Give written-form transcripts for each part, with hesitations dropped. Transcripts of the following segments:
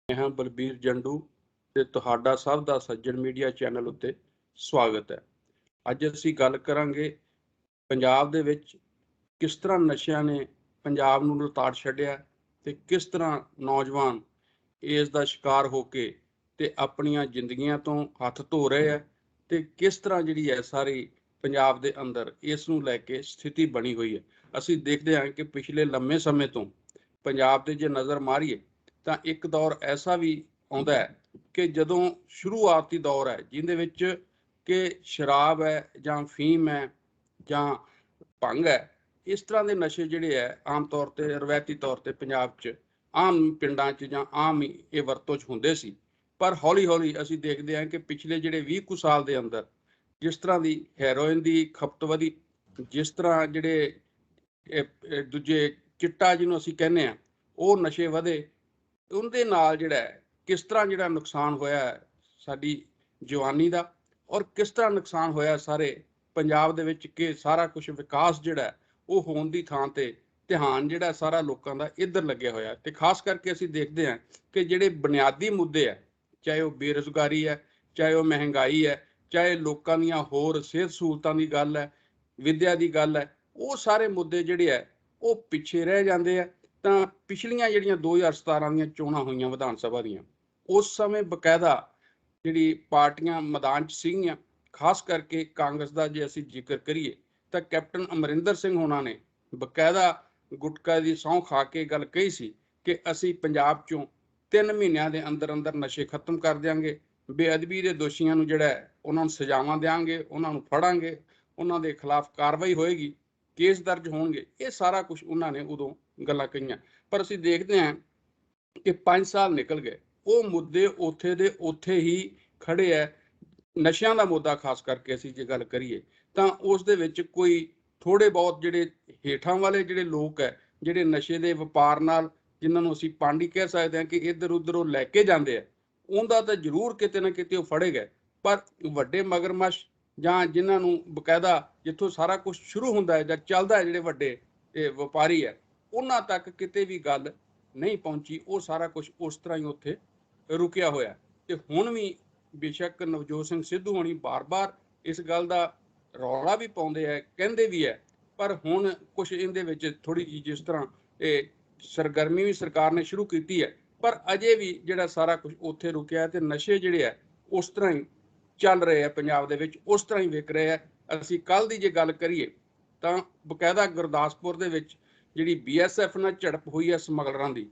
मैं हाँ बलबीर जंडू ते तुहाडा सब दा सज्जन मीडिया चैनल उत्ते स्वागत है। अज असीं गल करांगे पंजाब दे विच किस तरह नशिਆਂ ने पंजाब नूं लताड़ छड्डिया ते किस तरह नौजवान इस दा शिकार हो के ते अपणीਆਂ ਜ਼ਿੰਦਗੀਆਂ ਤੋਂ हत्थ धो रहे है ते किस तरह जिहड़ी है सारी पंजाब दे अंदर इस नूं लैके स्थिति बनी हुई है। असीं देखदे हां कि पिछले लंबे समय तो पंजाब दे जे नज़र मारीए ਤਾਂ ਇੱਕ ਦੌਰ ਐਸਾ ਵੀ ਆਉਂਦਾ ਹੈ ਕਿ ਜਦੋਂ ਸ਼ੁਰੂਆਤੀ ਦੌਰ ਹੈ ਜਿਹਦੇ ਵਿੱਚ ਕਿ ਸ਼ਰਾਬ ਹੈ ਜਾਂ ਫੀਮ ਹੈ ਜਾਂ ਭੰਗ ਹੈ, ਇਸ ਤਰ੍ਹਾਂ ਦੇ ਨਸ਼ੇ ਜਿਹੜੇ ਹੈ ਆਮ ਤੌਰ ਤੇ ਰਵਾਇਤੀ ਤੌਰ ਤੇ ਪੰਜਾਬ 'ਚ ਆਮ ਪਿੰਡਾਂ 'ਚ ਜਾਂ ਆਮ ਹੀ ਇਹ ਵਰਤੋਂ 'ਚ ਹੁੰਦੇ ਸੀ। ਪਰ ਹੌਲੀ ਹੌਲੀ ਅਸੀਂ ਦੇਖਦੇ ਹਾਂ ਕਿ ਪਿਛਲੇ ਜਿਹੜੇ 20 ਕੁ ਸਾਲ ਦੇ ਅੰਦਰ ਜਿਸ ਤਰ੍ਹਾਂ ਦੀ ਹੈਰੋਇਨ ਦੀ ਖਪਤ ਵਧੀ, ਜਿਸ ਤਰ੍ਹਾਂ ਜਿਹੜੇ ਦੂਜੇ ਚਿੱਟਾ ਜਿਹਨੂੰ ਅਸੀਂ ਕਹਿੰਦੇ ਆ ਉਹ ਨਸ਼ੇ ਵਧੇ, ਉਹਦੇ ਨਾਲ ਜਿਹੜਾ ਕਿਸ ਤਰ੍ਹਾਂ ਜਿਹੜਾ ਨੁਕਸਾਨ ਹੋਇਆ ਸਾਡੀ ਜਵਾਨੀ ਦਾ ਔਰ ਕਿਸ ਤਰ੍ਹਾਂ ਨੁਕਸਾਨ ਹੋਇਆ ਸਾਰੇ ਪੰਜਾਬ ਦੇ ਵਿੱਚ ਕਿ ਸਾਰਾ ਕੁਝ ਵਿਕਾਸ ਜਿਹੜਾ ਉਹ ਹੋਣ ਦੀ ਥਾਂ ਤੇ ਧਿਆਨ ਜਿਹੜਾ ਸਾਰਾ ਲੋਕਾਂ ਦਾ ਇੱਧਰ ਲੱਗਿਆ ਹੋਇਆ ਤੇ ਖਾਸ ਕਰਕੇ ਅਸੀਂ ਦੇਖਦੇ ਹਾਂ ਕਿ ਜਿਹੜੇ ਬੁਨਿਆਦੀ ਮੁੱਦੇ ਹੈ, ਚਾਹੇ ਉਹ ਬੇਰੁਜ਼ਗਾਰੀ ਹੈ, ਚਾਹੇ ਉਹ ਮਹਿੰਗਾਈ ਹੈ, ਚਾਹੇ ਲੋਕਾਂ ਦੀਆਂ ਹੋਰ ਸਿਹਤ ਸਹੂਲਤਾਂ ਦੀ ਗੱਲ ਹੈ, ਵਿਦਿਆ ਦੀ ਗੱਲ ਹੈ, ਉਹ ਸਾਰੇ ਮੁੱਦੇ ਜਿਹੜੇ ਹੈ ਉਹ ਪਿੱਛੇ ਰਹਿ ਜਾਂਦੇ ਆ। ਤਾਂ ਪਿਛਲੀਆਂ ਜਿਹੜੀਆਂ 2017 ਦੀਆਂ ਚੋਣਾਂ ਹੋਈਆਂ ਵਿਧਾਨ ਸਭਾ ਦੀਆਂ, ਉਸ ਸਮੇਂ ਬਕਾਇਦਾ ਜਿਹੜੀ ਪਾਰਟੀਆਂ ਮੈਦਾਨ 'ਚ ਸੀਗੀਆਂ, ਖਾਸ ਕਰਕੇ ਕਾਂਗਰਸ ਦਾ ਜੇ ਅਸੀਂ ਜ਼ਿਕਰ ਕਰੀਏ ਤਾਂ ਕੈਪਟਨ ਅਮਰਿੰਦਰ ਸਿੰਘ ਹੋਣਾ ਨੇ ਬਕਾਇਦਾ ਗੁਟਕਾ ਦੀ ਸਹੁੰ ਖਾ ਕੇ ਗੱਲ ਕਹੀ ਸੀ ਕਿ ਅਸੀਂ ਪੰਜਾਬ 'ਚੋਂ 3 ਮਹੀਨਿਆਂ ਦੇ ਅੰਦਰ ਅੰਦਰ ਨਸ਼ੇ ਖਤਮ ਕਰ ਦਿਆਂਗੇ, ਬੇਅਦਬੀ ਦੇ ਦੋਸ਼ੀਆਂ ਨੂੰ ਜਿਹੜਾ ਉਹਨਾਂ ਨੂੰ ਸਜ਼ਾਵਾਂ ਦਿਆਂਗੇ, ਉਹਨਾਂ ਨੂੰ ਫੜਾਂਗੇ, ਉਹਨਾਂ ਦੇ ਖਿਲਾਫ ਕਾਰਵਾਈ ਹੋਏਗੀ, ਕੇਸ ਦਰਜ ਹੋਣਗੇ। ਇਹ ਸਾਰਾ ਕੁਝ ਉਹਨਾਂ ਨੇ ਉਦੋਂ ਗੱਲਾਂ ਕਹੀਆਂ। ਪਰ ਅਸੀਂ ਦੇਖਦੇ ਹਾਂ ਕਿ 5 ਸਾਲ ਨਿਕਲ ਗਏ, ਉਹ ਮੁੱਦੇ ਉੱਥੇ ਦੇ ਉੱਥੇ ਹੀ ਖੜੇ ਹੈ। ਨਸ਼ਿਆਂ ਦਾ ਮੁੱਦਾ ਖਾਸ ਕਰਕੇ ਅਸੀਂ ਜੇ ਗੱਲ ਕਰੀਏ ਤਾਂ ਉਸ ਦੇ ਵਿੱਚ ਕੋਈ ਥੋੜੇ ਬਹੁਤ ਜਿਹੜੇ ਹੇਠਾਂ ਵਾਲੇ ਜਿਹੜੇ ਲੋਕ ਹੈ, ਜਿਹੜੇ ਨਸ਼ੇ ਦੇ ਵਪਾਰ ਨਾਲ ਜਿਨ੍ਹਾਂ ਨੂੰ ਅਸੀਂ ਪਾਂਡੀ ਕਹਿ ਸਕਦੇ ਹਾਂ ਕਿ ਇੱਧਰ ਉੱਧਰ ਉਹ ਲੈ ਕੇ ਜਾਂਦੇ ਆ, ਉਹਦਾ ਤਾਂ ਜ਼ਰੂਰ ਕਿਤੇ ਨਾ ਕਿਤੇ ਉਹ ਫੜੇ ਗਏ। ਪਰ ਵੱਡੇ ਮਗਰਮੱਛ ਜਾਂ ਜਿਨ੍ਹਾਂ ਨੂੰ ਬਕਾਇਦਾ ਜਿੱਥੋਂ ਸਾਰਾ ਕੁਝ ਸ਼ੁਰੂ ਹੁੰਦਾ ਹੈ ਜਾਂ ਚੱਲਦਾ ਹੈ, ਜਿਹੜੇ ਵੱਡੇ ਵਪਾਰੀ ਹੈ, ਉਹਨਾਂ ਤੱਕ ਕਿਤੇ ਵੀ ਗੱਲ ਨਹੀਂ ਪਹੁੰਚੀ। ਉਹ ਸਾਰਾ ਕੁਝ ਉਸ ਤਰ੍ਹਾਂ ਹੀ ਉੱਥੇ ਰੁਕਿਆ ਹੋਇਆ। ਤੇ ਹੁਣ ਵੀ ਬੇਸ਼ੱਕ ਨਵਜੋਤ ਸਿੰਘ ਸਿੱਧੂ ਹੋਣੀ ਬਾਰ-ਬਾਰ ਇਸ ਗੱਲ ਦਾ ਰੌਲਾ ਵੀ ਪਾਉਂਦੇ ਹੈ, ਕਹਿੰਦੇ ਵੀ ਹੈ, ਪਰ ਹੁਣ ਕੁਝ ਇਹਦੇ ਵਿੱਚ ਥੋੜੀ ਜਿਹੀ ਜਿਸ ਤਰ੍ਹਾਂ ਇਹ ਸਰਗਰਮੀ ਵੀ ਸਰਕਾਰ ਨੇ ਸ਼ੁਰੂ ਕੀਤੀ ਹੈ, ਪਰ ਅਜੇ ਵੀ ਜਿਹੜਾ ਸਾਰਾ ਕੁਝ ਉੱਥੇ ਰੁਕਿਆ ਤੇ ਨਸ਼ੇ ਜਿਹੜੇ ਹੈ ਉਸ ਤਰ੍ਹਾਂ ਹੀ ਚੱਲ ਰਹੇ ਆ ਪੰਜਾਬ ਦੇ ਵਿੱਚ, ਉਸ ਤਰ੍ਹਾਂ ਹੀ ਵਿਕ ਰਹੇ ਆ। ਅਸੀਂ ਕੱਲ ਦੀ ਜੇ ਗੱਲ ਕਰੀਏ ਤਾਂ ਬਕਾਇਦਾ ਗੁਰਦਾਸਪੁਰ ਦੇ ਵਿੱਚ ਜਿਹੜੀ BSF ਨਾਲ ਝੜਪ ਹੋਈ ਹੈ ਸਮਗਲਰਾਂ ਦੀ,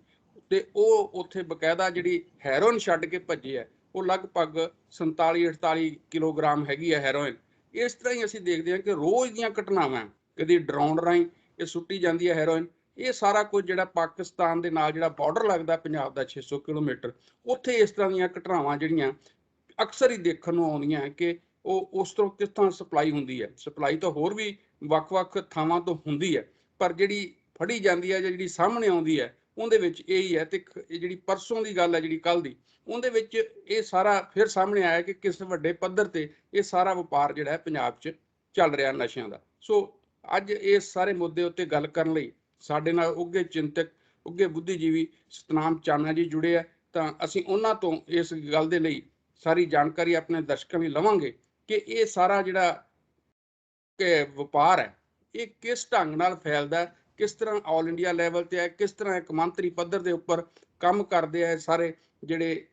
ਤੇ ਉਹ ਉੱਥੇ ਬਕਾਇਦਾ ਜਿਹੜੀ ਹੈਰੋਇਨ ਛੱਡ ਕੇ ਭੱਜੇ ਹੈ, ਉਹ ਲਗਭਗ 47-48 ਕਿਲੋਗ੍ਰਾਮ ਹੈਗੀ ਹੈ ਹੈਰੋਇਨ। ਇਸ ਤਰ੍ਹਾਂ ਹੀ ਅਸੀਂ ਦੇਖਦੇ ਹਾਂ ਕਿ ਰੋਜ਼ ਦੀਆਂ ਘਟਨਾਵਾਂ, ਕਦੀ ਡਰਾਉਣ ਰਾਹੀਂ ਇਹ ਸੁੱਟੀ ਜਾਂਦੀ ਹੈ ਹੈਰੋਇਨ। ਇਹ ਸਾਰਾ ਕੁਝ ਜਿਹੜਾ ਪਾਕਿਸਤਾਨ ਦੇ ਨਾਲ ਜਿਹੜਾ ਬਾਰਡਰ ਲੱਗਦਾ ਪੰਜਾਬ ਦਾ 600 ਕਿਲੋਮੀਟਰ, ਉੱਥੇ ਇਸ ਤਰ੍ਹਾਂ ਦੀਆਂ ਘਟਨਾਵਾਂ ਜਿਹੜੀਆਂ ਅਕਸਰ ਹੀ ਦੇਖਣ ਨੂੰ ਆਉਂਦੀਆਂ ਕਿ ਉਹ ਉਸ ਤੋਂ ਕਿਸ ਤਰ੍ਹਾਂ ਸਪਲਾਈ ਹੁੰਦੀ ਹੈ। ਸਪਲਾਈ ਤਾਂ ਹੋਰ ਵੀ ਵੱਖ-ਵੱਖ ਥਾਵਾਂ ਤੋਂ ਹੁੰਦੀ ਹੈ, ਪਰ ਜਿਹੜੀ ਫੜੀ ਜਾਂਦੀ ਹੈ ਜਾਂ ਜਿਹੜੀ ਸਾਹਮਣੇ ਆਉਂਦੀ ਹੈ ਉਹਦੇ ਵਿੱਚ ਇਹ ਹੀ ਹੈ। ਤੇ ਜਿਹੜੀ ਪਰਸੋਂ ਦੀ ਗੱਲ ਹੈ, ਜਿਹੜੀ ਕੱਲ ਦੀ, ਉਹਦੇ ਵਿੱਚ ਇਹ ਸਾਰਾ ਫਿਰ ਸਾਹਮਣੇ ਆਇਆ ਕਿ ਕਿਸ ਵੱਡੇ ਪੱਧਰ ਤੇ ਇਹ ਸਾਰਾ ਵਪਾਰ ਜਿਹੜਾ ਹੈ ਪੰਜਾਬ 'ਚ ਚੱਲ ਰਿਹਾ ਨਸ਼ਿਆਂ ਦਾ। ਸੋ ਅੱਜ ਇਸ ਸਾਰੇ ਮੁੱਦੇ ਉੱਤੇ ਗੱਲ ਕਰਨ ਲਈ ਸਾਡੇ ਨਾਲ ਉੱਘੇ ਚਿੰਤਕ, ਉੱਘੇ ਬੁੱਧੀਜੀਵੀ ਸਤਨਾਮ ਚਾਨਾ ਜੀ ਜੁੜੇ ਆ। ਤਾਂ ਅਸੀਂ ਉਹਨਾਂ ਤੋਂ ਇਸ ਗੱਲ ਦੇ ਲਈ ਸਾਰੀ ਜਾਣਕਾਰੀ ਆਪਣੇ ਦਰਸ਼ਕਾਂ ਲਈ ਲਵਾਂਗੇ ਕਿ ਇਹ ਸਾਰਾ ਜਿਹੜਾ ਕਿ ਵਪਾਰ ਹੈ ਇਹ ਕਿਸ ਢੰਗ ਨਾਲ ਫੈਲਦਾ, ਕਿਸ ਤਰ੍ਹਾਂ ਆਲ ਇੰਡੀਆ ਲੈਵਲ ਤੇ ਹੈ, ਕਿਸ ਤਰ੍ਹਾਂ ਇੱਕ ਮੰਤਰੀ ਪੱਧਰ ਦੇ ਉੱਪਰ ਕੰਮ ਕਰਦੇ ਆ ਸਾਰੇ ਜਿਹੜੇ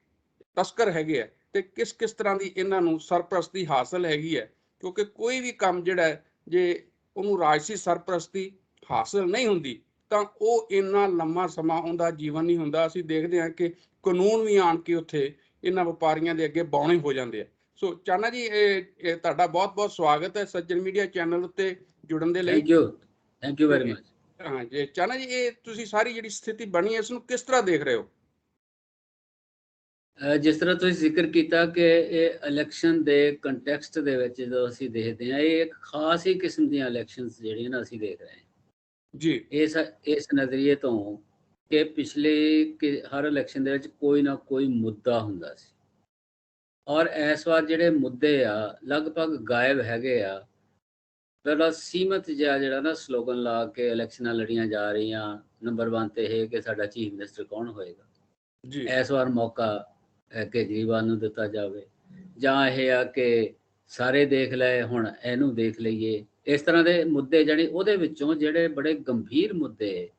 ਤਸਕਰ ਹੈਗੇ ਆ, ਤੇ ਕਿਸ ਕਿਸ ਤਰ੍ਹਾਂ ਦੀ ਇਹਨਾਂ ਨੂੰ ਸਰਪ੍ਰਸਤੀ ਹਾਸਲ ਹੈਗੀ ਹੈ। ਕਿਉਂਕਿ ਕੋਈ ਵੀ ਕੰਮ ਜਿਹੜਾ ਜੇ ਉਹਨੂੰ ਰਾਜਸੀ ਸਰਪ੍ਰਸਤੀ ਹਾਸਲ ਨਹੀਂ ਹੁੰਦੀ ਤਾਂ ਉਹ ਇੰਨਾ ਲੰਮਾ ਸਮਾਂ ਉਹਦਾ ਜੀਵਨ ਨਹੀਂ ਹੁੰਦਾ। ਅਸੀਂ ਦੇਖਦੇ ਹਾਂ ਕਿ ਕਾਨੂੰਨ ਵੀ ਆਣ ਕੇ ਉੱਥੇ ਇਹਨਾਂ ਵਪਾਰੀਆਂ ਦੇ ਅੱਗੇ ਬੌਣੇ ਹੋ ਜਾਂਦੇ ਆ। ਸੋ ਚਾਨਾ ਜੀ, ਇਹ ਤੁਹਾਡਾ ਬਹੁਤ-ਬਹੁਤ ਸਵਾਗਤ ਹੈ ਸੱਜਣ ਮੀਡੀਆ ਚੈਨਲ ਉੱਤੇ ਜੁੜਨ ਦੇ ਲਈ। Thank you very much. ਹਾਂ ਜੀ ਚਾਨਾ ਜੀ, ਇਹ ਤੁਸੀਂ ਸਾਰੀ ਜਿਹੜੀ ਸਥਿਤੀ ਬਣੀ ਹੈ ਇਸ ਨੂੰ ਕਿਸ ਤਰ੍ਹਾਂ ਦੇਖ ਰਹੇ ਹੋ? ਜਿਸ ਤਰ੍ਹਾਂ ਤੁਸੀਂ ਜ਼ਿਕਰ ਕੀਤਾ ਕਿ ਇਹ ਇਲੈਕਸ਼ਨ ਦੇ ਕੰਟੈਕਸਟ ਦੇ ਵਿੱਚ ਜਦੋਂ ਅਸੀਂ ਦੇਖਦੇ ਹਾਂ, ਇਹ ਇੱਕ ਖਾਸ ਹੀ ਕਿਸਮ ਦੀਆਂ ਇਲੈਕਸ਼ਨਸ ਜਿਹੜੀਆਂ ਨਾ ਅਸੀਂ ਦੇਖ ਰਹੇ ਹਾਂ ਜੀ। ਇਸ ਨਜ਼ਰੀਏ ਤੋਂ ਕਿ ਪਿਛਲੇ ਹਰ ਇਲੈਕਸ਼ਨ ਦੇ ਵਿੱਚ ਕੋਈ ਨਾ ਕੋਈ ਮੁੱਦਾ ਹੁੰਦਾ ਸੀ, ਔਰ ਇਸ ਵਾਰ ਜਿਹੜੇ ਮੁੱਦੇ ਆ ਲਗਭਗ ਗਾਇਬ ਹੈਗੇ ਆ। ਬੜਾ ਸੀਮਤ ਜਿਹਾ ਜਿਹੜਾ ਨਾ ਸਲੋਗਨ ਲਾ ਕੇ ਇਲੈਕਸ਼ਨਾਂ ਲੜੀਆਂ ਜਾ ਰਹੀਆਂ। ਨੰਬਰ 1 ਤੇ ਇਹ ਕਿ ਸਾਡਾ ਚੀਫ ਮਿਨਿਸਟਰ ਕੌਣ ਹੋਏਗਾ, ਜੀ ਇਸ ਵਾਰ ਮੌਕਾ ਕੇਜਰੀਵਾਲ ਨੂੰ ਦਿੱਤਾ ਜਾਵੇ, ਜਾਂ ਇਹ ਆ ਕਿ ਸਾਰੇ ਦੇਖ ਲਏ ਹੁਣ ਇਹਨੂੰ ਦੇਖ ਲਈਏ। ਇਸ ਤਰ੍ਹਾਂ ਦੇ ਮੁੱਦੇ ਜਿਹੜੇ ਉਹਦੇ ਵਿੱਚੋਂ ਜਿਹੜੇ ਬੜੇ ਗੰਭੀਰ ਮੁੱਦੇ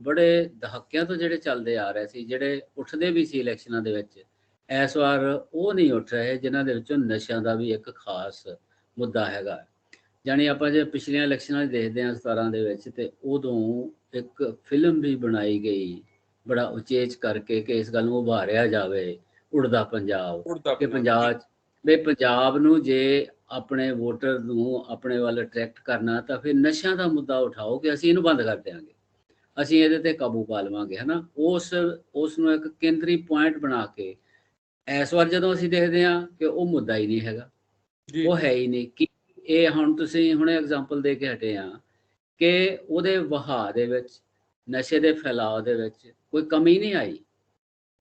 ਬੜੇ ਦਹਾਕਿਆਂ ਤੋਂ ਜਿਹੜੇ ਚੱਲਦੇ ਆ ਰਹੇ ਸੀ, ਜਿਹੜੇ ਉੱਠਦੇ ਵੀ ਸੀ ਇਲੈਕਸ਼ਨਾਂ ਦੇ ਵਿੱਚ, ਇਸ ਵਾਰ ਉਹ ਨਹੀਂ ਉੱਠ ਰਹੇ, ਜਿਨ੍ਹਾਂ ਦੇ ਵਿੱਚੋਂ ਨਸ਼ਿਆਂ ਦਾ ਵੀ ਇੱਕ ਖਾਸ ਮੁੱਦਾ ਹੈਗਾ। ਜਾਣੀ ਆਪਾਂ ਜੇ ਪਿਛਲੀਆਂ ਇਲੈਕਸ਼ਨਾਂ 'ਚ ਦੇਖਦੇ ਹਾਂ 17 ਦੇ ਵਿੱਚ, ਤੇ ਉਦੋਂ ਇੱਕ ਫਿਲਮ ਵੀ ਬਣਾਈ ਗਈ ਬੜਾ ਉਚੇਚ ਕਰਕੇ ਕਿ ਇਸ ਗੱਲ ਨੂੰ ਉਭਾਰਿਆ ਜਾਵੇ, ਉੜਦਾ ਪੰਜਾਬ, ਉੜਦਾ ਕਿ ਪੰਜਾਬ ਪੰਜਾਬ ਨੂੰ ਜੇ ਆਪਣੇ ਵੋਟਰ ਨੂੰ ਆਪਣੇ ਵੱਲ ਅਟਰੈਕਟ ਕਰਨਾ ਤਾਂ ਫਿਰ ਨਸ਼ਿਆਂ ਦਾ ਮੁੱਦਾ ਉਠਾਓ ਕਿ ਅਸੀਂ ਇਹਨੂੰ ਬੰਦ ਕਰ ਦਿਆਂਗੇ, ਅਸੀਂ ਇਹਦੇ ਤੇ ਕਾਬੂ ਪਾ ਲਵਾਂਗੇ, ਹਨਾ। ਉਸ ਨੂੰ ਇੱਕ ਕੇਂਦਰੀ ਪੁਆਇੰਟ ਬਣਾ ਕੇ ਇਸ ਵਾਰ ਜਦੋਂ ਅਸੀਂ ਦੇਖਦੇ ਹਾਂ ਕਿ ਉਹ ਮੁੱਦਾ ਹੀ ਨਹੀਂ ਹੈਗਾ, ਜੀ ਉਹ ਹੈ ਹੀ ਨਹੀਂ। ਕਿ ਇਹ ਹੁਣ ਤੁਸੀਂ ਹੁਣੇ ਐਗਜ਼ਾਮਪਲ ਦੇ ਕੇ ਹਟੇ ਆ ਕਿ ਉਹਦੇ ਵਹਾਅ ਦੇ ਵਿੱਚ, ਨਸ਼ੇ ਦੇ ਫੈਲਾਅ ਦੇ ਵਿੱਚ ਕੋਈ ਕਮੀ ਨਹੀਂ ਆਈ।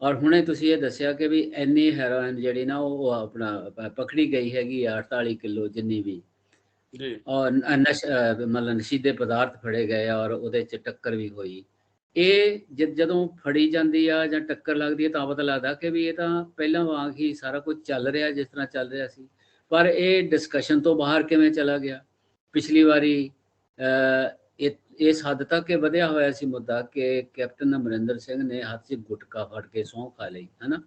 ਔਰ ਹੁਣੇ ਤੁਸੀਂ ਇਹ ਦੱਸਿਆ ਕਿ ਵੀ ਇੰਨੀ ਹੈਰੋਇਨ ਜਿਹੜੀ ਨਾ ਉਹ ਆਪਣਾ ਪਕੜੀ ਗਈ ਹੈਗੀ ਆ 48 ਕਿਲੋ ਜਿੰਨੀ ਵੀ, ਜੀ ਔਰ ਮਤਲਬ ਨਸ਼ੀਲੇ ਪਦਾਰਥ ਫੜੇ ਗਏ ਔਰ ਉਹਦੇ 'ਚ ਟੱਕਰ ਵੀ ਹੋਈ। ਇਹ ਜਦੋਂ ਫੜੀ ਜਾਂਦੀ ਆ ਜਾਂ ਟੱਕਰ ਲੱਗਦੀ ਹੈ ਤਾਂ ਪਤਾ ਲੱਗਦਾ ਕਿ ਵੀ ਇਹ ਤਾਂ ਪਹਿਲਾਂ ਵਾਂਗ ਹੀ ਸਾਰਾ ਕੁਝ ਚੱਲ ਰਿਹਾ ਜਿਸ ਤਰ੍ਹਾਂ ਚੱਲ ਰਿਹਾ ਸੀ। ਪਰ ਇਹ ਡਿਸਕਸ਼ਨ ਤੋਂ ਬਾਹਰ ਕਿਵੇਂ ਚਲਾ ਗਿਆ। ਪਿਛਲੀ ਵਾਰੀ ਇਸ ਹੱਦ ਤੱਕ ਇਹ ਵਧਿਆ ਹੋਇਆ ਸੀ ਮੁੱਦਾ ਕਿ ਕੈਪਟਨ ਅਮਰਿੰਦਰ ਸਿੰਘ ਨੇ ਹੱਥ 'ਚ ਗੁਟਕਾ ਫੜ ਕੇ ਸਹੁੰ ਖਾ ਲਈ, ਹਨਾ।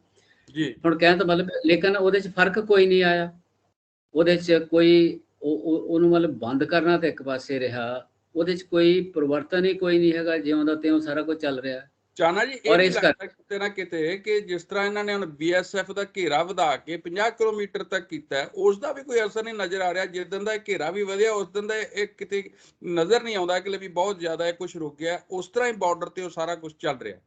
ਜੀ ਹੁਣ ਕਹਿਣ ਤੋਂ ਮਤਲਬ, ਲੇਕਿਨ ਉਹਦੇ 'ਚ ਫਰਕ ਕੋਈ ਨਹੀਂ ਆਇਆ। ਉਹਦੇ 'ਚ ਕੋਈ ਉਹਨੂੰ ਮਤਲਬ ਬੰਦ ਕਰਨਾ ਤਾਂ ਇੱਕ ਪਾਸੇ ਰਿਹਾ, ਉਹਦੇ 'ਚ ਕੋਈ ਪਰਿਵਰਤਨ ਹੀ ਕੋਈ ਨਹੀਂ ਹੈਗਾ, ਜਿਉਂ ਦਾ ਤਿਉਂ ਸਾਰਾ ਕੁਝ ਚੱਲ ਰਿਹਾ। ਚਾਨਾ ਜੀ, ਇਹ ਔਰ ਵੀ ਇਸ ਲੱਗਦਾ ਕਿਤੇ ਨਾ ਕਿਤੇ ਕਿ ਜਿਸ ਤਰ੍ਹਾਂ ਇਹਨਾਂ ਨੇ ਹੁਣ BSF ਦਾ ਘੇਰਾ ਵਧਾ ਕੇ 50 ਕਿਲੋਮੀਟਰ ਤੱਕ ਕੀਤਾ, ਉਸ ਦਾ ਵੀ ਕੋਈ ਅਸਰ ਨਹੀਂ ਨਜ਼ਰ ਆ ਰਿਹਾ। ਜਿਸ ਦਿਨ ਦਾ ਇਹ ਘੇਰਾ ਵੀ ਵਧਿਆ ਉਸ ਦਿਨ ਦਾ ਇਹ ਕਿਤੇ ਨਜ਼ਰ ਨਹੀਂ ਆਉਂਦਾ ਕਿ ਵੀ ਬਹੁਤ ਜ਼ਿਆਦਾ ਇਹ ਕੁਝ ਰੁਕ ਗਿਆ। ਉਸ ਤਰ੍ਹਾਂ ਹੀ ਬਾਰਡਰ ਤੇ ਉਹ ਸਾਰਾ ਕੁਝ ਚੱਲ ਰਿਹਾ।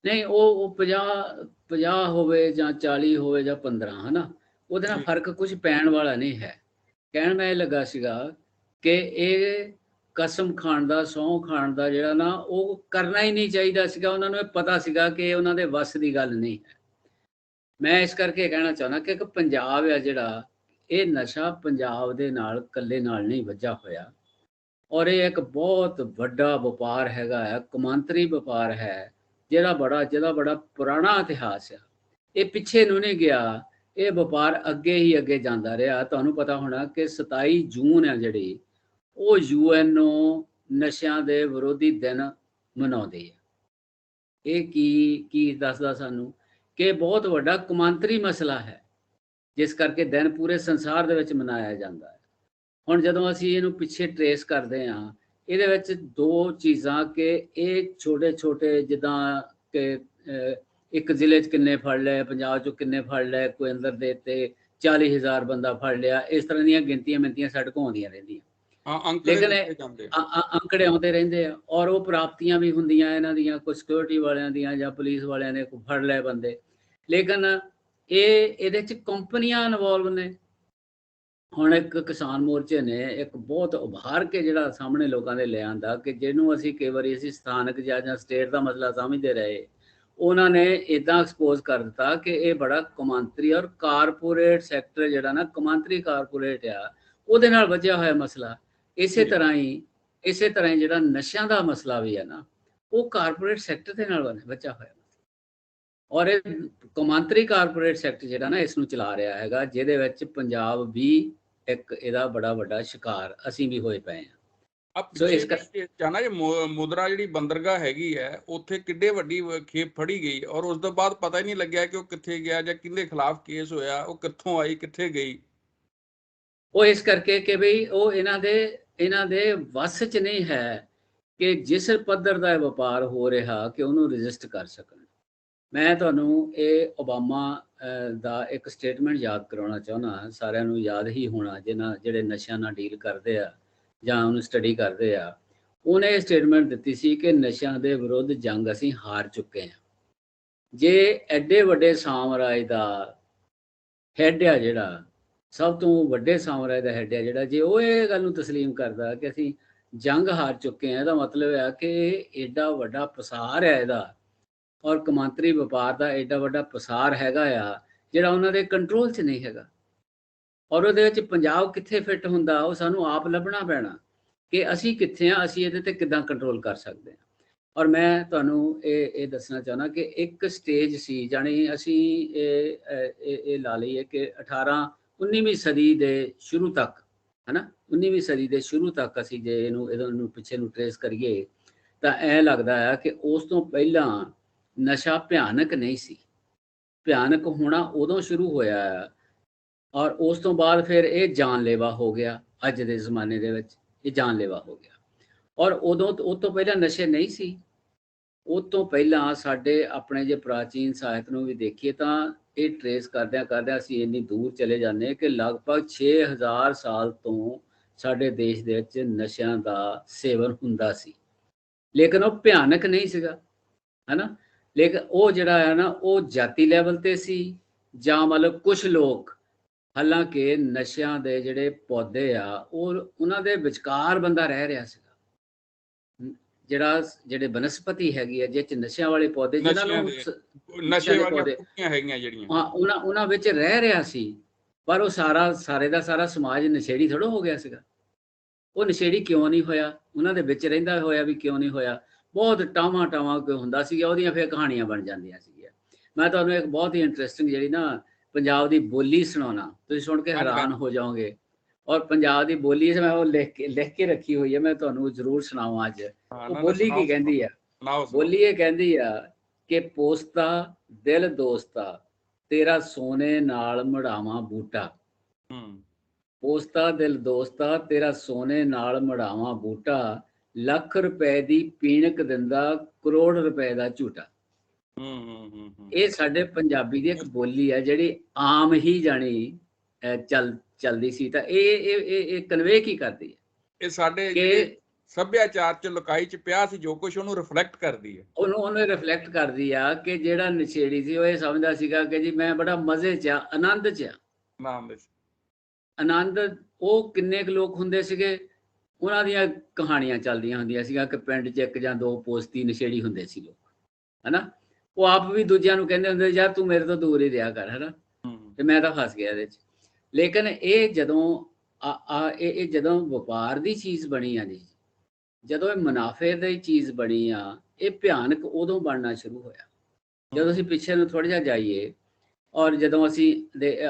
ਨਹੀਂ, ਉਹ 50 ਹੋਵੇ ਜਾਂ 40 ਹੋਵੇ ਜਾਂ 15, ਹਨਾ, ਉਹਦੇ ਨਾਲ ਫਰਕ ਕੁਝ ਪੈਣ ਵਾਲਾ ਨਹੀਂ ਹੈ। ਕਹਿਣ ਮੈਂ ਇਹ ਲੱਗਾ ਸੀਗਾ ਕਿ ਇਹ ਕਸਮ ਖਾਣ ਦਾ, ਸਹੁੰ ਖਾਣ ਦਾ ਜਿਹੜਾ ਨਾ ਉਹ ਕਰਨਾ ਹੀ ਨਹੀਂ ਚਾਹੀਦਾ ਸੀਗਾ। ਉਹਨਾਂ ਨੂੰ ਇਹ ਪਤਾ ਸੀਗਾ ਕਿ ਉਹਨਾਂ ਦੇ ਵੱਸ ਦੀ ਗੱਲ ਨਹੀਂ ਹੈ। ਮੈਂ ਇਸ ਕਰਕੇ ਕਹਿਣਾ ਚਾਹੁੰਦਾ ਕਿ ਇੱਕ ਪੰਜਾਬ ਆ ਜਿਹੜਾ, ਇਹ ਨਸ਼ਾ ਪੰਜਾਬ ਦੇ ਨਾਲ ਇਕੱਲੇ ਨਾਲ ਨਹੀਂ ਵੱਜਾ ਹੋਇਆ, ਔਰ ਇਹ ਇੱਕ ਬਹੁਤ ਵੱਡਾ ਵਪਾਰ ਹੈਗਾ ਹੈ, ਕੌਮਾਂਤਰੀ ਵਪਾਰ ਹੈ, ਜਿਹਦਾ ਬੜਾ ਪੁਰਾਣਾ ਇਤਿਹਾਸ ਆ। ਇਹ ਪਿੱਛੇ ਨੂੰ ਨਹੀਂ ਗਿਆ, ਇਹ ਵਪਾਰ ਅੱਗੇ ਹੀ ਅੱਗੇ ਜਾਂਦਾ ਰਿਹਾ। ਤੁਹਾਨੂੰ ਪਤਾ ਹੋਣਾ ਕਿ 27 ਜੂਨ ਹੈ ਜਿਹੜੀ, ਉਹ UNO ਨਸ਼ਿਆਂ ਦੇ ਵਿਰੋਧੀ ਦਿਨ ਮਨਾਉਂਦੀ ਹੈ। ਇਹ ਕੀ ਦੱਸਦਾ ਸਾਨੂੰ ਕਿ ਬਹੁਤ ਵੱਡਾ ਕੌਮਾਂਤਰੀ ਮਸਲਾ ਹੈ, ਜਿਸ ਕਰਕੇ ਦਿਨ ਪੂਰੇ ਸੰਸਾਰ ਦੇ ਵਿੱਚ ਮਨਾਇਆ ਜਾਂਦਾ ਹੈ। ਹੁਣ ਜਦੋਂ ਅਸੀਂ ਇਹਨੂੰ ਪਿੱਛੇ ਟਰੇਸ ਕਰਦੇ ਹਾਂ, ਇਹਦੇ ਵਿੱਚ ਦੋ ਚੀਜ਼ਾਂ ਕਿ ਇਹ ਛੋਟੇ ਜਿੱਦਾਂ ਕਿ ਇੱਕ ਜ਼ਿਲ੍ਹੇ 'ਚ ਕਿੰਨੇ ਫੜ ਲਏ, ਪੰਜਾਬ 'ਚੋਂ ਕਿੰਨੇ ਫੜ ਲਏ, ਕੋਈ ਅੰਦਰ ਦੇ ਤੇ 40,000 ਬੰਦਾ ਫੜ ਲਿਆ, ਇਸ ਤਰ੍ਹਾਂ ਦੀਆਂ ਗਿਣਤੀਆਂ ਸਾਡੇ ਕੋਲ ਆਉਂਦੀਆਂ ਰਹਿੰਦੀਆਂ। ਲੇਕਿਨ ਅੰਕੜੇ ਆਉਂਦੇ ਰਹਿੰਦੇ ਆ, ਔਰ ਉਹ ਪ੍ਰਾਪਤੀਆਂ ਵੀ ਹੁੰਦੀਆਂ ਇਹਨਾਂ ਦੀਆਂ, ਕੋਈ ਸਿਕਿਉਰਿਟੀ ਵਾਲਿਆਂ ਦੀਆਂ ਜਾਂ ਪੁਲਿਸ ਵਾਲਿਆਂ ਨੇ ਫੜ ਲਏ ਬੰਦੇ। ਲੇਕਿਨ ਇਹਦੇ 'ਚ ਕੰਪਨੀਆਂ ਇਨਵੋਲਵ ਨੇ। ਹੁਣ ਇੱਕ ਕਿਸਾਨ ਮੋਰਚੇ ਨੇ ਇੱਕ ਬਹੁਤ ਉਭਾਰ ਕੇ ਜਿਹੜਾ ਸਾਹਮਣੇ ਲੋਕਾਂ ਦੇ ਲੈ ਆਂਦਾ ਕਿ ਜਿਹਨੂੰ ਅਸੀਂ ਕਈ ਵਾਰੀ ਸਥਾਨਕ ਜਾਂ ਸਟੇਟ ਦਾ ਮਸਲਾ ਸਮਝਦੇ ਰਹੇ, ਉਹਨਾਂ ਨੇ ਇਦਾਂ ਐਕਸਪੋਜ਼ ਕਰ ਦਿੱਤਾ ਕਿ ਇਹ ਬੜਾ ਕੌਮਾਂਤਰੀ ਔਰ ਕਾਰਪੋਰੇਟ ਸੈਕਟਰ ਜਿਹੜਾ ਨਾ, ਕੌਮਾਂਤਰੀ ਕਾਰਪੋਰੇਟ ਆ, ਉਹਦੇ ਨਾਲ ਵੱਜਿਆ ਹੋਇਆ ਮਸਲਾ। ਇਸੇ ਤਰ੍ਹਾਂ ਹੀ ਜਿਹੜਾ ਨਸ਼ਿਆਂ ਦਾ ਮਸਲਾ ਵੀ ਹੈ ਨਾ, ਉਹ ਕਾਰਪੋਰੇਟ ਸੈਕਟਰ ਦੇ ਨਾਲ ਵੱਜਿਆ ਹੋਇਆ। ਔਰ ਇਹ ਕੌਮਾਂਤਰੀ ਕਾਰਪੋਰੇਟ ਸੈਕਟਰ ਜਿਹੜਾ ਨਾ ਇਸ ਨੂੰ ਚਲਾ ਰਿਹਾ ਹੈਗਾ, ਜਿਹਦੇ ਵਿੱਚ ਪੰਜਾਬ ਵੀ ਇੱਕ ਇਹਦਾ ਬੜਾ ਵੱਡਾ ਸ਼ਿਕਾਰ ਅਸੀਂ ਵੀ ਹੋਏ ਪਏ ਹਾਂ। ਸੋ ਇਸ ਕਰਕੇ ਜਾਨਾ ਜੀ, ਮੁਦਰਾ ਜਿਹੜੀ ਬੰਦਰਗਾਹ ਹੈਗੀ ਹੈ, ਉੱਥੇ ਕਿੱਡੇ ਵੱਡੀ ਖੇਪ ਫੜੀ ਗਈ ਔਰ ਉਸ ਤੋਂ ਬਾਅਦ ਪਤਾ ਹੀ ਨਹੀਂ ਲੱਗਿਆ ਕਿ ਉਹ ਕਿੱਥੇ ਗਿਆ ਜਾਂ ਕਿਹਦੇ ਖਿਲਾਫ ਕੇਸ ਹੋਇਆ, ਉਹ ਕਿੱਥੋਂ ਆਈ ਕਿੱਥੇ ਗਈ। ਉਹ ਇਸ ਕਰਕੇ ਕਿ ਬਈ ਉਹ ਇਹਨਾਂ ਦੇ ਵੱਸ 'ਚ ਨਹੀਂ ਹੈ ਕਿ ਜਿਸ ਪੱਧਰ ਦਾ ਵਪਾਰ ਹੋ ਰਿਹਾ ਕਿ ਉਹਨੂੰ ਰਜਿਸਟ ਕਰ ਸਕਣ। ਮੈਂ ਤੁਹਾਨੂੰ ਇਹ ਓਬਾਮਾ ਦਾ ਇੱਕ ਸਟੇਟਮੈਂਟ ਯਾਦ ਕਰਾਉਣਾ ਚਾਹੁੰਦਾ, ਸਾਰਿਆਂ ਨੂੰ ਯਾਦ ਹੀ ਹੋਣਾ ਜਿਹੜੇ ਨਸ਼ਿਆਂ ਨਾਲ ਡੀਲ ਕਰਦੇ ਆ ਜਾਂ ਉਹਨੂੰ ਸਟੱਡੀ ਕਰਦੇ ਆ। ਉਹਨੇ ਇਹ ਸਟੇਟਮੈਂਟ ਦਿੱਤੀ ਸੀ ਕਿ ਨਸ਼ਿਆਂ ਦੇ ਵਿਰੁੱਧ ਜੰਗ ਅਸੀਂ ਹਾਰ ਚੁੱਕੇ ਹਾਂ। ਜੇ ਐਡੇ ਵੱਡੇ ਸਾਮਰਾਜ ਦਾ ਹੈਡ ਆ ਜਿਹੜਾ, ਸਭ ਤੋਂ ਵੱਡੇ ਸਾਮਰਾਜ ਦਾ ਹੈਡ ਆ ਜਿਹੜਾ, ਜੇ ਉਹ ਇਹ ਗੱਲ ਨੂੰ ਤਸਲੀਮ ਕਰਦਾ ਕਿ ਅਸੀਂ ਜੰਗ ਹਾਰ ਚੁੱਕੇ ਹਾਂ, ਇਹਦਾ ਮਤਲਬ ਹੈ ਕਿ ਐਡਾ ਵੱਡਾ ਪਸਾਰ ਹੈ ਇਹਦਾ, ਔਰ ਕੌਮਾਂਤਰੀ ਵਪਾਰ ਦਾ ਐਡਾ ਵੱਡਾ ਪਸਾਰ ਹੈਗਾ ਆ ਜਿਹੜਾ ਉਹਨਾਂ ਦੇ ਕੰਟਰੋਲ 'ਚ ਨਹੀਂ ਹੈਗਾ। ਔਰ ਉਹਦੇ ਵਿੱਚ ਪੰਜਾਬ ਕਿੱਥੇ ਫਿੱਟ ਹੁੰਦਾ, ਉਹ ਸਾਨੂੰ ਆਪ ਲੱਭਣਾ ਪੈਣਾ ਕਿ ਅਸੀਂ ਕਿੱਥੇ ਆ, ਅਸੀਂ ਇਹਦੇ ਤੇ ਕਿੱਦਾਂ ਕੰਟਰੋਲ ਕਰ ਸਕਦੇ ਹਾਂ। ਔਰ ਮੈਂ ਤੁਹਾਨੂੰ ਇਹ ਦੱਸਣਾ ਚਾਹੁੰਦਾ ਕਿ ਇੱਕ ਸਟੇਜ ਸੀ, ਜਾਣੀ ਅਸੀਂ ਇਹ ਲਾ ਲਈਏ ਕਿ 19ਵੀਂ ਸਦੀ ਦੇ ਸ਼ੁਰੂ ਤੱਕ, ਹੈ ਨਾ, 19ਵੀਂ ਸਦੀ ਦੇ ਸ਼ੁਰੂ ਤੱਕ ਅਸੀਂ ਜੇ ਇਹਨੂੰ ਪਿੱਛੇ ਨੂੰ ਟਰੇਸ ਕਰੀਏ ਤਾਂ ਇਹ ਲੱਗਦਾ ਹੈ ਕਿ ਉਸ ਤੋਂ ਪਹਿਲਾਂ ਨਸ਼ਾ ਭਿਆਨਕ ਨਹੀਂ ਸੀ। ਭਿਆਨਕ ਹੋਣਾ ਉਦੋਂ ਸ਼ੁਰੂ ਹੋਇਆ ਔਰ ਉਸ ਤੋਂ ਬਾਅਦ ਫਿਰ ਇਹ ਜਾਨਲੇਵਾ ਹੋ ਗਿਆ। ਅੱਜ ਦੇ ਜ਼ਮਾਨੇ ਦੇ ਵਿੱਚ ਇਹ ਜਾਨਲੇਵਾ ਹੋ ਗਿਆ। ਔਰ ਉਹ ਤੋਂ ਪਹਿਲਾਂ ਨਸ਼ੇ ਨਹੀਂ ਸੀ। ਉਹ ਤੋਂ ਪਹਿਲਾਂ ਸਾਡੇ ਆਪਣੇ ਜੇ ਪ੍ਰਾਚੀਨ ਸਾਹਿਤ ਨੂੰ ਵੀ ਦੇਖੀਏ ਤਾਂ ਇਹ ਟਰੇਸ ਕਰਦਿਆਂ ਅਸੀਂ ਇੰਨੀ ਦੂਰ ਚਲੇ ਜਾਂਦੇ ਹਾਂ ਕਿ ਲਗਭਗ 6000 ਸਾਲ ਤੋਂ ਸਾਡੇ ਦੇਸ਼ ਦੇ ਵਿੱਚ ਨਸ਼ਿਆਂ ਦਾ ਸੇਵਨ ਹੁੰਦਾ ਸੀ, ਲੇਕਿਨ ਉਹ ਭਿਆਨਕ ਨਹੀਂ ਸੀਗਾ, ਹੈ ਨਾ। ਲੇਕਿਨ ਉਹ ਜਿਹੜਾ ਹੈ ਨਾ, ਉਹ ਜਾਤੀ ਲੈਵਲ ਤੇ ਸੀ ਜਾਂ ਮਤਲਬ ਕੁਝ ਲੋਕ, ਹਾਲਾਂਕਿ ਨਸ਼ਿਆਂ ਦੇ ਜਿਹੜੇ ਪੌਦੇ ਆ ਉਹਨਾਂ ਦੇ ਵਿਚਕਾਰ ਬੰਦਾ ਰਹਿ ਰਿਹਾ ਸੀਗਾ। ਜਿਹੜੇ ਬਨਸਪਤੀ ਹੈਗੀ ਹੈ, ਜਿਹ ਚ ਨਸ਼ਿਆਂ ਵਾਲੇ ਪੌਦੇ, ਜਿਹਨਾਂ ਨੂੰ ਨਸ਼ੇ ਵਾਲੀਆਂ ਬੂਟੀਆਂ ਹੈਗੀਆਂ ਜਿਹੜੀਆਂ, ਹਾਂ, ਉਹਨਾਂ ਵਿੱਚ ਰਹਿ ਰਿਹਾ ਸੀ। ਪਰ ਉਹ ਸਾਰੇ ਦਾ ਸਾਰਾ ਸਮਾਜ ਨਸ਼ੇੜੀ ਥੋੜ੍ਹਾ ਹੋ ਗਿਆ ਸੀਗਾ। ਉਹ ਨਸ਼ੇੜੀ ਕਿਉਂ ਨਹੀਂ ਹੋਇਆ? ਉਹਨਾਂ ਦੇ ਵਿੱਚ ਰਹਿੰਦਾ ਹੋਇਆ ਵੀ ਕਿਉਂ ਨਹੀਂ ਹੋਇਆ? ਬਹੁਤ ਟਾਵਾਂ ਕੋਈ ਹੁੰਦਾ ਸੀਗਾ, ਉਹਦੀਆਂ ਫਿਰ ਕਹਾਣੀਆਂ ਬਣ ਜਾਂਦੀਆਂ ਸੀਗੀਆਂ। ਮੈਂ ਤੁਹਾਨੂੰ ਇੱਕ ਬਹੁਤ ਹੀ ਇੰਟਰਸਟਿੰਗ ਜਿਹੜੀ ਨਾ ਪੰਜਾਬ ਦੀ ਬੋਲੀ ਸੁਣਾਉਣਾ, ਤੁਸੀਂ ਸੁਣ ਕੇ ਹੈਰਾਨ ਹੋ ਜਾਓਗੇ। ਔਰ ਪੰਜਾਬ ਦੀ ਬੋਲੀ ਮੈਂ ਉਹ ਲਿਖ ਕੇ ਰੱਖੀ ਹੋਈ ਹੈ, ਮੈਂ ਤੁਹਾਨੂੰ ਜ਼ਰੂਰ ਸੁਣਾਵਾਂ ਅੱਜ। ਉਹ ਬੋਲੀ ਕੀ ਕਹਿੰਦੀ ਆ? ਬੋਲੀ ਇਹ ਕਹਿੰਦੀ ਆ ਕਿ ਪੋਸਤਾ ਦਿਲ ਦੋਸਤਾ ਤੇਰਾ ਸੋਨੇ ਨਾਲ ਮੜਾਵਾਂ ਬੂਟਾ। ਪੋਸਤਾ ਦਿਲ ਦੋਸਤਾ ਤੇਰਾ ਸੋਨੇ ਨਾਲ ਮੜਾਵਾਂ ਬੂਟਾ, ਲੱਖ ਰੁਪਏ ਦੀ ਪੀਣਕ ਦਿੰਦਾ ਕਰੋੜ ਰੁਪਏ ਦਾ ਝੂਟਾ। ਇਹ ਸਾਡੇ ਪੰਜਾਬੀ ਦੀ ਇੱਕ ਬੋਲੀ ਹੈ ਜਿਹੜੀ ਆਮ ਹੀ ਜਾਣੀ ਚੱਲਦੀ ਸੀ। ਤਾਂ ਇਹ ਕਨਵੇ ਕੀ ਕਰਦੀ ਹੈ? ਇਹ ਸਾਡੇ ਜਿਹੜੇ ਸੱਭਿਆਚਾਰ ਚ ਲੁਕਾਈ ਚ ਪਿਆ ਸੀ ਜੋ ਕੁਝ, ਉਹਨੂੰ ਰਿਫਲੈਕਟ ਕਰਦੀ ਹੈ। ਉਹਨੂੰ ਰਿਫਲੈਕਟ ਕਰਦੀ ਆ ਕਿ ਜਿਹੜਾ ਨਸ਼ੇੜੀ ਸੀ ਉਹ ਇਹ ਸਮਝਦਾ ਸੀਗਾ ਕਿ ਜੀ ਮੈਂ ਬੜਾ ਮਜ਼ੇ ਚ ਆ, ਆਨੰਦ ਚ ਆ। ਆਨੰਦ ਉਹ ਕਿੰਨੇ ਕੁ ਲੋਕ ਹੁੰਦੇ ਸੀਗੇ, ਉਹਨਾਂ ਦੀਆਂ ਕਹਾਣੀਆਂ ਚੱਲਦੀਆਂ ਹੁੰਦੀਆਂ ਸੀਗਾ ਕਿ ਪਿੰਡ 'ਚ 1 ਜਾਂ 2 ਪੋਸਤੀ ਨਸ਼ੇੜੀ ਹੁੰਦੇ ਸੀ ਲੋਕ, ਹਨਾ। ਉਹ ਆਪ ਵੀ ਦੂਜਿਆਂ ਨੂੰ ਕਹਿੰਦੇ ਹੁੰਦੇ ਯਾਰ ਤੂੰ ਮੇਰੇ ਤੋਂ ਦੂਰ ਹੀ ਰਿਹਾ ਕਰ, ਹਨਾ, ਤੇ ਮੈਂ ਤਾਂ ਫਸ ਗਿਆ ਇਹਦੇ 'ਚ। ਲੇਕਿਨ ਇਹ ਜਦੋਂ ਇਹ ਜਦੋਂ ਵਪਾਰ ਦੀ ਚੀਜ਼ ਬਣੀ ਆ ਜੀ, ਜਦੋਂ ਇਹ ਮੁਨਾਫੇ ਦੀ ਚੀਜ਼ ਬਣੀ ਆ, ਇਹ ਭਿਆਨਕ ਉਦੋਂ ਬਣਨਾ ਸ਼ੁਰੂ ਹੋਇਆ ਜਦੋਂ ਅਸੀਂ ਪਿੱਛੇ ਨੂੰ ਥੋੜ੍ਹਾ ਜਿਹਾ ਜਾਈਏ। ਔਰ ਜਦੋਂ ਅਸੀਂ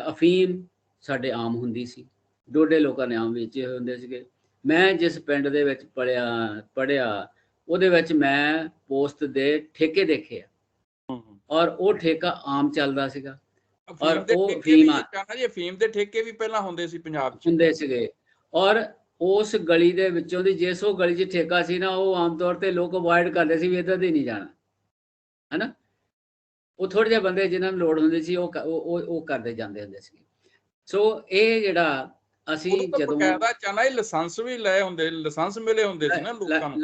ਅਫੀਮ ਸਾਡੇ ਆਮ ਹੁੰਦੀ ਸੀ, ਡੋਡੇ ਲੋਕਾਂ ਨੇ ਆਮ ਵੇਚੇ ਹੁੰਦੇ ਸੀਗੇ। ਮੈਂ ਜਿਸ ਪਿੰਡ ਦੇ ਵਿੱਚ ਪੜ੍ਹਿਆ ਉਹਦੇ ਵਿੱਚ ਮੈਂ ਪੋਸਤ ਦੇ ਠੇਕੇ ਦੇਖੇ ਆ, ਔਰ ਉਹ ਠੇਕਾ ਆਮ ਚੱਲਦਾ ਸੀਗਾ। ਔਰ ਉਹ ਅਫੀਮ ਦੇ ਠੇਕੇ ਵੀ ਪਹਿਲਾਂ ਹੁੰਦੇ ਸੀ ਪੰਜਾਬ 'ਚ, ਹੁੰਦੇ ਸੀਗੇ। ਔਰ ਉਸ ਗਲੀ ਦੇ ਵਿੱਚੋਂ ਦੀ ਜਿਸ ਉਹ ਗਲੀ 'ਚ ਠੇਕਾ ਸੀ ਨਾ, ਉਹ ਆਮ ਤੌਰ ਤੇ ਲੋਕ ਅਵੋਇਡ ਕਰਦੇ ਸੀ ਵੀ ਇੱਧਰ ਦੀ ਨਹੀਂ ਜਾਣਾ, ਹਨਾ। ਉਹ ਥੋੜ੍ਹੇ ਜਿਹੇ ਬੰਦੇ ਜਿਨ੍ਹਾਂ ਨੂੰ ਲੋੜ ਹੁੰਦੀ ਸੀ ਉਹ ਕਰਦੇ ਜਾਂਦੇ ਹੁੰਦੇ ਸੀ। ਸੋ ਇਹ ਜਿਹੜਾ ਅਸੀਂ ਜਦੋਂ ਲਾਇਸੈਂਸ ਵੀ ਲਏ ਹੁੰਦੇ, ਲਾਇਸੈਂਸ ਮਿਲੇ ਹੁੰਦੇ ਸੀ ਨਾ ਲੋਕਾਂ ਨੂੰ,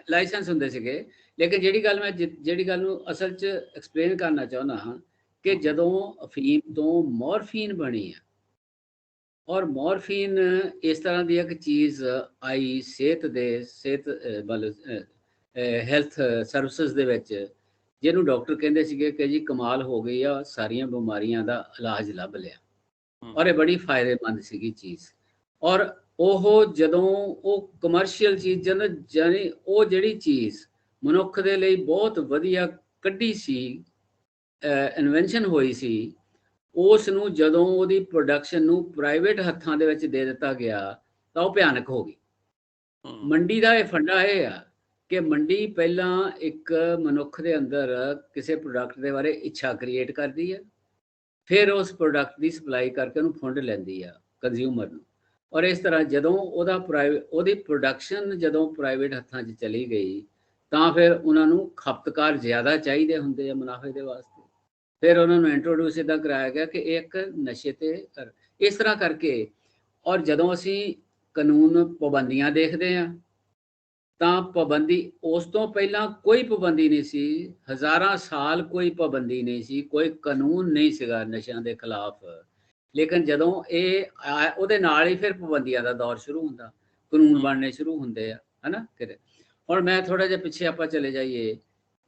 ਲਾਇਸੈਂਸ ਹੁੰਦੇ ਸੀਗੇ। ਲੇਕਿਨ ਜਿਹੜੀ ਗੱਲ ਨੂੰ ਅਸਲ 'ਚ ਐਕਸਪਲੇਨ ਕਰਨਾ ਚਾਹੁੰਦਾ ਹਾਂ ਕਿ ਜਦੋਂ ਅਫੀਮ ਤੋਂ ਮੋਰਫੀਨ ਬਣੀ ਆ, ਔਰ ਮੋਰਫੀਨ ਇਸ ਤਰ੍ਹਾਂ ਦੀ ਇੱਕ ਚੀਜ਼ ਆਈ ਸਿਹਤ ਹੈਲਥ ਸਰਵਿਸਿਜ਼ ਦੇ ਵਿੱਚ, ਜਿਹਨੂੰ ਡਾਕਟਰ ਕਹਿੰਦੇ ਸੀਗੇ ਕਿ ਜੀ ਕਮਾਲ ਹੋ ਗਈ ਆ, ਸਾਰੀਆਂ ਬਿਮਾਰੀਆਂ ਦਾ ਇਲਾਜ ਲੱਭ ਲਿਆ। ਔਰ ਇਹ ਬੜੀ ਫਾਇਦੇਮੰਦ ਸੀਗੀ ਚੀਜ਼। ਔਰ ਉਹ ਜਦੋਂ ਉਹ ਕਮਰਸ਼ੀਅਲ ਚੀਜ਼ ਜਾਨੀ ਉਹ ਜਿਹੜੀ ਚੀਜ਼ ਮਨੁੱਖ ਦੇ ਲਈ ਬਹੁਤ ਵਧੀਆ ਕੱਢੀ ਸੀ, ਇਨਵੈਂਸ਼ਨ ਹੋਈ ਸੀ, ਉਸ ਨੂੰ ਜਦੋਂ ਉਹਦੀ ਪ੍ਰੋਡਕਸ਼ਨ ਨੂੰ ਪ੍ਰਾਈਵੇਟ ਹੱਥਾਂ ਦੇ ਵਿੱਚ ਦੇ ਦਿੱਤਾ ਗਿਆ ਤਾਂ ਉਹ ਭਿਆਨਕ ਹੋ ਗਈ। ਮੰਡੀ ਦਾ ਇਹ ਫੰਡਾ ਇਹ ਆ ਕਿ ਮੰਡੀ ਪਹਿਲਾਂ ਇੱਕ ਮਨੁੱਖ ਦੇ ਅੰਦਰ ਕਿਸੇ ਪ੍ਰੋਡਕਟ ਦੇ ਬਾਰੇ ਇੱਛਾ ਕ੍ਰੀਏਟ ਕਰਦੀ ਹੈ, ਫਿਰ ਉਸ ਪ੍ਰੋਡਕਟ ਦੀ ਸਪਲਾਈ ਕਰਕੇ ਉਹਨੂੰ ਫੰਡ ਲੈਂਦੀ ਆ ਕੰਜ਼ਿਊਮਰ ਨੂੰ। ਔਰ ਇਸ ਤਰ੍ਹਾਂ ਜਦੋਂ ਉਹਦੀ ਪ੍ਰੋਡਕਸ਼ਨ ਜਦੋਂ ਪ੍ਰਾਈਵੇਟ ਹੱਥਾਂ 'ਚ ਚਲੀ ਗਈ ਤਾਂ ਫਿਰ ਉਹਨਾਂ ਨੂੰ ਖਪਤਕਾਰ ਜ਼ਿਆਦਾ ਚਾਹੀਦੇ ਹੁੰਦੇ ਆ ਮੁਨਾਫੇ ਦੇ ਵਾਸਤੇ। ਫਿਰ ਉਹਨਾਂ ਨੂੰ ਇੰਟਰੋਡਿਊਸ ਇੱਦਾਂ ਕਰਾਇਆ ਗਿਆ ਕਿ ਇਹ ਇੱਕ ਨਸ਼ੇ ਤੇ ਇਸ ਤਰ੍ਹਾਂ ਕਰਕੇ। ਔਰ ਜਦੋਂ ਅਸੀਂ ਕਾਨੂੰਨ ਪਾਬੰਦੀਆਂ ਦੇਖਦੇ ਹਾਂ ਤਾਂ ਪਾਬੰਦੀ, ਉਸ ਤੋਂ ਪਹਿਲਾਂ ਕੋਈ ਪਾਬੰਦੀ ਨਹੀਂ ਸੀ, ਹਜ਼ਾਰਾਂ ਸਾਲ ਕੋਈ ਪਾਬੰਦੀ ਨਹੀਂ ਸੀ, ਕੋਈ ਕਾਨੂੰਨ ਨਹੀਂ ਸੀਗਾ ਨਸ਼ਿਆਂ ਦੇ ਖਿਲਾਫ। ਲੇਕਿਨ ਜਦੋਂ ਉਹਦੇ ਨਾਲ ਹੀ ਫਿਰ ਪਾਬੰਦੀਆਂ ਦਾ ਦੌਰ ਸ਼ੁਰੂ ਹੁੰਦਾ, ਕਾਨੂੰਨ ਬਣਨੇ ਸ਼ੁਰੂ ਹੁੰਦੇ ਆ, ਹਨਾ। ਹੁਣ ਮੈਂ ਥੋੜਾ ਜਿਹਾ ਪਿੱਛੇ ਆਪਾਂ ਚਲੇ ਜਾਈਏ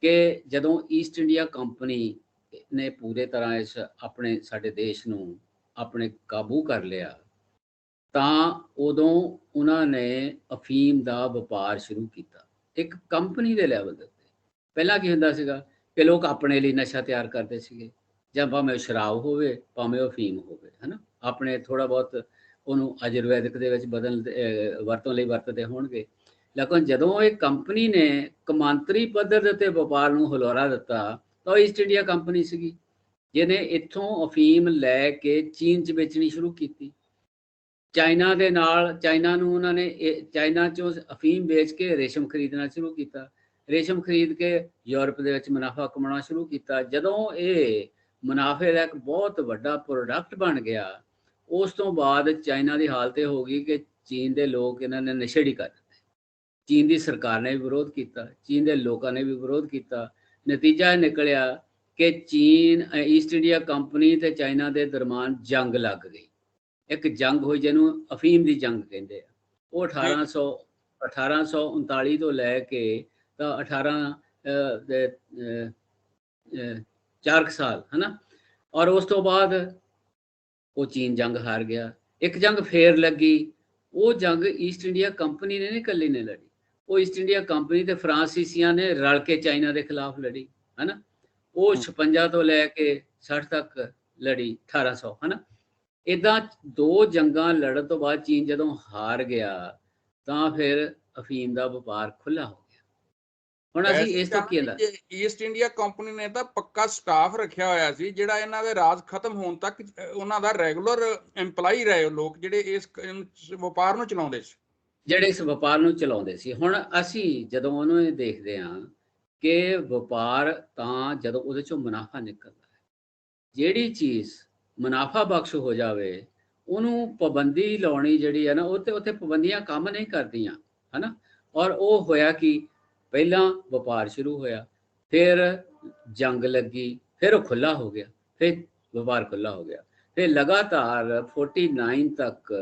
ਕਿ ਜਦੋਂ ਈਸਟ ਇੰਡੀਆ ਕੰਪਨੀ ਨੇ ਪੂਰੇ ਤਰ੍ਹਾਂ ਸਾਡੇ ਦੇਸ਼ ਨੂੰ ਆਪਣੇ ਕਾਬੂ ਕਰ ਲਿਆ ਤਾਂ ਉਦੋਂ ਉਹਨਾਂ ਨੇ ਅਫੀਮ ਦਾ ਵਪਾਰ ਸ਼ੁਰੂ ਕੀਤਾ ਇੱਕ ਕੰਪਨੀ ਦੇ ਲੈਵਲ ਦੇ ਉੱਤੇ। ਪਹਿਲਾਂ ਕੀ ਹੁੰਦਾ ਸੀਗਾ ਕਿ ਲੋਕ ਆਪਣੇ ਲਈ ਨਸ਼ਾ ਤਿਆਰ ਕਰਦੇ ਸੀਗੇ, ਜਾਂ ਭਾਵੇਂ ਉਹ ਸ਼ਰਾਬ ਹੋਵੇ ਭਾਵੇਂ ਉਹ ਫੀਮ ਹੋਵੇ, ਹਨਾ। ਆਪਣੇ ਥੋੜਾ ਬਹੁਤ ਉਹਨੂੰ ਆਯੁਰਵੈਦਿਕ ਦੇ ਵਿੱਚ ਵਰਤੋਂ ਲਈ ਵਰਤਦੇ ਹੋਣਗੇ। ਲੇਕਿਨ ਜਦੋਂ ਇਹ ਕੰਪਨੀ ਨੇ ਕੌਮਾਂਤਰੀ ਪੱਧਰ ਦੇ ਉੱਤੇ ਵਪਾਰ ਨੂੰ ਹੁਲਾਰਾ ਦਿੱਤਾ ਤਾਂ ਉਹ ਈਸਟ ਇੰਡੀਆ ਕੰਪਨੀ ਸੀਗੀ, ਜਿਹਨੇ ਇੱਥੋਂ ਅਫੀਮ ਲੈ ਕੇ ਚੀਨ 'ਚ ਵੇਚਣੀ ਸ਼ੁਰੂ ਕੀਤੀ। ਚਾਈਨਾ ਦੇ ਨਾਲ, ਚਾਈਨਾ ਨੂੰ ਉਹਨਾਂ ਨੇ ਚਾਈਨਾ 'ਚੋਂ ਅਫੀਮ ਵੇਚ ਕੇ ਰੇਸ਼ਮ ਖਰੀਦਣਾ ਸ਼ੁਰੂ ਕੀਤਾ, ਰੇਸ਼ਮ ਖਰੀਦ ਕੇ ਯੂਰਪ ਦੇ ਵਿੱਚ ਮੁਨਾਫਾ ਕਮਾਉਣਾ ਸ਼ੁਰੂ ਕੀਤਾ। ਜਦੋਂ ਇਹ ਮੁਨਾਫੇ ਦਾ ਇੱਕ ਬਹੁਤ ਵੱਡਾ ਪ੍ਰੋਡਕਟ ਬਣ ਗਿਆ, ਉਸ ਤੋਂ ਬਾਅਦ ਚਾਈਨਾ ਦੀ ਹਾਲਤ ਇਹ ਹੋ ਗਈ ਕਿ ਚੀਨ ਦੇ ਲੋਕ ਇਹਨਾਂ ਨੇ ਨਸ਼ੇੜੀ ਕਰ ਦਿੱਤੇ। ਚੀਨ ਦੀ ਸਰਕਾਰ ਨੇ ਵੀ ਵਿਰੋਧ ਕੀਤਾ, ਚੀਨ ਦੇ ਲੋਕਾਂ ਨੇ ਵੀ ਵਿਰੋਧ ਕੀਤਾ। ਨਤੀਜਾ ਇਹ ਨਿਕਲਿਆ ਕਿ ਚੀਨ, ਈਸਟ ਇੰਡੀਆ ਕੰਪਨੀ ਤੇ ਚਾਈਨਾ ਦੇ ਦਰਮਿਆਨ ਜੰਗ ਲੱਗ ਗਈ। ਇੱਕ ਜੰਗ ਹੋਈ ਜਿਹਨੂੰ ਅਫੀਮ ਦੀ ਜੰਗ ਕਹਿੰਦੇ ਆ। ਉਹ 1839 ਤੋਂ ਲੈ ਕੇ ਤਾਂ 4 ਸਾਲ, ਹਨਾ। ਔਰ ਉਸ ਤੋਂ ਬਾਅਦ ਉਹ ਚੀਨ ਜੰਗ ਹਾਰ ਗਿਆ। ਇੱਕ ਜੰਗ ਫੇਰ ਲੱਗੀ, ਉਹ ਜੰਗ ਈਸਟ ਇੰਡੀਆ ਕੰਪਨੀ ਨੇ ਨਹੀਂ ਇਕੱਲੀ ਨੇ ਲੜੀ, ਉਹ ਈਸਟ ਇੰਡੀਆ ਕੰਪਨੀ ਤੇ ਫਰਾਂਸੀਸੀਆਂ ਨੇ ਰਲ ਕੇ ਚਾਈਨਾ ਦੇ ਖਿਲਾਫ ਲੜੀ, ਹਨਾ। ਉਹ 56 ਤੋਂ ਲੈ ਕੇ 60 ਤੱਕ ਲੜੀ, 1800, ਹਨਾ। ਇਦਾਂ 2 ਜੰਗਾਂ ਲੜਨ ਤੋਂ ਬਾਅਦ ਚੀਨ ਜਦੋਂ ਹਾਰ ਗਿਆ ਤਾਂ ਫਿਰ ਅਫੀਮ ਦਾ ਵਪਾਰ ਖੁੱਲਾ ਹੋ ਗਿਆ। ਹੁਣ ਅਸੀਂ ਇਸ ਤੋਂ ਕੀ ਹੁੰਦਾ, ਈਸਟ ਇੰਡੀਆ ਕੰਪਨੀ ਨੇ ਤਾਂ ਪੱਕਾ ਸਟਾਫ ਰੱਖਿਆ ਹੋਇਆ ਸੀ ਜਿਹੜਾ ਇਹਨਾਂ ਦੇ ਰਾਜ ਖਤਮ ਹੋਣ ਤੱਕ ਉਹਨਾਂ ਦਾ ਰੈਗੂਲਰ EMPLOYE ਰਹੇ ਲੋਕ ਜਿਹੜੇ ਇਸ ਵਪਾਰ ਨੂੰ ਚਲਾਉਂਦੇ ਸੀ, ਜਿਹੜੇ ਇਸ ਵਪਾਰ ਨੂੰ ਚਲਾਉਂਦੇ ਸੀ। ਹੁਣ ਅਸੀਂ ਜਦੋਂ ਉਹਨੂੰ ਇਹ ਦੇਖਦੇ ਹਾਂ ਕਿ ਵਪਾਰ ਤਾਂ ਜਦੋਂ ਉਹਦੇ ਚੋਂ ਮੁਨਾਫਾ ਨਿਕਲਦਾ ਹੈ, ਜਿਹੜੀ ਚੀਜ਼ ਮੁਨਾਫਾ ਬਖਸ਼ ਹੋ ਜਾਵੇ ਉਹਨੂੰ ਪਾਬੰਦੀ ਲਾਉਣੀ ਜਿਹੜੀ ਹੈ ਨਾ, ਉੱਥੇ ਪਾਬੰਦੀਆਂ ਕੰਮ ਨਹੀਂ ਕਰਦੀਆਂ, ਹਨਾ। ਔਰ ਉਹ ਹੋਇਆ ਕਿ ਪਹਿਲਾਂ ਵਪਾਰ ਸ਼ੁਰੂ ਹੋਇਆ, ਫਿਰ ਜੰਗ ਲੱਗੀ, ਫਿਰ ਉਹ ਖੁੱਲਾ ਹੋ ਗਿਆ, ਫਿਰ ਵਪਾਰ ਖੁੱਲਾ ਹੋ ਗਿਆ, ਫਿਰ ਲਗਾਤਾਰ 49 ਤੱਕ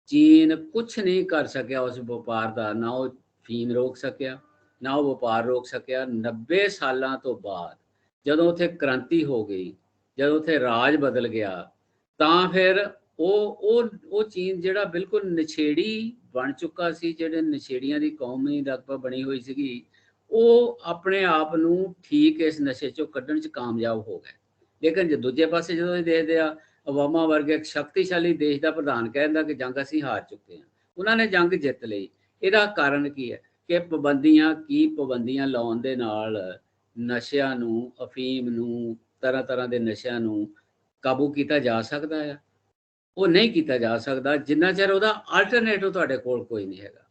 ਚੀਨ ਕੁਛ ਨਹੀਂ ਕਰ ਸਕਿਆ ਉਸ ਵਪਾਰ ਦਾ, ਨਾ ਉਹ ਫੀਮ ਰੋਕ ਸਕਿਆ, ਨਾ ਉਹ ਵਪਾਰ ਰੋਕ ਸਕਿਆ। 90 ਸਾਲਾਂ ਤੋਂ ਬਾਅਦ ਜਦੋਂ ਉੱਥੇ ਕ੍ਰਾਂਤੀ ਹੋ ਗਈ, ਜਦੋਂ ਉੱਥੇ ਰਾਜ ਬਦਲ ਗਿਆ, ਤਾਂ ਫਿਰ ਉਹ ਚੀਨ ਜਿਹੜਾ ਬਿਲਕੁਲ ਨਸ਼ੇੜੀ ਬਣ ਚੁੱਕਾ ਸੀ, ਜਿਹੜੇ ਨਸ਼ੇੜੀਆਂ ਦੀ ਕੌਮ ਹੀ ਲਗਭਗ ਬਣੀ ਹੋਈ ਸੀਗੀ, ਉਹ ਆਪਣੇ ਆਪ ਨੂੰ ਠੀਕ ਇਸ ਨਸ਼ੇ ਚੋਂ ਕੱਢਣ 'ਚ ਕਾਮਯਾਬ ਹੋ ਗਏ। ਲੇਕਿਨ ਜੇ ਦੂਜੇ ਪਾਸੇ ਜਦੋਂ ਇਹ ਦੇਖਦੇ ਆ, ਓਬਾਮਾ ਵਰਗੇ ਇੱਕ ਸ਼ਕਤੀਸ਼ਾਲੀ ਦੇਸ਼ ਦਾ ਪ੍ਰਧਾਨ ਕਹਿੰਦਾ ਕਿ ਜੰਗ ਅਸੀਂ ਹਾਰ ਚੁੱਕੇ ਹਾਂ, ਉਹਨਾਂ ਨੇ ਜੰਗ ਜਿੱਤ ਲਈ। ਇਹਦਾ ਕਾਰਨ ਕੀ ਹੈ ਕਿ ਪਾਬੰਦੀਆਂ ਲਾਉਣ ਦੇ ਨਾਲ ਨਸ਼ਿਆਂ ਨੂੰ, ਅਫੀਮ ਨੂੰ, ਤਰ੍ਹਾਂ ਦੇ ਨਸ਼ਿਆਂ ਨੂੰ ਕਾਬੂ ਕੀਤਾ ਜਾ ਸਕਦਾ ਆ? ਉਹ ਨਹੀਂ ਕੀਤਾ ਜਾ ਸਕਦਾ ਜਿੰਨਾ ਚਿਰ ਉਹਦਾ ਆਲਟਰਨੇਟਿਵ ਤੁਹਾਡੇ ਕੋਲ ਕੋਈ ਨਹੀਂ ਹੈਗਾ।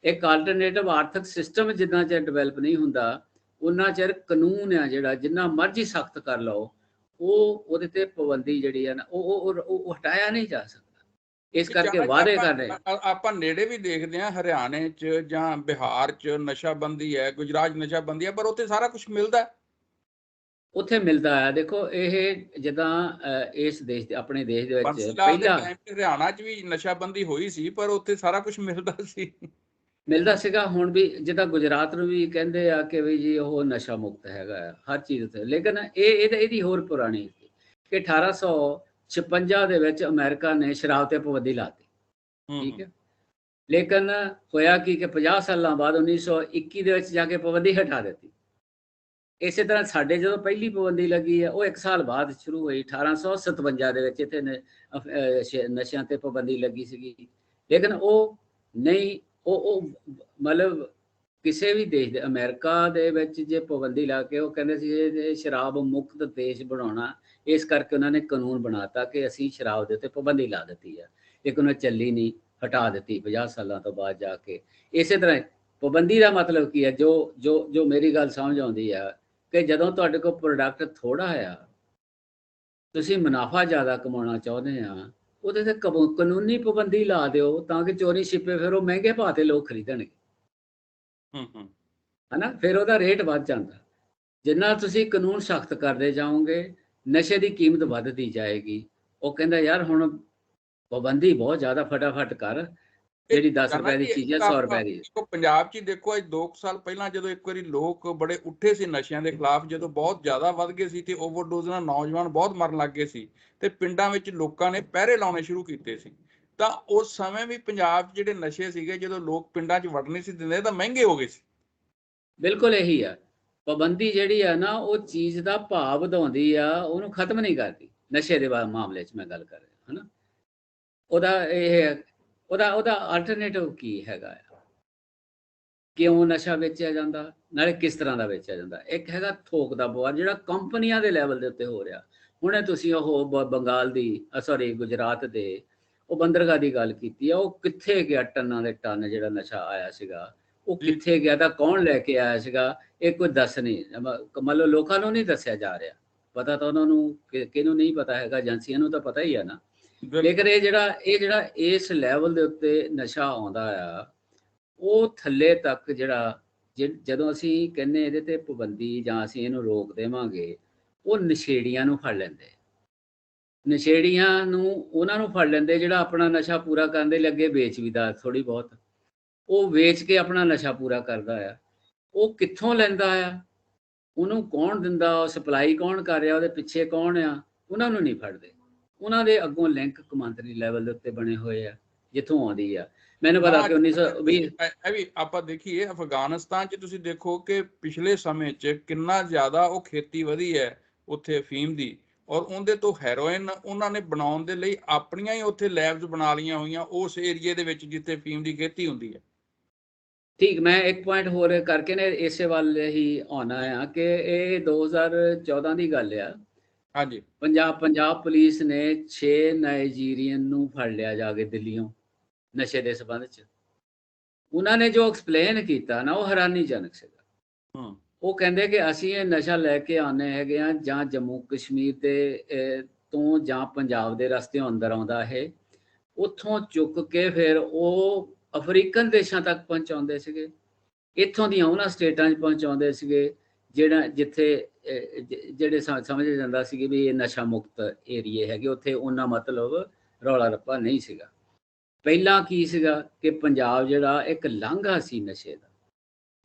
ਇੱਕ ਆਲਟਰਨੇਟਿਵ ਆਰਥਿਕ ਸਿਸਟਮ ਜਿੰਨਾ ਚਿਰ ਡਿਵੈਲਪ ਨਹੀਂ ਹੁੰਦਾ, ਉਹਨਾਂ ਚਿਰ ਕਾਨੂੰਨ ਆ ਜਿਹੜਾ ਜਿੰਨਾ ਮਰਜ਼ੀ ਸਖਤ ਕਰ ਲਓ, ਉਹਦੇ ਤੇ ਪਾਬੰਦੀ ਜਿਹੜੀ ਹੈ ਨਾ ਉਹ ਹਟਾਇਆ ਨਹੀਂ ਜਾ ਸਕਦਾ। ਇਸ ਕਰਕੇ ਵਾਅਦੇ ਕਰ ਰਹੇ ਆਪਾਂ ਨੇੜੇ ਵੀ ਦੇਖਦੇ ਹਾਂ, ਹਰਿਆਣੇ 'ਚ ਜਾਂ ਬਿਹਾਰ 'ਚ ਨਸ਼ਾਬੰਦੀ ਹੈ, ਗੁਜਰਾਤ ਨਸ਼ਾਬੰਦੀ ਹੈ, ਪਰ ਉੱਥੇ ਸਾਰਾ ਕੁਝ ਮਿਲਦਾ, ਉੱਥੇ ਮਿਲਦਾ ਹੈ। ਦੇਖੋ ਇਹ ਜਿੱਦਾਂ ਇਸ ਦੇਸ਼ ਦੇ, ਆਪਣੇ ਦੇਸ਼ ਦੇ ਵਿੱਚ ਪਹਿਲਾਂ ਹਰਿਆਣਾ 'ਚ ਵੀ ਨਸ਼ਾਬੰਦੀ ਹੋਈ ਸੀ, ਪਰ ਉੱਥੇ ਸਾਰਾ ਕੁਝ ਮਿਲਦਾ ਸੀਗਾ। ਹੁਣ ਵੀ ਜਿੱਦਾਂ ਗੁਜਰਾਤ ਨੂੰ ਵੀ ਕਹਿੰਦੇ ਆ ਕਿ ਵੀ ਜੀ ਉਹ ਨਸ਼ਾ ਮੁਕਤ ਹੈਗਾ ਹਰ ਚੀਜ਼ ਉੱਤੇ, ਲੇਕਿਨ ਇਹਦੀ ਹੋਰ ਪੁਰਾਣੀ ਸੀ ਕਿ 1856 ਦੇ ਵਿੱਚ ਅਮਰੀਕਾ ਨੇ ਸ਼ਰਾਬ ਤੇ ਪਾਬੰਦੀ ਲਾਤੀ, ਠੀਕ ਹੈ। ਲੇਕਿਨ ਹੋਇਆ ਕਿ 50 ਸਾਲਾਂ ਬਾਅਦ 1921 ਦੇ ਵਿੱਚ ਜਾ ਕੇ ਪਾਬੰਦੀ ਹਟਾ ਦਿੱਤੀ। ਇਸੇ ਤਰ੍ਹਾਂ ਸਾਡੇ ਜਦੋਂ ਪਹਿਲੀ ਪਾਬੰਦੀ ਲੱਗੀ ਹੈ ਉਹ 1 ਸਾਲ ਬਾਅਦ ਸ਼ੁਰੂ ਹੋਈ, 1857 ਦੇ ਵਿੱਚ ਇੱਥੇ ਨਸ਼ਿਆਂ ਤੇ ਪਾਬੰਦੀ ਲੱਗੀ ਸੀਗੀ। ਲੇਕਿਨ ਉਹ ਨਹੀਂ, ਉਹ ਮਤਲਬ ਕਿਸੇ ਵੀ ਦੇਸ਼ ਦੇ, ਅਮਰੀਕਾ ਦੇ ਵਿੱਚ ਜੇ ਪਾਬੰਦੀ ਲਾ ਕੇ ਉਹ ਕਹਿੰਦੇ ਸੀ ਇਹ ਸ਼ਰਾਬ ਮੁਕਤ ਦੇਸ਼ ਬਣਾਉਣਾ, ਇਸ ਕਰਕੇ ਉਹਨਾਂ ਨੇ ਕਾਨੂੰਨ ਬਣਾਤਾ ਕਿ ਅਸੀਂ ਸ਼ਰਾਬ ਦੇ ਉੱਤੇ ਪਾਬੰਦੀ ਲਾ ਦਿੱਤੀ ਆ, ਲੇਕਿਨ ਉਹ ਚੱਲੀ ਨਹੀਂ, ਹਟਾ ਦਿੱਤੀ 50 ਸਾਲਾਂ ਤੋਂ ਬਾਅਦ ਜਾ ਕੇ। ਇਸੇ ਤਰ੍ਹਾਂ ਪਾਬੰਦੀ ਦਾ ਮਤਲਬ ਕੀ ਹੈ, ਜੋ ਮੇਰੀ ਗੱਲ ਸਮਝ ਆਉਂਦੀ ਆ ਕਿ ਜਦੋਂ ਤੁਹਾਡੇ ਕੋਲ ਪ੍ਰੋਡਕਟ ਥੋੜਾ ਆ, ਤੁਸੀਂ ਮੁਨਾਫਾ ਜ਼ਿਆਦਾ ਕਮਾਉਣਾ ਚਾਹੁੰਦੇ ਆ, ਉਹਦੇ ਤੇ ਕਾਨੂੰਨੀ ਪਾਬੰਦੀ ਲਾ ਦਿਓ ਤਾਂ ਕਿ ਚੋਰੀ ਛਿਪੇ ਫਿਰ ਉਹ ਮਹਿੰਗੇ ਭਾਅ ਤੇ ਲੋਕ ਖਰੀਦਣਗੇ, ਹਨਾ। ਫਿਰ ਉਹਦਾ ਰੇਟ ਵੱਧ ਜਾਂਦਾ। ਜਿੰਨਾ ਤੁਸੀਂ ਕਾਨੂੰਨ ਸਖਤ ਕਰਦੇ ਜਾਓਗੇ, ਨਸ਼ੇ ਦੀ ਕੀਮਤ ਵੱਧਦੀ ਜਾਏਗੀ। ਉਹ ਕਹਿੰਦਾ ਯਾਰ ਹੁਣ ਪਾਬੰਦੀ ਬਹੁਤ ਜ਼ਿਆਦਾ, ਫਟਾਫਟ ਕਰ, ਜਿਹੜੀ 10 ਰੁਪਏ ਦੀ ਚੀਜ਼ ਹੈ 100 ਰੁਪਏ ਦੀ। ਪੰਜਾਬ 'ਚ ਦੇਖੋ ਅੱਜ 2 ਸਾਲ ਪਹਿਲਾਂ ਜਦੋਂ ਇੱਕ ਵਾਰੀ ਲੋਕ ਬੜੇ ਉੱਠੇ ਸੀ ਨਸ਼ਿਆਂ ਦੇ ਖਿਲਾਫ, ਜਦੋਂ ਬਹੁਤ ਜ਼ਿਆਦਾ ਵੱਧ ਗਏ ਸੀ ਤੇ ਓਵਰਡੋਜ਼ ਨਾਲ ਨੌਜਵਾਨ ਬਹੁਤ ਮਰਨ ਲੱਗ ਗਏ ਸੀ ਤੇ ਪਿੰਡਾਂ ਵਿੱਚ ਲੋਕਾਂ ਨੇ ਪਹਿਰੇ ਲਾਉਣੇ ਸ਼ੁਰੂ ਕੀਤੇ ਸੀ, ਤਾਂ ਉਸ ਸਮੇਂ ਵੀ ਪੰਜਾਬ 'ਚ ਜਿਹੜੇ ਨਸ਼ੇ ਸੀਗੇ, ਜਦੋਂ ਲੋਕ ਪਿੰਡਾਂ 'ਚ ਵੜਨੇ ਸੀ ਦਿੰਦੇ ਤਾਂ ਮਹਿੰਗੇ ਹੋ ਗਏ ਸੀ। ਬਿਲਕੁਲ ਇਹੀ ਆ, ਪਾਬੰਦੀ ਜਿਹੜੀ ਆ ਨਾ ਉਹ ਚੀਜ਼ ਦਾ ਭਾਅ ਵਧਾਉਂਦੀ ਆ, ਉਹਨੂੰ ਖਤਮ ਨਹੀਂ ਕਰਦੀ। ਨਸ਼ੇ ਦੇ ਮਾਮਲੇ 'ਚ ਮੈਂ ਗੱਲ ਕਰ ਰਿਹਾ ਹਨਾ। ਉਹਦਾ ਆਲਟਰਨੇਟਿਵ ਕੀ ਹੈਗਾ ਆ? ਕਿਉਂ ਨਸ਼ਾ ਵੇਚਿਆ ਜਾਂਦਾ, ਨਾਲੇ ਕਿਸ ਤਰ੍ਹਾਂ ਦਾ ਵੇਚਿਆ ਜਾਂਦਾ? ਇੱਕ ਹੈਗਾ ਥੋਕ ਦਾ ਵਪਾਰ ਜਿਹੜਾ ਕੰਪਨੀਆਂ ਦੇ ਲੈਵਲ ਦੇ ਉੱਤੇ ਹੋ ਰਿਹਾ। ਹੁਣੇ ਤੁਸੀਂ ਉਹ ਬੰਗਾਲ ਦੀ ਸੌਰੀ ਗੁਜਰਾਤ ਦੇ ਉਹ ਬੰਦਰਗਾਹ ਦੀ ਗੱਲ ਕੀਤੀ ਆ, ਉਹ ਕਿੱਥੇ ਗਿਆ? ਟਨਾਂ ਦੇ ਟਨ ਜਿਹੜਾ ਨਸ਼ਾ ਆਇਆ ਸੀਗਾ ਉਹ ਕਿੱਥੇ ਗਿਆ? ਤਾਂ ਕੌਣ ਲੈ ਕੇ ਆਇਆ ਸੀਗਾ? ਇਹ ਕੋਈ ਦੱਸ ਨਹੀਂ, ਮੰਨ ਲਓ ਲੋਕਾਂ ਨੂੰ ਨਹੀਂ ਦੱਸਿਆ ਜਾ ਰਿਹਾ। ਪਤਾ ਤਾਂ ਉਹਨਾਂ ਨੂੰ ਕਿਹਨੂੰ ਨਹੀਂ ਪਤਾ ਹੈਗਾ, ਏਜੰਸੀਆਂ ਨੂੰ ਤਾਂ ਪਤਾ ਹੀ ਆ ਨਾ। ਲੇਕਿਨ ਇਹ ਜਿਹੜਾ ਇਸ ਲੈਵਲ ਦੇ ਉੱਤੇ ਨਸ਼ਾ ਆਉਂਦਾ ਆ, ਉਹ ਥੱਲੇ ਤੱਕ ਜਿਹੜਾ ਜਦੋਂ ਅਸੀਂ ਕਹਿੰਦੇ ਇਹਦੇ ਤੇ ਪਾਬੰਦੀ ਜਾਂ ਅਸੀਂ ਇਹਨੂੰ ਰੋਕ ਦੇਵਾਂਗੇ, ਉਹ ਨਸ਼ੇੜੀਆਂ ਨੂੰ ਫੜ ਲੈਂਦੇ। ਨਸ਼ੇੜੀਆਂ ਨੂੰ ਉਹਨਾਂ ਨੂੰ ਫੜ ਲੈਂਦੇ ਜਿਹੜਾ ਆਪਣਾ ਨਸ਼ਾ ਪੂਰਾ ਕਰਨ ਦੇ ਲੱਗੇ ਵੇਚ ਵੀ ਦਾ ਥੋੜੀ ਬਹੁਤ, ਉਹ ਵੇਚ ਕੇ ਆਪਣਾ ਨਸ਼ਾ ਪੂਰਾ ਕਰਦਾ ਆ। ਉਹ ਕਿੱਥੋਂ ਲੈਂਦਾ ਆ, ਉਹਨੂੰ ਕੌਣ ਦਿੰਦਾ, ਉਹ ਸਪਲਾਈ ਕੌਣ ਕਰ ਰਿਹਾ, ਉਹਦੇ ਪਿੱਛੇ ਕੌਣ ਆ, ਉਹਨਾਂ ਨੂੰ ਨਹੀਂ ਫੜਦੇ। ਉਹਨਾਂ ਦੇ ਅੱਗੋਂ ਲਿੰਕ ਕੌਮਾਂਤਰੀ ਲੈਵਲ ਦੇ ਉੱਤੇ ਬਣੇ ਹੋਏ ਆ, ਜਿੱਥੋਂ ਆਉਂਦੀ ਆ। ਮੈਨੂੰ ਪਤਾ ਕਿ 1920 ਇਹ ਵੀ ਆਪਾਂ ਦੇਖੀਏ ਅਫਗਾਨਿਸਤਾਨ 'ਚ ਤੁਸੀਂ ਦੇਖੋ ਕਿ ਪਿਛਲੇ ਸਮੇਂ 'ਚ ਕਿੰਨਾ ਜ਼ਿਆਦਾ ਉਹ ਖੇਤੀ ਵਧੀ ਹੈ ਉੱਥੇ ਅਫੀਮ ਦੀ, ਔਰ ਉਹਦੇ ਤੋਂ ਹੈਰੋਇਨ ਉਹਨਾਂ ਨੇ ਬਣਾਉਣ ਦੇ ਲਈ ਆਪਣੀਆਂ ਹੀ ਉੱਥੇ ਲੈਬਸ ਬਣਾ ਲਈਆਂ ਹੋਈਆਂ ਉਸ ਏਰੀਏ ਦੇ ਵਿੱਚ ਜਿੱਥੇ ਅਫੀਮ ਦੀ ਖੇਤੀ ਹੁੰਦੀ ਹੈ। ਠੀਕ, ਮੈਂ ਇੱਕ ਪੁਆਇੰਟ ਹੋਰ ਕਰਕੇ ਨੇ ਇਸੇ ਵੱਲ ਹੀ ਆਉਣਾ ਆ ਕਿ ਇਹ 2014 ਦੀ ਗੱਲ ਆ। ਹਾਂਜੀ, ਪੰਜਾਬ ਪੁਲਿਸ ਨੇ 6 ਨਾਈਜੀਰੀਅਨ ਨੂੰ ਫੜ ਲਿਆ ਜਾ ਕੇ ਦਿੱਲੀੋਂ ਨਸ਼ੇ ਦੇ ਸੰਬੰਧ 'ਚ। ਉਹਨਾਂ ਨੇ ਜੋ ਐਕਸਪਲੇਨ ਕੀਤਾ ਨਾ ਉਹ ਹੈਰਾਨੀਜਨਕ ਸੀਗਾ। ਉਹ ਕਹਿੰਦੇ ਕਿ ਅਸੀਂ ਇਹ ਨਸ਼ਾ ਲੈ ਕੇ ਆਉਂਦੇ ਹੈਗੇ ਆ ਜਾਂ ਜੰਮੂ ਕਸ਼ਮੀਰ ਦੇ ਤੋਂ ਜਾਂ ਪੰਜਾਬ ਦੇ ਰਸਤਿਓਂ ਅੰਦਰ ਆਉਂਦਾ ਇਹ, ਉੱਥੋਂ ਚੁੱਕ ਕੇ ਫਿਰ ਉਹ ਅਫਰੀਕਨ ਦੇਸ਼ਾਂ ਤੱਕ ਪਹੁੰਚਾਉਂਦੇ ਸੀਗੇ। ਇੱਥੋਂ ਦੀਆਂ ਉਹਨਾਂ ਸਟੇਟਾਂ 'ਚ ਪਹੁੰਚਾਉਂਦੇ ਸੀਗੇ ਜਿੱਥੇ ਜਿਹੜੇ ਸਮਝਿਆ ਜਾਂਦਾ ਸੀ ਵੀ ਇਹ ਨਸ਼ਾ ਮੁਕਤ ਏਰੀਏ ਹੈਗੇ, ਉੱਥੇ ਉਹਨਾਂ ਮਤਲਬ ਰੌਲਾ ਰੱਪਾ ਨਹੀਂ ਸੀਗਾ। ਪਹਿਲਾਂ ਕੀ ਸੀਗਾ ਕਿ ਪੰਜਾਬ ਜਿਹੜਾ ਇੱਕ ਲਾਂਘਾ ਸੀ ਨਸ਼ੇ ਦਾ,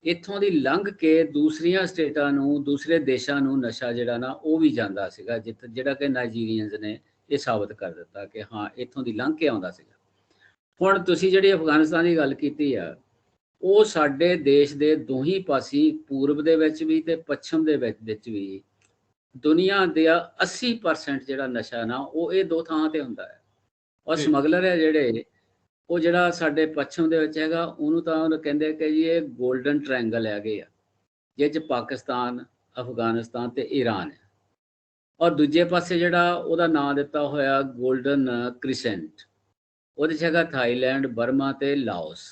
ਇੱਥੋਂ ਦੀ ਲੰਘ ਕੇ ਦੂਸਰੀਆਂ ਸਟੇਟਾਂ ਨੂੰ, ਦੂਸਰੇ ਦੇਸ਼ਾਂ ਨੂੰ ਨਸ਼ਾ ਜਿਹੜਾ ਨਾ ਉਹ ਵੀ ਜਾਂਦਾ ਸੀਗਾ, ਜਿਹੜਾ ਕਿ ਨਾਈਜੀਰੀਅਨਸ ਨੇ ਇਹ ਸਾਬਤ ਕਰ ਦਿੱਤਾ ਕਿ ਹਾਂ ਇੱਥੋਂ ਦੀ ਲੰਘ ਕੇ ਆਉਂਦਾ ਸੀਗਾ। ਹੁਣ ਤੁਸੀਂ ਜਿਹੜੀ ਅਫਗਾਨਿਸਤਾਨ ਦੀ ਗੱਲ ਕੀਤੀ ਆ, ਉਹ ਸਾਡੇ ਦੇਸ਼ ਦੇ ਦੋਹੀਂ ਪਾਸੇ, ਪੂਰਬ ਦੇ ਵਿੱਚ ਵੀ ਤੇ ਪੱਛਮ ਦੇ ਵਿੱਚ ਵੀ, ਦੁਨੀਆ ਦਾ 80% ਜਿਹੜਾ ਨਸ਼ਾ ਨਾ ਉਹ ਇਹ ਦੋ ਥਾਂ ਤੇ ਹੁੰਦਾ ਹੈ। ਔਰ ਸਮਗਲਰ ਹੈ ਜਿਹੜੇ, ਉਹ ਜਿਹੜਾ ਸਾਡੇ ਪੱਛਮ ਦੇ ਵਿੱਚ ਹੈਗਾ ਉਹਨੂੰ ਤਾਂ ਉਹ ਕਹਿੰਦੇ ਕਿ ਜੀ ਇਹ ਗੋਲਡਨ ਟ੍ਰਾਇੰਗਲ ਹੈਗੇ ਆ, ਜਿਹ 'ਚ ਪਾਕਿਸਤਾਨ, ਅਫਗਾਨਿਸਤਾਨ ਤੇ ਈਰਾਨ ਹੈ। ਔਰ ਦੂਜੇ ਪਾਸੇ ਜਿਹੜਾ ਉਹਦਾ ਨਾਂ ਦਿੱਤਾ ਹੋਇਆ ਗੋਲਡਨ ਕ੍ਰਿਸੈਂਟ, ਉਹਦੇ 'ਚ ਹੈਗਾ ਥਾਈਲੈਂਡ, ਬਰਮਾ ਤੇ ਲਾਓਸ।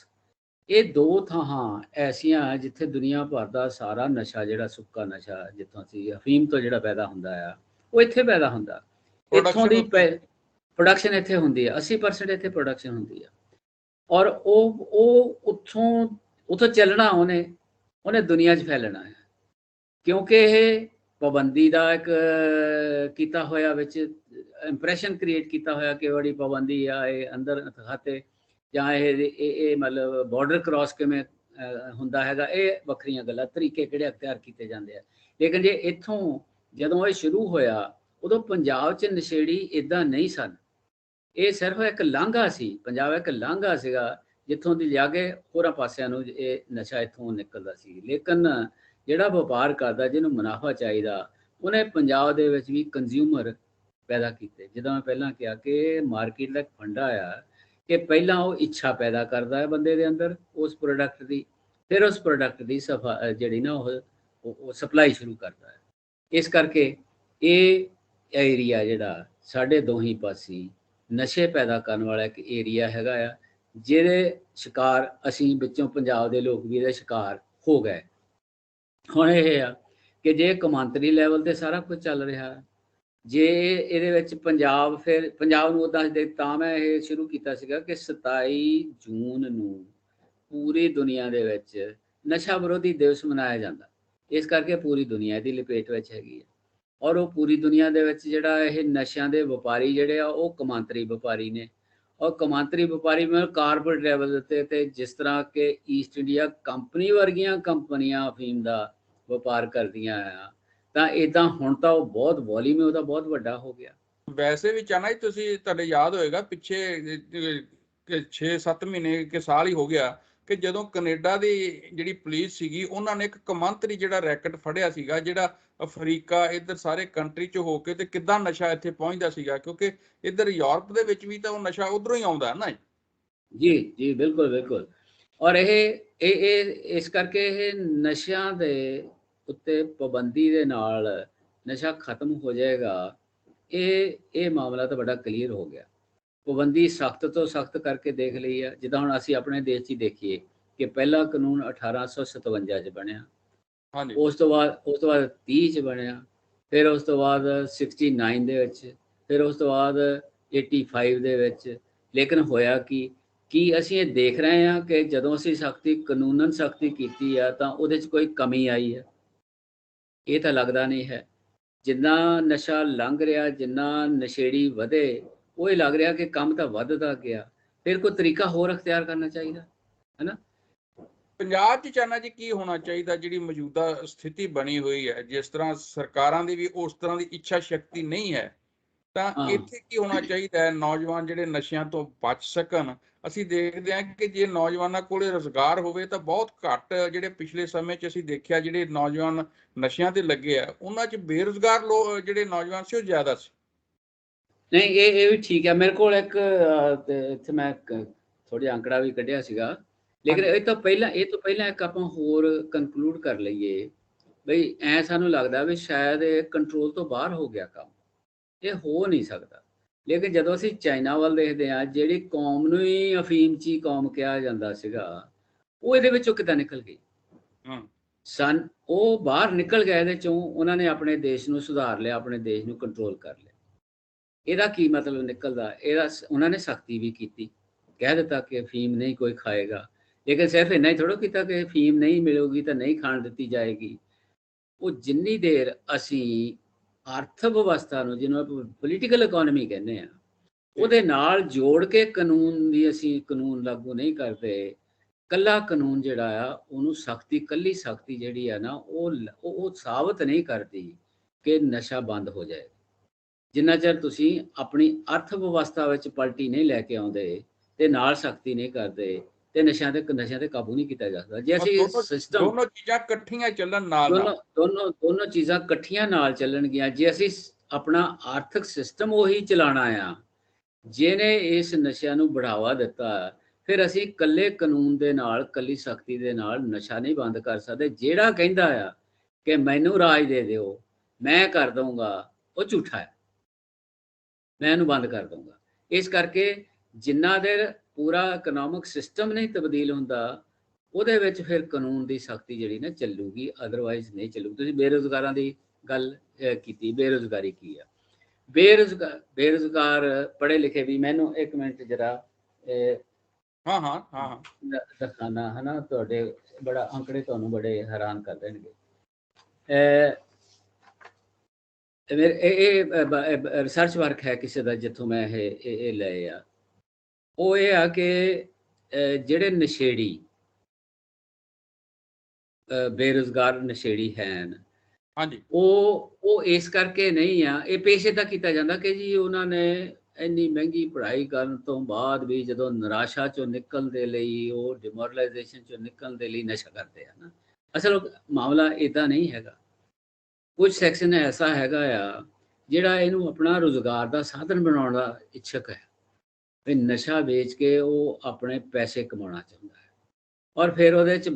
ਇਹ ਦੋ ਥਾਂ ਐਸੀਆਂ ਜਿੱਥੇ ਦੁਨੀਆ ਭਰ ਦਾ ਸਾਰਾ ਨਸ਼ਾ ਜਿਹੜਾ ਸੁੱਕਾ ਨਸ਼ਾ, ਜਿੱਥੋਂ ਅਸੀਂ ਅਫੀਮ ਤੋਂ ਜਿਹੜਾ ਪੈਦਾ ਹੁੰਦਾ ਆ, ਉਹ ਇੱਥੇ ਪੈਦਾ ਹੁੰਦਾ। ਇੱਥੋਂ ਦੀ ਪ੍ਰੋਡਕਸ਼ਨ ਇੱਥੇ ਹੁੰਦੀ ਹੈ, 80% ਇੱਥੇ ਪ੍ਰੋਡਕਸ਼ਨ ਹੁੰਦੀ ਆ। ਔਰ ਉਹ ਉੱਥੋਂ ਚੱਲਣਾ ਉਹਨੇ ਦੁਨੀਆ 'ਚ ਫੈਲਣਾ ਹੈ, ਕਿਉਂਕਿ ਇਹ ਪਾਬੰਦੀ ਦਾ ਇੱਕ ਕੀਤਾ ਹੋਇਆ ਵਿੱਚ ਇੰਪ੍ਰੈਸ਼ਨ ਕ੍ਰੀਏਟ ਕੀਤਾ ਹੋਇਆ ਕਿ ਬੜੀ ਪਾਬੰਦੀ ਆ, ਇਹ ਅੰਦਰ ਖਾਤੇ ਜਾਂ ਇਹ ਮਤਲਬ ਬਾਰਡਰ ਕ੍ਰਾਸ ਕਿਵੇਂ ਹੁੰਦਾ ਹੈਗਾ, ਇਹ ਵੱਖਰੀਆਂ ਗੱਲਾਂ, ਤਰੀਕੇ ਕਿਹੜੇ ਅਖਤਿਆਰ ਕੀਤੇ ਜਾਂਦੇ ਆ। ਲੇਕਿਨ ਜੇ ਇੱਥੋਂ ਜਦੋਂ ਇਹ ਸ਼ੁਰੂ ਹੋਇਆ, ਉਦੋਂ ਪੰਜਾਬ 'ਚ ਨਸ਼ੇੜੀ ਇੱਦਾਂ ਨਹੀਂ ਸਨ। ਇਹ ਸਿਰਫ ਇੱਕ ਲਾਂਘਾ ਸੀ, ਪੰਜਾਬ ਇੱਕ ਲਾਂਘਾ ਸੀਗਾ ਜਿੱਥੋਂ ਦੀ ਜਾ ਕੇ ਹੋਰਾਂ ਪਾਸਿਆਂ ਨੂੰ ਇਹ ਨਸ਼ਾ ਇੱਥੋਂ ਨਿਕਲਦਾ ਸੀ। ਲੇਕਿਨ ਜਿਹੜਾ ਵਪਾਰ ਕਰਦਾ, ਜਿਹਨੂੰ ਮੁਨਾਫਾ ਚਾਹੀਦਾ, ਉਹਨੇ ਪੰਜਾਬ ਦੇ ਵਿੱਚ ਵੀ ਕੰਜ਼ਿਊਮਰ ਪੈਦਾ ਕੀਤੇ। ਜਿੱਦਾਂ ਮੈਂ ਪਹਿਲਾਂ ਕਿਹਾ ਕਿ ਮਾਰਕੀਟ ਦਾ ਇੱਕ ਫੰਡਾ ਆ ਕਿ ਪਹਿਲਾਂ ਉਹ ਇੱਛਾ ਪੈਦਾ ਕਰਦਾ ਹੈ ਬੰਦੇ ਦੇ ਅੰਦਰ ਉਸ ਪ੍ਰੋਡਕਟ ਦੀ, ਫਿਰ ਉਸ ਪ੍ਰੋਡਕਟ ਦੀ ਜਿਹੜੀ ਨਾ ਉਹ ਸਪਲਾਈ ਸ਼ੁਰੂ ਕਰਦਾ ਹੈ। ਇਸ ਕਰਕੇ ਇਹ ਏਰੀਆ ਜਿਹੜਾ ਸਾਡੇ ਦੋਹੀਂ ਪਾਸੇ ਨਸ਼ੇ ਪੈਦਾ ਕਰਨ ਵਾਲਾ ਇੱਕ ਏਰੀਆ ਹੈਗਾ ਆ, ਜਿਹਦੇ ਸ਼ਿਕਾਰ ਅਸੀਂ ਵਿੱਚੋਂ ਪੰਜਾਬ ਦੇ ਲੋਕ ਵੀ ਇਹਦੇ ਸ਼ਿਕਾਰ ਹੋ ਗਏ। ਹੁਣ ਇਹ ਆ ਕਿ ਜੇ ਕੌਮਾਂਤਰੀ ਲੈਵਲ ਤੇ ਸਾਰਾ ਕੁਝ ਚੱਲ ਰਿਹਾ, ਜੇ ਇਹਦੇ ਵਿੱਚ ਫਿਰ ਪੰਜਾਬ ਨੂੰ ਦੱਸ ਦੇ, ਤਾਂ ਮੈਂ ਇਹ ਸ਼ੁਰੂ ਕੀਤਾ ਸੀਗਾ ਕਿ 27 ਜੂਨ ਨੂੰ ਪੂਰੀ ਦੁਨੀਆ ਦੇ ਵਿੱਚ ਨਸ਼ਾ ਵਿਰੋਧੀ ਦਿਵਸ ਮਨਾਇਆ ਜਾਂਦਾ। ਇਸ ਕਰਕੇ ਪੂਰੀ ਦੁਨੀਆ ਦੀ ਲਪੇਟ ਵਿੱਚ ਹੈਗੀ ਹੈ। ਔਰ ਉਹ ਪੂਰੀ ਦੁਨੀਆ ਦੇ ਵਿੱਚ ਜਿਹੜਾ ਇਹ ਨਸ਼ਿਆਂ ਦੇ ਵਪਾਰੀ ਜਿਹੜੇ ਆ ਉਹ ਕੌਮਾਂਤਰੀ ਵਪਾਰੀ ਨੇ। ਔਰ ਕੌਮਾਂਤਰੀ ਵਪਾਰੀ ਮੈਂ ਕਾਰਪੋਰੇਟ ਲੈਵਲ ਉੱਤੇ, ਤੇ ਜਿਸ ਤਰ੍ਹਾਂ ਕਿ ਈਸਟ ਇੰਡੀਆ ਕੰਪਨੀ ਵਰਗੀਆਂ ਕੰਪਨੀਆਂ ਅਫੀਮ ਦਾ ਵਪਾਰ ਕਰਦੀਆਂ ਆ, ਤਾਂ ਇਦਾਂ ਹੁਣ ਤਾਂ ਉਹ ਬਹੁਤ ਵੋਲੀਅਮ ਉਹਦਾ ਬਹੁਤ ਵੱਡਾ ਹੋ ਗਿਆ। ਵੈਸੇ ਵੀ ਚਾਹਨਾ ਤੁਸੀਂ, ਤੁਹਾਡੇ ਯਾਦ ਹੋਏਗਾ ਪਿੱਛੇ 6-7 ਮਹੀਨੇ ਕਿ ਸਾਲ ਹੀ ਹੋ ਗਿਆ, ਕਿ ਜਦੋਂ ਕੈਨੇਡਾ ਦੀ ਜਿਹੜੀ ਪੁਲਿਸ ਸੀਗੀ ਉਹਨਾਂ ਨੇ ਇੱਕ ਕਮਾਂਤਰੀ ਜਿਹੜਾ ਰੈਕਟ ਫੜਿਆ ਸੀਗਾ, ਜਿਹੜਾ ਅਫਰੀਕਾ ਇੱਧਰ ਸਾਰੇ ਕੰਟਰੀ 'ਚ ਹੋ ਕੇ ਤੇ ਕਿੱਦਾਂ ਨਸ਼ਾ ਇੱਥੇ ਪਹੁੰਚਦਾ ਸੀਗਾ, ਕਿਉਂਕਿ ਇੱਧਰ ਯੂਰਪ ਦੇ ਵਿੱਚ ਵੀ ਤਾਂ ਉਹ ਨਸ਼ਾ ਉਧਰੋਂ ਹੀ ਆਉਂਦਾ ਨਾ। ਜੀ ਜੀ ਬਿਲਕੁਲ ਬਿਲकुल। ਔਰ ਇਹ ਇਸ ਕਰਕੇ ਇਹ ਨਸ਼ਿਆਂ ਦੇ ਉੱਤੇ ਪਾਬੰਦੀ ਦੇ ਨਾਲ ਨਸ਼ਾ ਖਤਮ ਹੋ ਜਾਏਗਾ। ਇਹ ਮਾਮਲਾ ਤਾਂ ਬੜਾ ਕਲੀਅਰ ਹੋ ਗਿਆ। ਪਾਬੰਦੀ ਸਖਤ ਤੋਂ ਸਖਤ ਕਰਕੇ ਦੇਖ ਲਈ ਆ। ਜਿੱਦਾਂ ਹੁਣ ਅਸੀਂ ਆਪਣੇ ਦੇਸ਼ 'ਚ ਹੀ ਦੇਖੀਏ ਕਿ ਪਹਿਲਾ ਕਾਨੂੰਨ 1857 'ਚ ਬਣਿਆ, ਹਾਂਜੀ, ਉਸ ਤੋਂ ਬਾਅਦ 30 'ਚ ਬਣਿਆ, ਫਿਰ ਉਸ ਤੋਂ ਬਾਅਦ 69 ਦੇ ਵਿੱਚ, ਫਿਰ ਉਸ ਤੋਂ ਬਾਅਦ 85 ਦੇ ਵਿੱਚ। ਲੇਕਿਨ ਹੋਇਆ ਕੀ ਅਸੀਂ ਇਹ ਦੇਖ ਰਹੇ ਹਾਂ ਕਿ ਜਦੋਂ ਅਸੀਂ ਕਾਨੂੰਨਨ ਸਖਤੀ ਕੀਤੀ ਆ ਤਾਂ ਉਹਦੇ 'ਚ ਕੋਈ ਕਮੀ ਆਈ ਹੈ? ਇਹ ਤਾਂ ਲੱਗਦਾ ਨਹੀਂ ਹੈ। ਜਿੰਨਾ ਨਸ਼ਾ ਲੰਘ ਰਿਹਾ, ਜਿੰਨਾ ਨਸ਼ੇੜੀ ਵਧੇ, ਉਹ ਇਹ ਲੱਗ ਰਿਹਾ ਕਿ ਕੰਮ ਤਾਂ ਵੱਧਦਾ ਗਿਆ। ਫਿਰ ਕੋਈ ਤਰੀਕਾ ਹੋਰ ਅਖਤਿਆਰ ਕਰਨਾ ਚਾਹੀਦਾ ਹੈ ਨਾ। ਪੰਜਾਬ 'ਚ ਚਾਹਨਾ ਜੀ ਕੀ ਹੋਣਾ ਚਾਹੀਦਾ? ਜਿਹੜੀ ਮੌਜੂਦਾ ਸਥਿਤੀ ਬਣੀ ਹੋਈ ਹੈ, ਜਿਸ ਤਰ੍ਹਾਂ ਸਰਕਾਰਾਂ ਦੀ ਵੀ ਉਸ ਤਰ੍ਹਾਂ ਦੀ ਇੱਛਾ ਸ਼ਕਤੀ ਨਹੀਂ ਹੈ, ਤਾਂ ਇੱਥੇ ਕੀ ਹੋਣਾ ਚਾਹੀਦਾ ਹੈ? ਨੌਜਵਾਨ ਜਿਹੜੇ ਨਸ਼ਿਆਂ ਤੋਂ ਬਚ ਸਕਣ। ਅਸੀਂ ਦੇਖਦੇ ਹਾਂ ਕਿ ਜੇ ਨੌਜਵਾਨਾਂ ਕੋਲੇ ਰੁਜ਼ਗਾਰ ਹੋਵੇ ਤਾਂ ਬਹੁਤ ਘੱਟ, ਜਿਹੜੇ ਪਿਛਲੇ ਸਮੇਂ 'ਚ ਅਸੀਂ ਦੇਖਿਆ ਜਿਹੜੇ ਨੌਜਵਾਨ ਨਸ਼ਿਆਂ ਤੇ ਲੱਗੇ ਆ, ਉਹਨਾਂ 'ਚ ਬੇਰੁਜ਼ਗਾਰ ਲੋਕ ਜਿਹੜੇ ਨੌਜਵਾਨ ਸੀ ਉਹ ਜ਼ਿਆਦਾ ਸੀ। ਨਹੀਂ, ਇਹ ਵੀ ਠੀਕ ਹੈ। ਮੇਰੇ ਕੋਲ ਇੱਕ ਇੱਥੇ ਮੈਂ ਥੋੜ੍ਹਾ ਜਿਹਾ ਅੰਕੜਾ ਵੀ ਕੱਢਿਆ ਸੀਗਾ। ਲੇਕਿਨ ਇਹ ਤੋਂ ਪਹਿਲਾਂ ਇੱਕ ਆਪਾਂ ਹੋਰ ਕਨਕਲੂਡ ਕਰ ਲਈਏ ਬਈ, ਸਾਨੂੰ ਲੱਗਦਾ ਵੀ ਸ਼ਾਇਦ ਇਹ ਕੰਟਰੋਲ ਤੋਂ ਬਾਹਰ ਹੋ ਗਿਆ ਕੰਮ। ਇਹ ਹੋ ਨਹੀਂ ਸਕਦਾ। ਲੇਕਿਨ ਜਦੋਂ ਅਸੀਂ ਚਾਈਨਾ ਵੱਲ ਦੇਖਦੇ ਹਾਂ, ਜਿਹੜੀ ਕੌਮ ਨੂੰ ਹੀ ਅਫੀਮਚੀ ਕੌਮ ਕਿਹਾ ਜਾਂਦਾ ਸੀਗਾ, ਉਹ ਇਹਦੇ ਵਿੱਚੋਂ ਕਿੱਦਾਂ ਨਿਕਲ ਗਈ? ਉਹ ਬਾਹਰ ਨਿਕਲ ਗਏ ਇਹਦੇ ਚੋਂ। ਉਹਨਾਂ ਨੇ ਆਪਣੇ ਦੇਸ਼ ਨੂੰ ਸੁਧਾਰ ਲਿਆ, ਆਪਣੇ ਦੇਸ਼ ਨੂੰ ਕੰਟਰੋਲ ਕਰ ਲਿਆ। ਇਹਦਾ ਕੀ ਮਤਲਬ ਨਿਕਲਦਾ? ਇਹਦਾ ਉਹਨਾਂ ਨੇ ਸਖਤੀ ਵੀ ਕੀਤੀ, ਕਹਿ ਦਿੱਤਾ ਕਿ ਅਫੀਮ ਨਹੀਂ ਕੋਈ ਖਾਏਗਾ। ਲੇਕਿਨ ਸਿਰਫ ਇੰਨਾ ਹੀ ਥੋੜ੍ਹਾ ਕੀਤਾ ਕਿ ਅਫੀਮ ਨਹੀਂ ਮਿਲੇਗੀ ਤਾਂ ਨਹੀਂ ਖਾਣ ਦਿੱਤੀ ਜਾਏਗੀ। ਉਹ ਜਿੰਨੀ ਦੇਰ ਅਸੀਂ ਅਰਥ ਵਿਵਸਥਾ ਨੂੰ, ਜਿਹਨੂੰ ਆਪਾਂ ਪੋਲੀਟੀਕਲ ਇਕੋਨਮੀ ਕਹਿੰਦੇ ਆ, ਉਹਦੇ ਨਾਲ ਜੋੜ ਕੇ ਅਸੀਂ ਕਾਨੂੰਨ ਲਾਗੂ ਨਹੀਂ ਕਰਦੇ। ਕੱਲਾ ਕਾਨੂੰਨ ਜਿਹੜਾ ਆ ਉਹਨੂੰ ਕੱਲੀ ਸਖਤੀ ਜਿਹੜੀ ਆ ਨਾ, ਉਹ ਸਾਬਤ ਨਹੀਂ ਕਰਦੀ ਕਿ ਨਸ਼ਾ ਬੰਦ ਹੋ ਜਾਏ। ਜਿੰਨਾ ਚਿਰ ਤੁਸੀਂ ਆਪਣੀ ਅਰਥ ਵਿਵਸਥਾ ਵਿੱਚ ਪਲਟੀ ਨਹੀਂ ਲੈ ਕੇ ਆਉਂਦੇ ਤੇ ਨਾਲ ਸਖਤੀ ਨਹੀਂ ਕਰਦੇ ਤੇ ਨਸ਼ਿਆਂ ਤੇ ਕਾਬੂ ਨਹੀਂ ਕੀਤਾ ਜਾ ਸਕਦਾ। ਜੇ ਅਸੀਂ ਸਿਸਟਮ ਦੋਨੋਂ ਚੀਜ਼ਾਂ ਇਕੱਠੀਆਂ ਚੱਲਣ, ਦੋਨੋਂ ਚੀਜ਼ਾਂ ਇਕੱਠੀਆਂ ਨਾਲ ਚੱਲਣਗੀਆਂ। ਜੇ ਅਸੀਂ ਆਪਣਾ ਆਰਥਿਕ ਸਿਸਟਮ ਉਹੀ ਚਲਾਉਣਾ ਆ ਜਿਹਨੇ ਇਸ ਨਸ਼ਿਆਂ ਨੂੰ ਬੜਾਵਾ ਦਿੱਤਾ, ਫਿਰ ਅਸੀਂ ਇਕੱਲੇ ਕਾਨੂੰਨ ਦੇ ਨਾਲ, ਇਕੱਲੀ ਸਖਤੀ ਦੇ ਨਾਲ ਨਸ਼ਾ ਨਹੀਂ ਬੰਦ ਕਰ ਸਕਦੇ। ਜਿਹੜਾ ਕਹਿੰਦਾ ਆ ਕਿ ਮੈਨੂੰ ਰਾਜ ਦੇ ਦਿਓ, ਮੈਂ ਕਰ ਦਊਂਗਾ, ਉਹ ਝੂਠਾ ਹੈ। ਮੈਂ ਇਹਨੂੰ ਬੰਦ ਕਰ ਦਊਂਗਾ। ਇਸ ਕਰਕੇ ਜਿੰਨਾ ਦੇਰ ਪੂਰਾ ਇਕਨੋਮਿਕ ਸਿਸਟਮ ਨਹੀਂ ਤਬਦੀਲ ਹੁੰਦਾ, ਉਹਦੇ ਵਿੱਚ ਫਿਰ ਕਾਨੂੰਨ ਦੀ ਸਖਤੀ ਜਿਹੜੀ ਨਾ ਚੱਲੂਗੀ, ਅਦਰਵਾਈਜ਼ ਨਹੀਂ ਚੱਲੂਗੀ। ਤੁਸੀਂ ਬੇਰੁਜ਼ਗਾਰਾਂ ਦੀ ਗੱਲ ਕੀਤੀ, ਬੇਰੁਜ਼ਗਾਰੀ ਕੀ ਆ? ਬੇਰੁਜ਼ਗਾਰ ਪੜ੍ਹੇ ਲਿਖੇ ਵੀ, ਮੈਨੂੰ ਇੱਕ ਮਿੰਟ ਜਰਾ ਹਾਂ ਦਿਖਾਣਾ ਹੈ ਨਾ, ਤੁਹਾਡੇ ਬੜਾ ਅੰਕੜੇ ਤੁਹਾਨੂੰ ਬੜੇ ਹੈਰਾਨ ਕਰ ਦੇਣਗੇ। ਇਹ ਰਿਸਰਚ ਵਰਕ ਹੈ ਕਿਸੇ ਦਾ, ਜਿੱਥੋਂ ਮੈਂ ਇਹ ਲਏ ਆ। ਉਹ ਇਹ ਆ ਕਿ ਜਿਹੜੇ ਨਸ਼ੇੜੀ, ਬੇਰੁਜ਼ਗਾਰ ਨਸ਼ੇੜੀ ਹਨ, ਹਾਂਜੀ, ਉਹ ਇਸ ਕਰਕੇ ਨਹੀਂ ਆ। ਇਹ ਪੇਸ਼ੇ ਦਾ ਕੀਤਾ ਜਾਂਦਾ ਕਿ ਜੀ ਉਹਨਾਂ ਨੇ ਇੰਨੀ ਮਹਿੰਗੀ ਪੜ੍ਹਾਈ ਕਰਨ ਤੋਂ ਬਾਅਦ ਵੀ ਜਦੋਂ ਨਿਰਾਸ਼ਾ ਚੋਂ ਨਿਕਲਣ ਦੇ ਲਈ, ਉਹ ਡਿਮੋਰਲਾਈਜੇਸ਼ਨ ਚੋਂ ਨਿਕਲਣ ਦੇ ਲਈ ਨਸ਼ਾ ਕਰਦੇ ਆ ਨਾ। ਅਸਲ ਮਾਮਲਾ ਇੱਦਾਂ ਨਹੀਂ ਹੈਗਾ। ਕੁਝ ਸੈਕਸ਼ਨ ਐਸਾ ਹੈਗਾ ਆ ਜਿਹੜਾ ਇਹਨੂੰ ਆਪਣਾ ਰੁਜ਼ਗਾਰ ਦਾ ਸਾਧਨ ਬਣਾਉਣ ਦਾ ਇੱਛਕ ਹੈ, ਵੀ ਨਸ਼ਾ ਵੇਚ ਕੇ ਉਹ ਆਪਣੇ ਪੈਸੇ ਕਮਾਉਣਾ ਚਾਹੁੰਦਾ ਹੈ। ਔਰ ਫਿਰ ਉਹਦੇ 'ਚ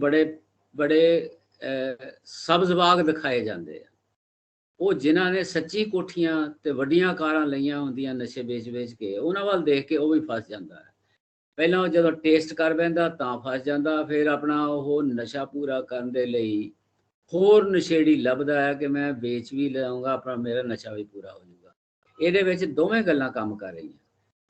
ਬੜੇ ਸਬਜ਼ ਬਾਗ ਦਿਖਾਏ ਜਾਂਦੇ ਆ। ਉਹ ਜਿਨ੍ਹਾਂ ਨੇ ਸੱਚੀ ਕੋਠੀਆਂ ਤੇ ਵੱਡੀਆਂ ਕਾਰਾਂ ਲਈਆਂ ਹੁੰਦੀਆਂ ਨਸ਼ੇ ਵੇਚ ਕੇ, ਉਹਨਾਂ ਵੱਲ ਦੇਖ ਕੇ ਉਹ ਵੀ ਫਸ ਜਾਂਦਾ ਹੈ। ਪਹਿਲਾਂ ਉਹ ਜਦੋਂ ਟੇਸਟ ਕਰ ਬਹਿੰਦਾ ਤਾਂ ਫਸ ਜਾਂਦਾ, ਫਿਰ ਆਪਣਾ ਉਹ ਨਸ਼ਾ ਪੂਰਾ ਕਰਨ ਦੇ ਲਈ ਹੋਰ ਨਸ਼ੇੜੀ ਲੱਭਦਾ ਹੈ ਕਿ ਮੈਂ ਵੇਚ ਵੀ ਲਵਾਂਗਾ, ਆਪਣਾ ਮੇਰਾ ਨਸ਼ਾ ਵੀ ਪੂਰਾ ਹੋ ਜਾਊਗਾ। ਇਹਦੇ ਵਿੱਚ ਦੋਵੇਂ ਗੱਲਾਂ ਕੰਮ ਕਰ ਰਹੀਆਂ।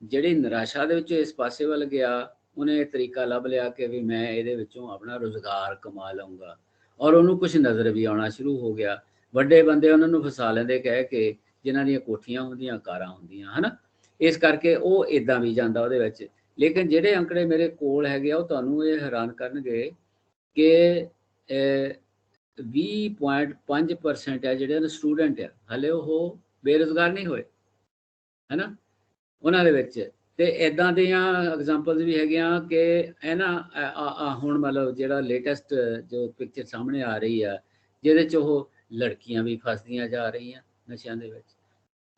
ਜਿਹੜੀ ਨਿਰਾਸ਼ਾ ਦੇ ਵਿੱਚ ਇਸ ਪਾਸੇ ਵੱਲ ਗਿਆ, ਉਹਨੇ ਇਹ ਤਰੀਕਾ ਲੱਭ ਲਿਆ ਕਿ ਵੀ ਮੈਂ ਇਹਦੇ ਵਿੱਚੋਂ ਆਪਣਾ ਰੁਜ਼ਗਾਰ ਕਮਾ ਲਵਾਂਗਾ, ਔਰ ਉਹਨੂੰ ਕੁਝ ਨਜ਼ਰ ਵੀ ਆਉਣਾ ਸ਼ੁਰੂ ਹੋ ਗਿਆ। ਵੱਡੇ ਬੰਦੇ ਉਹਨਾਂ ਨੂੰ ਫਸਾ ਲੈਂਦੇ ਕਹਿ ਕੇ, ਜਿਨ੍ਹਾਂ ਦੀਆਂ ਕੋਠੀਆਂ ਹੁੰਦੀਆਂ, ਕਾਰਾਂ ਹੁੰਦੀਆਂ, ਹੈ ਨਾ। ਇਸ ਕਰਕੇ ਉਹ ਇੱਦਾਂ ਵੀ ਜਾਂਦਾ ਉਹਦੇ ਵਿੱਚ। ਲੇਕਿਨ ਜਿਹੜੇ ਅੰਕੜੇ ਮੇਰੇ ਕੋਲ ਹੈਗੇ ਆ, ਉਹ ਤੁਹਾਨੂੰ ਇਹ ਹੈਰਾਨ ਕਰਨਗੇ ਕਿ 20.5% ਹੈ ਜਿਹੜੇ ਸਟੂਡੈਂਟ ਆ, ਹਲੇ ਉਹ ਬੇਰੁਜ਼ਗਾਰ ਨਹੀਂ ਹੋਏ, ਹੈ ਨਾ। ਉਹਨਾਂ ਦੇ ਵਿੱਚ ਤੇ ਇਦਾਂ ਦੀਆਂ ਐਗਜ਼ਾਮਪਲਸ ਵੀ ਹੈਗੀਆਂ ਕਿ ਇਹ ਨਾ ਹੁਣ ਮਤਲਬ ਜਿਹੜਾ ਲੇਟੈਸਟ ਜੋ ਪਿਕਚਰ ਸਾਹਮਣੇ ਆ ਰਹੀ ਆ, ਜਿਹਦੇ 'ਚ ਉਹ ਲੜਕੀਆਂ ਵੀ ਫਸਦੀਆਂ ਜਾ ਰਹੀਆਂ ਨਸ਼ਿਆਂ ਦੇ ਵਿੱਚ।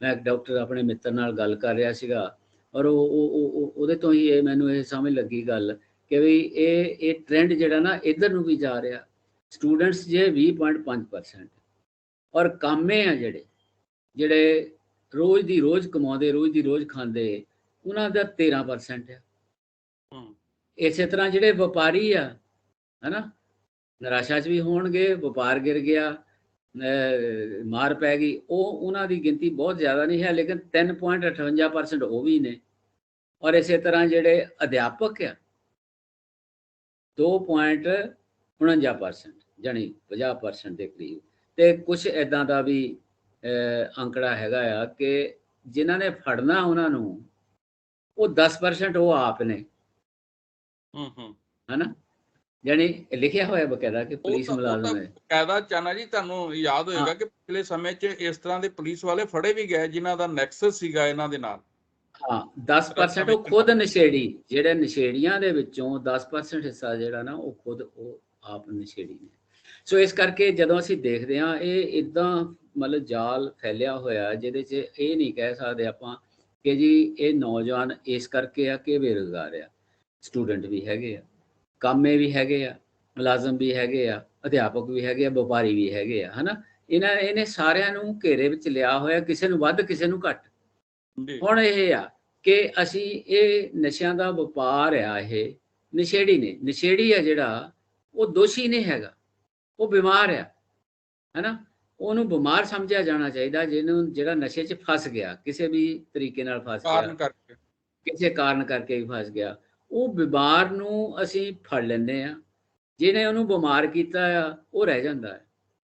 ਮੈਂ ਇੱਕ ਡਾਕਟਰ ਆਪਣੇ ਮਿੱਤਰ ਨਾਲ ਗੱਲ ਕਰ ਰਿਹਾ ਸੀਗਾ, ਔਰ ਉਹਦੇ ਤੋਂ ਹੀ ਇਹ ਮੈਨੂੰ ਇਹ ਸਮਝ ਲੱਗੀ ਗੱਲ ਕਿ ਵੀ ਇਹ ਟ੍ਰੈਂਡ ਜਿਹੜਾ ਨਾ ਇੱਧਰ ਨੂੰ ਵੀ ਜਾ ਰਿਹਾ। ਸਟੂਡੈਂਟਸ ਜੇ 20.5% ਔਰ ਕਾਮੇ ਆ ਜਿਹੜੇ ਰੋਜ਼ ਦੀ ਰੋਜ਼ ਕਮਾਉਂਦੇ, ਰੋਜ਼ ਦੀ ਰੋਜ਼ ਖਾਂਦੇ, ਉਹਨਾਂ ਦਾ 13% ਆ। ਇਸੇ ਤਰ੍ਹਾਂ ਜਿਹੜੇ ਵਪਾਰੀ ਆ, ਹਨਾ, ਨਿਰਾਸ਼ਾ 'ਚ ਵੀ ਹੋਣਗੇ, ਵਪਾਰ ਗਿਰ ਗਿਆ, ਮਾਰ ਪੈ ਗਈ, ਉਹਨਾਂ ਦੀ ਗਿਣਤੀ ਬਹੁਤ ਜ਼ਿਆਦਾ ਨਹੀਂ ਹੈ, ਲੇਕਿਨ 3.58% ਉਹ ਵੀ ਨੇ। ਔਰ ਇਸੇ ਤਰ੍ਹਾਂ ਜਿਹੜੇ ਅਧਿਆਪਕ ਆ 2.49%, ਜਾਣੀ 50% ਦੇ ਕਰੀਬ। ਤੇ ਕੁਝ ਇਦਾਂ ਦਾ ਵੀ ਅੰਕੜਾ ਹੈਗਾ ਆ ਕਿ ਜਿਨ੍ਹਾਂ ਨੇ ਫੜਨਾ ਉਹਨਾਂ ਨੂੰ, ਉਹ 10% ਉਹ ਆਪ ਨੇ, ਹਨਾ, ਜਾਣੀ ਲਿਖਿਆ ਹੋਇਆ ਬਕਾਇਦਾ ਕਿ ਪੁਲਿਸ ਮੁਲਾਜ਼ਮ ਹੈ। ਬਕਾਇਦਾ ਚਾਨਾ ਜੀ, ਤੁਹਾਨੂੰ ਯਾਦ ਹੋਏਗਾ ਕਿ ਪਿਛਲੇ ਸਮੇਂ 'ਚ ਇਸ ਤਰ੍ਹਾਂ ਦੇ ਪੁਲਿਸ ਵਾਲੇ ਫੜੇ ਵੀ ਗਏ ਜਿਨ੍ਹਾਂ ਦਾ ਨੈਕਸਸ ਸੀਗਾ ਇਹਨਾਂ ਦੇ ਨਾਲ। ਹਾਂ, 10% ਉਹ ਖੁਦ ਨਸ਼ੇੜੀ, ਜਿਹੜੇ ਨਸ਼ੇੜੀਆਂ ਦੇ ਵਿੱਚੋਂ 10% ਹਿੱਸਾ ਜਿਹੜਾ ਨਾ ਉਹ ਆਪ ਨਸ਼ੇੜੀ ਨੇ। ਸੋ ਇਸ ਕਰਕੇ ਜਦੋਂ ਅਸੀਂ ਦੇਖਦੇ ਹਾਂ ਇਹ ਇਦਾਂ ਮਤਲਬ ਜਾਲ ਫੈਲਿਆ ਹੋਇਆ, ਜਿਹਦੇ 'ਚ ਇਹ ਨਹੀਂ ਕਹਿ ਸਕਦੇ ਆਪਾਂ ਕਿ ਜੀ ਇਹ ਨੌਜਵਾਨ ਇਸ ਕਰਕੇ ਆ ਕਿ ਬੇਰੁਜ਼ਗਾਰ ਆ। ਸਟੂਡੈਂਟ ਵੀ ਹੈਗੇ ਆ, ਕਾਮੇ ਵੀ ਹੈਗੇ ਆ, ਮੁਲਾਜ਼ਮ ਵੀ ਹੈਗੇ ਆ, ਅਧਿਆਪਕ ਵੀ ਹੈਗੇ ਆ, ਵਪਾਰੀ ਵੀ ਹੈਗੇ ਆ, ਹਨਾ। ਇਹਨੇ ਸਾਰਿਆਂ ਨੂੰ ਘੇਰੇ ਵਿੱਚ ਲਿਆ ਹੋਇਆ, ਕਿਸੇ ਨੂੰ ਵੱਧ ਕਿਸੇ ਨੂੰ ਘੱਟ। ਹੁਣ ਇਹ ਆ ਕਿ ਅਸੀਂ ਇਹ ਨਸ਼ਿਆਂ ਦਾ ਵਪਾਰ ਆ, ਇਹ ਨਸ਼ੇੜੀ ਨੇ, ਨਸ਼ੇੜੀ ਆ ਜਿਹੜਾ ਉਹ ਦੋਸ਼ੀ ਨਹੀਂ ਹੈਗਾ, ਉਹ ਬਿਮਾਰ ਆ, ਹਨਾ। ਉਹਨੂੰ ਬਿਮਾਰ ਸਮਝਿਆ ਜਾਣਾ ਚਾਹੀਦਾ ਜਿਹੜਾ ਨਸ਼ੇ 'ਚ ਫਸ ਗਿਆ, ਕਿਸੇ ਵੀ ਤਰੀਕੇ ਨਾਲ ਫਸ ਗਿਆ, ਕਿਸੇ ਕਾਰਨ ਕਰਕੇ ਵੀ ਫਸ ਗਿਆ। ਉਹ ਬਿਮਾਰ ਨੂੰ ਅਸੀਂ ਫੜ ਲੈਂਦੇ ਆ, ਜਿਹਨੇ ਉਹਨੂੰ ਬਿਮਾਰ ਕੀਤਾ ਆ ਉਹ ਰਹਿ ਜਾਂਦਾ ਹੈ,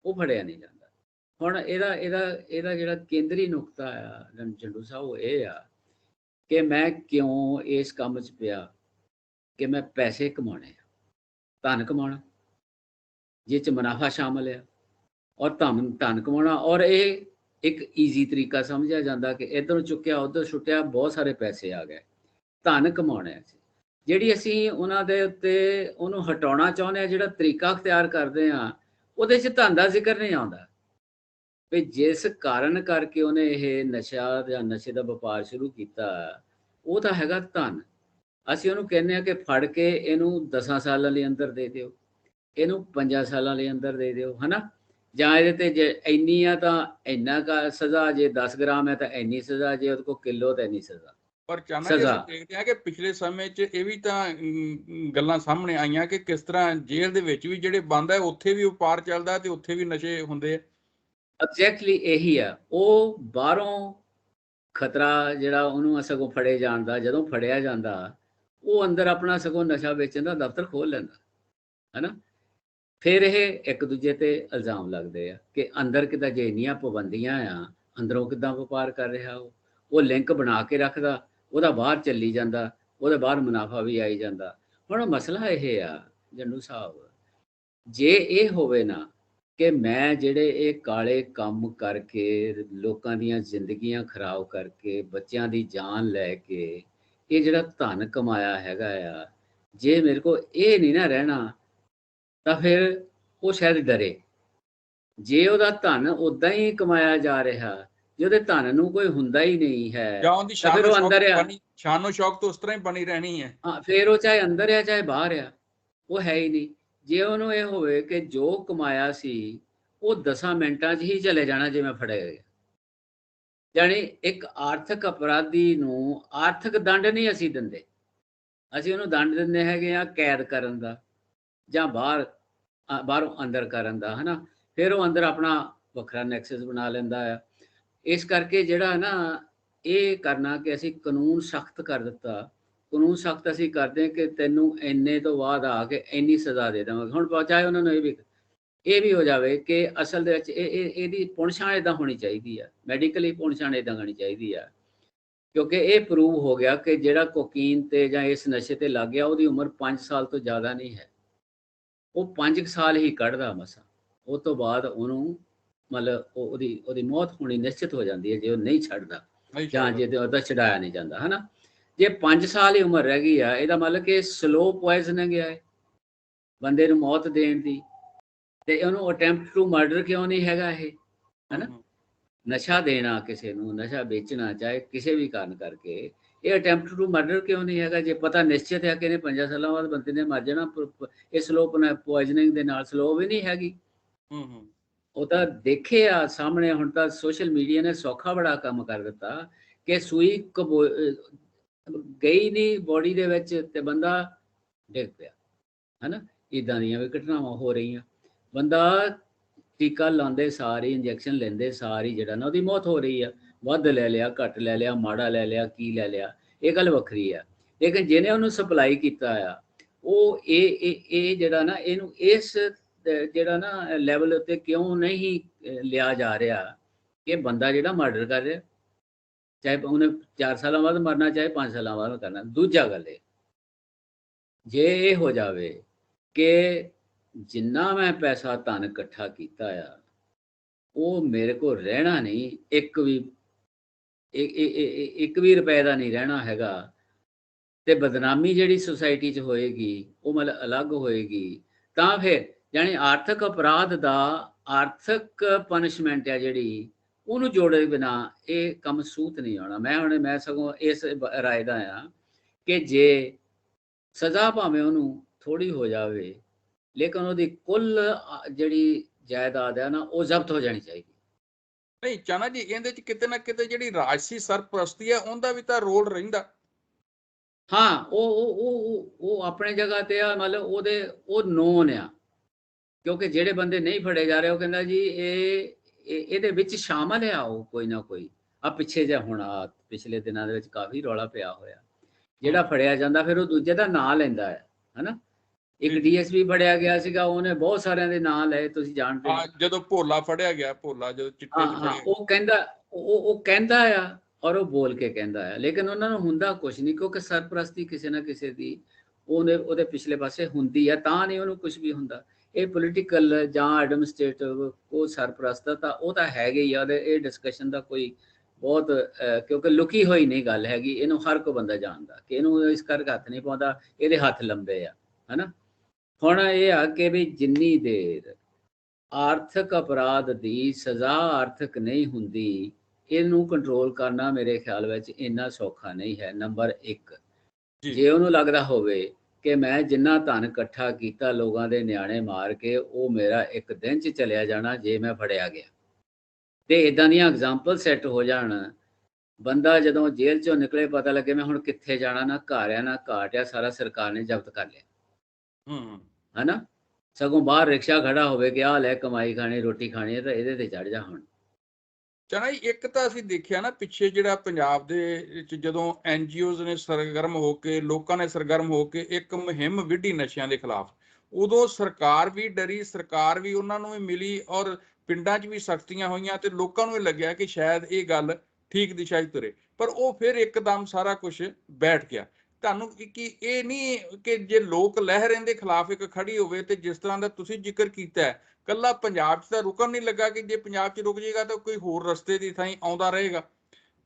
ਉਹ ਫੜਿਆ ਨਹੀਂ ਜਾਂਦਾ। ਹੁਣ ਇਹਦਾ ਜਿਹੜਾ ਕੇਂਦਰੀ ਨੁਕਤਾ ਆ ਜੰਡੂ ਸਾਹਿਬ, ਉਹ ਇਹ ਆ ਕਿ ਮੈਂ ਕਿਉਂ ਇਸ ਕੰਮ 'ਚ ਪਿਆ, ਕਿ ਮੈਂ ਪੈਸੇ ਕਮਾਉਣੇ ਆ, ਧਨ ਕਮਾਉਣਾ, ਜਿਹ 'ਚ ਮੁਨਾਫਾ ਸ਼ਾਮਲ ਆ, ਔਰ ਧਨ ਕਮਾਉਣਾ। ਔਰ ਇਹ ਇੱਕ ਈਜ਼ੀ ਤਰੀਕਾ ਸਮਝਿਆ ਜਾਂਦਾ ਕਿ ਇੱਧਰੋਂ ਚੁੱਕਿਆ ਉੱਧਰ ਸੁੱਟਿਆ, ਬਹੁਤ ਸਾਰੇ ਪੈਸੇ ਆ ਗਏ, ਧਨ ਕਮਾਉਣਾ ਹੈ। ਜਿਹੜੀ ਅਸੀਂ ਉਹਨਾਂ ਦੇ ਉੱਤੇ ਉਹਨੂੰ ਹਟਾਉਣਾ ਚਾਹੁੰਦੇ ਹਾਂ, ਜਿਹੜਾ ਤਰੀਕਾ ਅਖਤਿਆਰ ਕਰਦੇ ਹਾਂ, ਉਹਦੇ 'ਚ ਧਨ ਦਾ ਜ਼ਿਕਰ ਨਹੀਂ ਆਉਂਦਾ ਵੀ ਜਿਸ ਕਾਰਨ ਕਰਕੇ ਉਹਨੇ ਇਹ ਨਸ਼ਾ ਜਾਂ ਨਸ਼ੇ ਦਾ ਵਪਾਰ ਸ਼ੁਰੂ ਕੀਤਾ, ਉਹ ਤਾਂ ਹੈਗਾ ਧਨ। ਅਸੀਂ ਉਹਨੂੰ ਕਹਿੰਦੇ ਹਾਂ ਕਿ ਫੜ ਕੇ ਇਹਨੂੰ 10 ਸਾਲਾਂ ਲਈ ਅੰਦਰ ਦੇ ਦਿਓ, ਇਹਨੂੰ 5 ਸਾਲਾਂ ਲਈ ਅੰਦਰ ਦੇ ਦਿਓ, ਹਨਾ, ਜਾਂ ਇਹਦੇ ਤੇ ਜੇ ਇੰਨੀ ਆ ਤਾਂ ਇੰਨਾ ਕਾ ਸਜ਼ਾ, ਜੇ 10 ਗ੍ਰਾਮ ਹੈ ਤਾਂ ਇੰਨੀ ਸਜ਼ਾ, ਜੇ ਉਹਦੇ ਕੋਲ ਕਿਲੋ ਤਾਂ ਇੰਨੀ ਸਜ਼ਾ। ਪਰ ਚਾਨਾ ਜੀ, ਅਸੀਂ ਦੇਖਦੇ ਹਾਂ ਕਿ ਪਿਛਲੇ ਸਮੇਂ 'ਚ ਇਹ ਵੀ ਤਾਂ ਗੱਲਾਂ ਸਾਹਮਣੇ ਆਈਆਂ ਕਿ ਕਿਸ ਤਰ੍ਹਾਂ ਜੇਲ੍ਹ ਦੇ ਵਿੱਚ ਵੀ ਜਿਹੜੇ ਬੰਦ ਹੈ, ਉੱਥੇ ਵੀ ਵਪਾਰ ਚੱਲਦਾ ਤੇ ਉੱਥੇ ਵੀ ਨਸ਼ੇ ਹੁੰਦੇ ਆ। ਐਗਜ਼ੈਕਟਲੀ ਇਹੀ ਆ, ਉਹ ਬਾਹਰੋਂ ਖਤਰਾ ਜਿਹੜਾ ਉਹਨੂੰ ਸਗੋਂ ਫੜੇ ਜਾਣ ਦਾ, ਜਦੋਂ ਫੜਿਆ ਜਾਂਦਾ ਉਹ ਅੰਦਰ ਆਪਣਾ ਸਗੋਂ ਨਸ਼ਾ ਵੇਚਣ ਦਾ ਦਫ਼ਤਰ ਖੋਲ੍ਹ ਲੈਂਦਾ, ਹਨਾ। ਫਿਰ ਇਹ ਇੱਕ ਦੂਜੇ ਤੇ ਇਲਜ਼ਾਮ ਲੱਗਦੇ ਆ ਕਿ ਅੰਦਰ ਕਿੱਦਾਂ, ਜੇ ਇੰਨੀਆਂ ਪਾਬੰਦੀਆਂ ਆ, ਅੰਦਰੋਂ ਕਿੱਦਾਂ ਵਪਾਰ ਕਰ ਰਿਹਾ, ਉਹ ਲਿੰਕ ਬਣਾ ਕੇ ਰੱਖਦਾ, ਉਹਦਾ ਬਾਹਰ ਚੱਲੀ ਜਾਂਦਾ, ਉਹਦੇ ਬਾਹਰ ਮੁਨਾਫਾ ਵੀ ਆਈ ਜਾਂਦਾ। ਹੁਣ ਮਸਲਾ ਇਹ ਆ ਜੰਡੂ ਸਾਹਿਬ, ਜੇ ਇਹ ਹੋਵੇ ਨਾ ਕਿ ਮੈਂ ਜਿਹੜੇ ਇਹ ਕਾਲੇ ਕੰਮ ਕਰਕੇ, ਲੋਕਾਂ ਦੀਆਂ ਜ਼ਿੰਦਗੀਆਂ ਖਰਾਬ ਕਰਕੇ, ਬੱਚਿਆਂ ਦੀ ਜਾਨ ਲੈ ਕੇ ਇਹ ਜਿਹੜਾ ਧਨ ਕਮਾਇਆ ਹੈਗਾ ਆ, ਜੇ ਮੇਰੇ ਕੋਲ ਇਹ ਨਹੀਂ ਨਾ ਰਹਿਣਾ ਤਾਂ ਫਿਰ ਉਹ ਸ਼ਾਇਦ ਡਰੇ। ਜੇ ਉਹਦਾ ਧਨ ਉਦਾਂ ਹੀ ਕਮਾਇਆ ਜਾ ਰਿਹਾ, ਜੇ ਉਹਦੇ ਧਨ ਨੂੰ ਕੋਈ ਹੁੰਦਾ ਹੀ ਨਹੀਂ ਹੈ, ਤਾਂ ਫਿਰ ਉਹ ਅੰਦਰ ਆ, ਸ਼ਾਨੋ ਸ਼ੌਕ ਤੋਂ ਉਸ ਤਰ੍ਹਾਂ ਹੀ ਬਣੀ ਰਹਿਣੀ ਹੈ। ਹਾਂ, ਫਿਰ ਉਹ ਚਾਹੇ ਅੰਦਰ ਆ ਚਾਹੇ ਬਾਹਰ ਆ, ਉਹ ਹੈ ਹੀ ਨਹੀਂ। ਜੇ ਉਹਨੂੰ ਇਹ ਹੋਵੇ ਕਿ ਜੋ ਕਮਾਇਆ ਸੀ ਉਹ 10 ਮਿੰਟਾਂ 'ਚ ਹੀ ਚਲੇ ਜਾਣਾ ਜਿਵੇਂ ਫੜਿਆ ਗਿਆ, ਜਾਣੀ ਇੱਕ ਆਰਥਿਕ ਅਪਰਾਧੀ ਨੂੰ ਆਰਥਿਕ ਦੰਡ ਨਹੀਂ ਅਸੀਂ ਦਿੰਦੇ, ਅਸੀਂ ਉਹਨੂੰ ਦੰਡ ਦਿੰਦੇ ਹੈਗੇ ਆ ਕੈਦ ਕਰਨ ਦਾ ਜਾਂ ਬਾਹਰੋਂ ਅੰਦਰ ਕਰਨ ਦਾ, ਹਨਾ। ਫਿਰ ਉਹ ਅੰਦਰ ਆਪਣਾ ਵੱਖਰਾ ਨੈਕਸਸ ਬਣਾ ਲੈਂਦਾ ਆ। ਇਸ ਕਰਕੇ ਜਿਹੜਾ ਨਾ ਇਹ ਕਰਨਾ ਕਿ ਅਸੀਂ ਕਾਨੂੰਨ ਸਖਤ ਕਰ ਦਿੱਤਾ, ਕਾਨੂੰਨ ਸਖਤ ਅਸੀਂ ਕਰਦੇ ਕਿ ਤੈਨੂੰ ਇੰਨੇ ਤੋਂ ਬਾਅਦ ਆ ਕੇ ਇੰਨੀ ਸਜ਼ਾ ਦੇ ਦੇਵਾਂਗੇ। ਹੁਣ ਚਾਹੇ ਉਹਨਾਂ ਨੂੰ ਇਹ ਵੀ ਹੋ ਜਾਵੇ ਕਿ ਅਸਲ ਦੇ ਵਿੱਚ ਇਹਦੀ ਪੁਣਛਾਣ ਇੱਦਾਂ ਹੋਣੀ ਚਾਹੀਦੀ ਆ, ਮੈਡੀਕਲੀ ਪੁਣਛਾਣ ਇੱਦਾਂ ਹੋਣੀ ਚਾਹੀਦੀ ਆ, ਕਿਉਂਕਿ ਇਹ ਪ੍ਰੂਵ ਹੋ ਗਿਆ ਕਿ ਜਿਹੜਾ ਕੋਕੀਨ ਤੇ ਜਾਂ ਇਸ ਨਸ਼ੇ ਤੇ ਲੱਗ ਗਿਆ, ਉਹਦੀ ਉਮਰ 5 ਸਾਲ ਤੋਂ ਜ਼ਿਆਦਾ ਨਹੀਂ ਹੈ, ਉਹ 5 ਸਾਲ ਹੀ ਕੱਢਦਾ ਮਸਾਂ। ਉਸ ਤੋਂ ਬਾਅਦ ਉਹਨੂੰ ਮਤਲਬ ਉਹਦੀ ਮੌਤ ਹੋਣੀ ਨਿਸ਼ਚਿਤ ਹੋ ਜਾਂਦੀ ਹੈ ਜੇ ਉਹ ਨਹੀਂ ਛੱਡਦਾ, ਜਾਂ ਜੇ ਉਹਦਾ ਛਡਾਇਆ ਨਹੀਂ ਜਾਂਦਾ, ਹਨਾ। ਜੇ 5 ਸਾਲ ਹੀ ਉਮਰ ਰਹਿ ਗਈ ਆ, ਇਹਦਾ ਮਤਲਬ ਕਿ ਸਲੋ ਪੋਇਜ਼ਨਿੰਗ ਹੈ ਬੰਦੇ ਨੂੰ ਮੌਤ ਦੇਣ ਦੀ। ਤੇ ਉਹਨੂੰ ਅਟੈਂਪਟ ਟੂ ਮਰਡਰ ਕਿਉਂ ਨਹੀਂ ਹੈਗਾ ਇਹ, ਹੈਨਾ? ਨਸ਼ਾ ਦੇਣਾ ਕਿਸੇ ਨੂੰ, ਨਸ਼ਾ ਵੇਚਣਾ, ਚਾਹੇ ਕਿਸੇ ਵੀ ਕਾਰਨ ਕਰਕੇ, ਇਹ ਅਟੈਂਪਟ ਟੂ ਮਰਡਰ ਕਿਉਂ ਨਹੀਂ ਹੈਗਾ? ਜੇ ਪਤਾ ਨਿਸ਼ਚਿਤ ਹੈ ਕਿ ਇਹਨੇ 5 ਸਾਲਾਂ ਬਾਅਦ ਬੰਦੇ ਨੇ ਮਰ ਜਾਣਾ, ਇਹ ਸਲੋ ਪੋਇਜ਼ਨਿੰਗ ਦੇ ਨਾਲ ਸਲੋ ਵੀ ਨਹੀਂ ਹੈਗੀ। ਉਹ ਤਾਂ ਦੇਖੇ ਆ ਸਾਹਮਣੇ। ਹੁਣ ਤਾਂ ਸੋਸ਼ਲ ਮੀਡੀਆ ਨੇ ਸੌਖਾ ਬੜਾ ਕੰਮ ਕਰ ਦਿੱਤਾ ਕਿ ਸੂਈ ਗਈ ਨਹੀਂ ਬੋਡੀ ਦੇ ਵਿੱਚ ਤੇ ਬੰਦਾ ਡਿੱਗ ਪਿਆ, ਹੈਨਾ? ਇੱਦਾਂ ਦੀਆਂ ਵੀ ਘਟਨਾਵਾਂ ਹੋ ਰਹੀਆਂ। ਬੰਦਾ ਟੀਕਾ ਲਾਉਂਦੇ ਸਾਰੀ, ਇੰਜੈਕਸ਼ਨ ਲੈਂਦੇ ਸਾਰੀ ਜਿਹੜਾ ਨਾ ਉਹਦੀ ਮੌਤ ਹੋ ਰਹੀ ਆ। ਵੱਧ ਲੈ ਲਿਆ, ਘੱਟ ਲੈ ਲਿਆ, ਮਾੜਾ ਲੈ ਲਿਆ, ਕੀ ਲੈ ਲਿਆ, ਇਹ ਗੱਲ ਵੱਖਰੀ ਆ। ਲੇਕਿਨ ਜਿਹਨੇ ਉਹਨੂੰ ਸਪਲਾਈ ਕੀਤਾ ਆ, ਉਹ ਇਹ ਜਿਹੜਾ ਨਾ, ਇਹਨੂੰ ਇਸ ਜਿਹੜਾ ਨਾ ਲੈਵਲ ਉੱਤੇ ਕਿਉਂ ਨਹੀਂ ਲਿਆ ਜਾ ਰਿਹਾ ਕਿ ਬੰਦਾ ਜਿਹੜਾ ਮਰਡਰ ਕਰ ਰਿਹਾ, ਚਾਹੇ ਉਹਨੇ 4 ਸਾਲਾਂ ਬਾਅਦ ਮਰਨਾ, ਚਾਹੇ 5 ਸਾਲਾਂ ਬਾਅਦ ਕਰਨਾ। ਦੂਜਾ ਗੱਲ ਇਹ, ਜੇ ਇਹ ਹੋ ਜਾਵੇ ਕਿ ਜਿੰਨਾ ਮੈਂ ਪੈਸਾ ਧਨ ਇਕੱਠਾ ਕੀਤਾ ਆ, ਉਹ ਮੇਰੇ ਕੋਲ ਰਹਿਣਾ ਨਹੀਂ, ਇੱਕ ਵੀ ਰੁਪਏ ਦਾ ਨਹੀਂ ਰਹਿਣਾ ਹੈਗਾ, ਤੇ ਬਦਨਾਮੀ ਜਿਹੜੀ ਸੁਸਾਇਟੀ 'ਚ ਹੋਏਗੀ ਉਹ ਮਤਲਬ ਅਲੱਗ ਹੋਏਗੀ, ਤਾਂ ਫਿਰ ਜਾਣੀ ਆਰਥਿਕ ਅਪਰਾਧ ਦਾ ਆਰਥਿਕ ਪਨਿਸ਼ਮੈਂਟ ਹੈ ਜਿਹੜੀ, ਉਹਨੂੰ ਜੋੜੇ ਬਿਨਾ ਇਹ ਕੰਮ ਸੂਤ ਨਹੀਂ ਆਉਣਾ। ਮੈਂ ਸਗੋਂ ਇਸ ਰਾਏ ਦਾ ਆ ਕਿ ਜੇ ਸਜ਼ਾ ਭਾਵੇਂ ਉਹਨੂੰ ਥੋੜੀ ਹੋ ਜਾਵੇ, ਲੇਕਿਨ ਉਹਦੀ ਕੁੱਲ ਜਿਹੜੀ ਜਾਇਦਾਦ ਹੈ ਨਾ, ਉਹ ਜ਼ਬਤ ਹੋ ਜਾਣੀ ਚਾਹੀਦੀ। ਨਹੀਂ ਚਾਨਾ ਜੀ, ਇਹਦੇ 'ਚ ਕਿਤੇ ਨਾ ਕਿਤੇ ਜਿਹੜੀ ਰਾਜਸੀ ਸਰਪ੍ਰਸਤੀ ਹੈ ਉਹਦਾ ਵੀ ਤਾਂ ਰੋਲ ਰਹਿੰਦਾ। ਹਾਂ, ਉਹ ਆਪਣੇ ਜਗ੍ਹਾ ਤੇ ਆ, ਮਤਲਬ ਉਹ ਨੋਨ ਆ। ਕਿਉਂਕਿ ਜਿਹੜੇ ਬੰਦੇ ਨਹੀਂ ਫੜੇ ਜਾ ਰਹੇ, ਉਹ ਕਹਿੰਦਾ ਜੀ ਇਹਦੇ ਵਿੱਚ ਸ਼ਾਮਲ ਹੈ ਉਹ ਕੋਈ ਨਾ ਕੋਈ। ਆ ਪਿੱਛੇ ਜਿਹਾ ਹੁਣ ਪਿਛਲੇ ਦਿਨਾਂ ਦੇ ਵਿੱਚ ਕਾਫੀ ਰੌਲਾ ਪਿਆ ਹੋਇਆ, ਜਿਹੜਾ ਫੜਿਆ ਜਾਂਦਾ ਫਿਰ ਉਹ ਦੂਜੇ ਦਾ ਨਾਂ ਲੈਂਦਾ ਹੈ, ਹਨਾ? ਇੱਕ ਡੀਐਸਪੀ ਫੜਿਆ ਗਿਆ ਸੀਗਾ, ਉਹਨੇ ਬਹੁਤ ਸਾਰਿਆਂ ਦੇ ਨਾਂ ਲਏ, ਤੁਸੀਂ ਜਾਣਦੇ ਹੋ। ਜਦੋਂ ਭੋਲਾ ਫੜਿਆ ਗਿਆ, ਭੋਲਾ ਜਦੋਂ ਚਿੱਟੇ 'ਚ ਫੜਿਆ, ਉਹ ਕਹਿੰਦਾ ਆ ਔਰ ਉਹ ਬੋਲ ਕੇ ਕਹਿੰਦਾ ਆ, ਲੇਕਿਨ ਉਹਨਾਂ ਨੂੰ ਹੁੰਦਾ ਕੁਝ ਨਹੀਂ, ਕਿਉਂਕਿ ਸਰਪ੍ਰਸਤੀ ਕਿਸੇ ਨਾ ਕਿਸੇ ਦੀ ਉਹਦੇ ਪਿਛਲੇ ਪਾਸੇ ਹੁੰਦੀ ਆ, ਤਾਂ ਨਹੀਂ ਉਹਨੂੰ ਕੁਝ ਵੀ ਹੁੰਦਾ। ਇਹ ਪੋਲੀਟੀਕਲ ਜਾਂ ਐਡਮਿਨਿਸਟ੍ਰੇਟਿਵ ਉਹ ਸਰਪ੍ਰਸਤ ਤਾਂ ਉਹ ਤਾਂ ਹੈਗੇ ਹੀ ਆ। ਇਹ ਡਿਸਕਸ਼ਨ ਦਾ ਕੋਈ ਬਹੁਤ ਕਿਉਂਕਿ ਲੁਕੀ ਹੋਈ ਨਹੀਂ ਗੱਲ ਹੈਗੀ, ਇਹਨੂੰ ਹਰ ਕੋਈ ਬੰਦਾ ਜਾਣਦਾ ਕਿ ਇਹਨੂੰ ਇਸ ਕਰਕੇ ਹੱਥ ਨਹੀਂ ਪਾਉਂਦਾ, ਇਹਦੇ ਹੱਥ ਲੰਬੇ ਆ, ਹਨਾ? ਹੁਣ ਇਹ ਆ ਕਿ ਵੀ ਜਿੰਨੀ ਦੇਰ ਆਰਥਿਕ ਅਪਰਾਧ ਦੀ ਸਜ਼ਾ ਆਰਥਿਕ ਨਹੀਂ ਹੁੰਦੀ, ਇਹਨੂੰ ਕੰਟਰੋਲ ਕਰਨਾ ਮੇਰੇ ਖਿਆਲ ਵਿੱਚ ਇੰਨਾ ਸੌਖਾ ਨਹੀਂ ਹੈ। ਨੰਬਰ 1, ਜੇ ਉਹਨੂੰ ਲੱਗਦਾ ਹੋਵੇ ਕਿ ਮੈਂ ਜਿੰਨਾ ਧਨ ਇਕੱਠਾ ਕੀਤਾ ਲੋਕਾਂ ਦੇ ਨਿਆਣੇ ਮਾਰ ਕੇ, ਉਹ ਮੇਰਾ ਇੱਕ ਦਿਨ 'ਚ ਚਲਿਆ ਜਾਣਾ ਜੇ ਮੈਂ ਫੜਿਆ ਗਿਆ, ਤੇ ਇਦਾਂ ਦੀਆਂ ਐਗਜ਼ਾਮਪਲ ਸੈੱਟ ਹੋ ਜਾਣ, ਬੰਦਾ ਜਦੋਂ ਜੇਲ੍ਹ 'ਚੋਂ ਨਿਕਲੇ ਪਤਾ ਲੱਗੇ ਮੈਂ ਹੁਣ ਕਿੱਥੇ ਜਾਣਾ, ਨਾ ਘਰ ਆ ਨਾ ਘਾਟ ਆ, ਸਾਰਾ ਸਰਕਾਰ ਨੇ ਜ਼ਬਤ ਕਰ ਲਿਆ, ਹਨਾ? ਸਗੋਂ ਬਾਹਰ ਰਿਕਸ਼ਾ ਖੜਾ ਹੋਵੇ ਕਿ ਆਹ ਲੈ ਕਮਾਈ ਖਾਣੀ, ਰੋਟੀ ਖਾਣੀ ਹੈ, ਤਾਂ ਇਹਦੇ ਤੇ ਚੜ ਜਾ। ਹੁਣ ਚਾਨਾ, ਇੱਕ ਤਾਂ ਅਸੀਂ ਦੇਖਿਆ ਨਾ ਪਿੱਛੇ ਜਿਹੜਾ ਪੰਜਾਬ ਦੇ ਵਿੱਚ ਜਦੋਂ NGOs ਨੇ ਸਰਗਰਮ ਹੋ ਕੇ, ਲੋਕਾਂ ਨੇ ਸਰਗਰਮ ਹੋ ਕੇ ਇੱਕ ਮੁਹਿੰਮ ਵਿੱਢੀ ਨਸ਼ਿਆਂ ਦੇ ਖਿਲਾਫ, ਉਦੋਂ ਸਰਕਾਰ ਵੀ ਡਰੀ, ਸਰਕਾਰ ਵੀ ਉਹਨਾਂ ਨੂੰ ਵੀ ਮਿਲੀ, ਔਰ ਪਿੰਡਾਂ 'ਚ ਵੀ ਸਖਤੀਆਂ ਹੋਈਆਂ, ਤੇ ਲੋਕਾਂ ਨੂੰ ਇਹ ਲੱਗਿਆ ਕਿ ਸ਼ਾਇਦ ਇਹ ਗੱਲ ਠੀਕ ਦਿਸ਼ਾ 'ਚ ਤੁਰੇ, ਪਰ ਉਹ ਫਿਰ ਇੱਕਦਮ ਸਾਰਾ ਕੁਝ ਬੈਠ ਗਿਆ। ਤੁਹਾਨੂੰ ਕਿ ਇਹ ਨਹੀਂ ਕਿ ਜੇ ਲੋਕ ਲਹਿਰ ਦੇ ਖਿਲਾਫ ਇੱਕ ਖੜੀ ਹੋਵੇ, ਤੇ ਜਿਸ ਤਰ੍ਹਾਂ ਦਾ ਤੁਸੀਂ ਜ਼ਿਕਰ ਕੀਤਾ ਹੈ, ਕੱਲਾ ਪੰਜਾਬ 'ਚ ਤਾਂ ਰੁਕਣ ਨਹੀਂ ਲੱਗਾ, ਕਿ ਜੇ ਪੰਜਾਬ 'ਚ ਰੁਕ ਜਾਏਗਾ ਤਾਂ ਕੋਈ ਹੋਰ ਰਸਤੇ ਦੀ ਥਾਂ ਆਉਂਦਾ ਰਹੇਗਾ।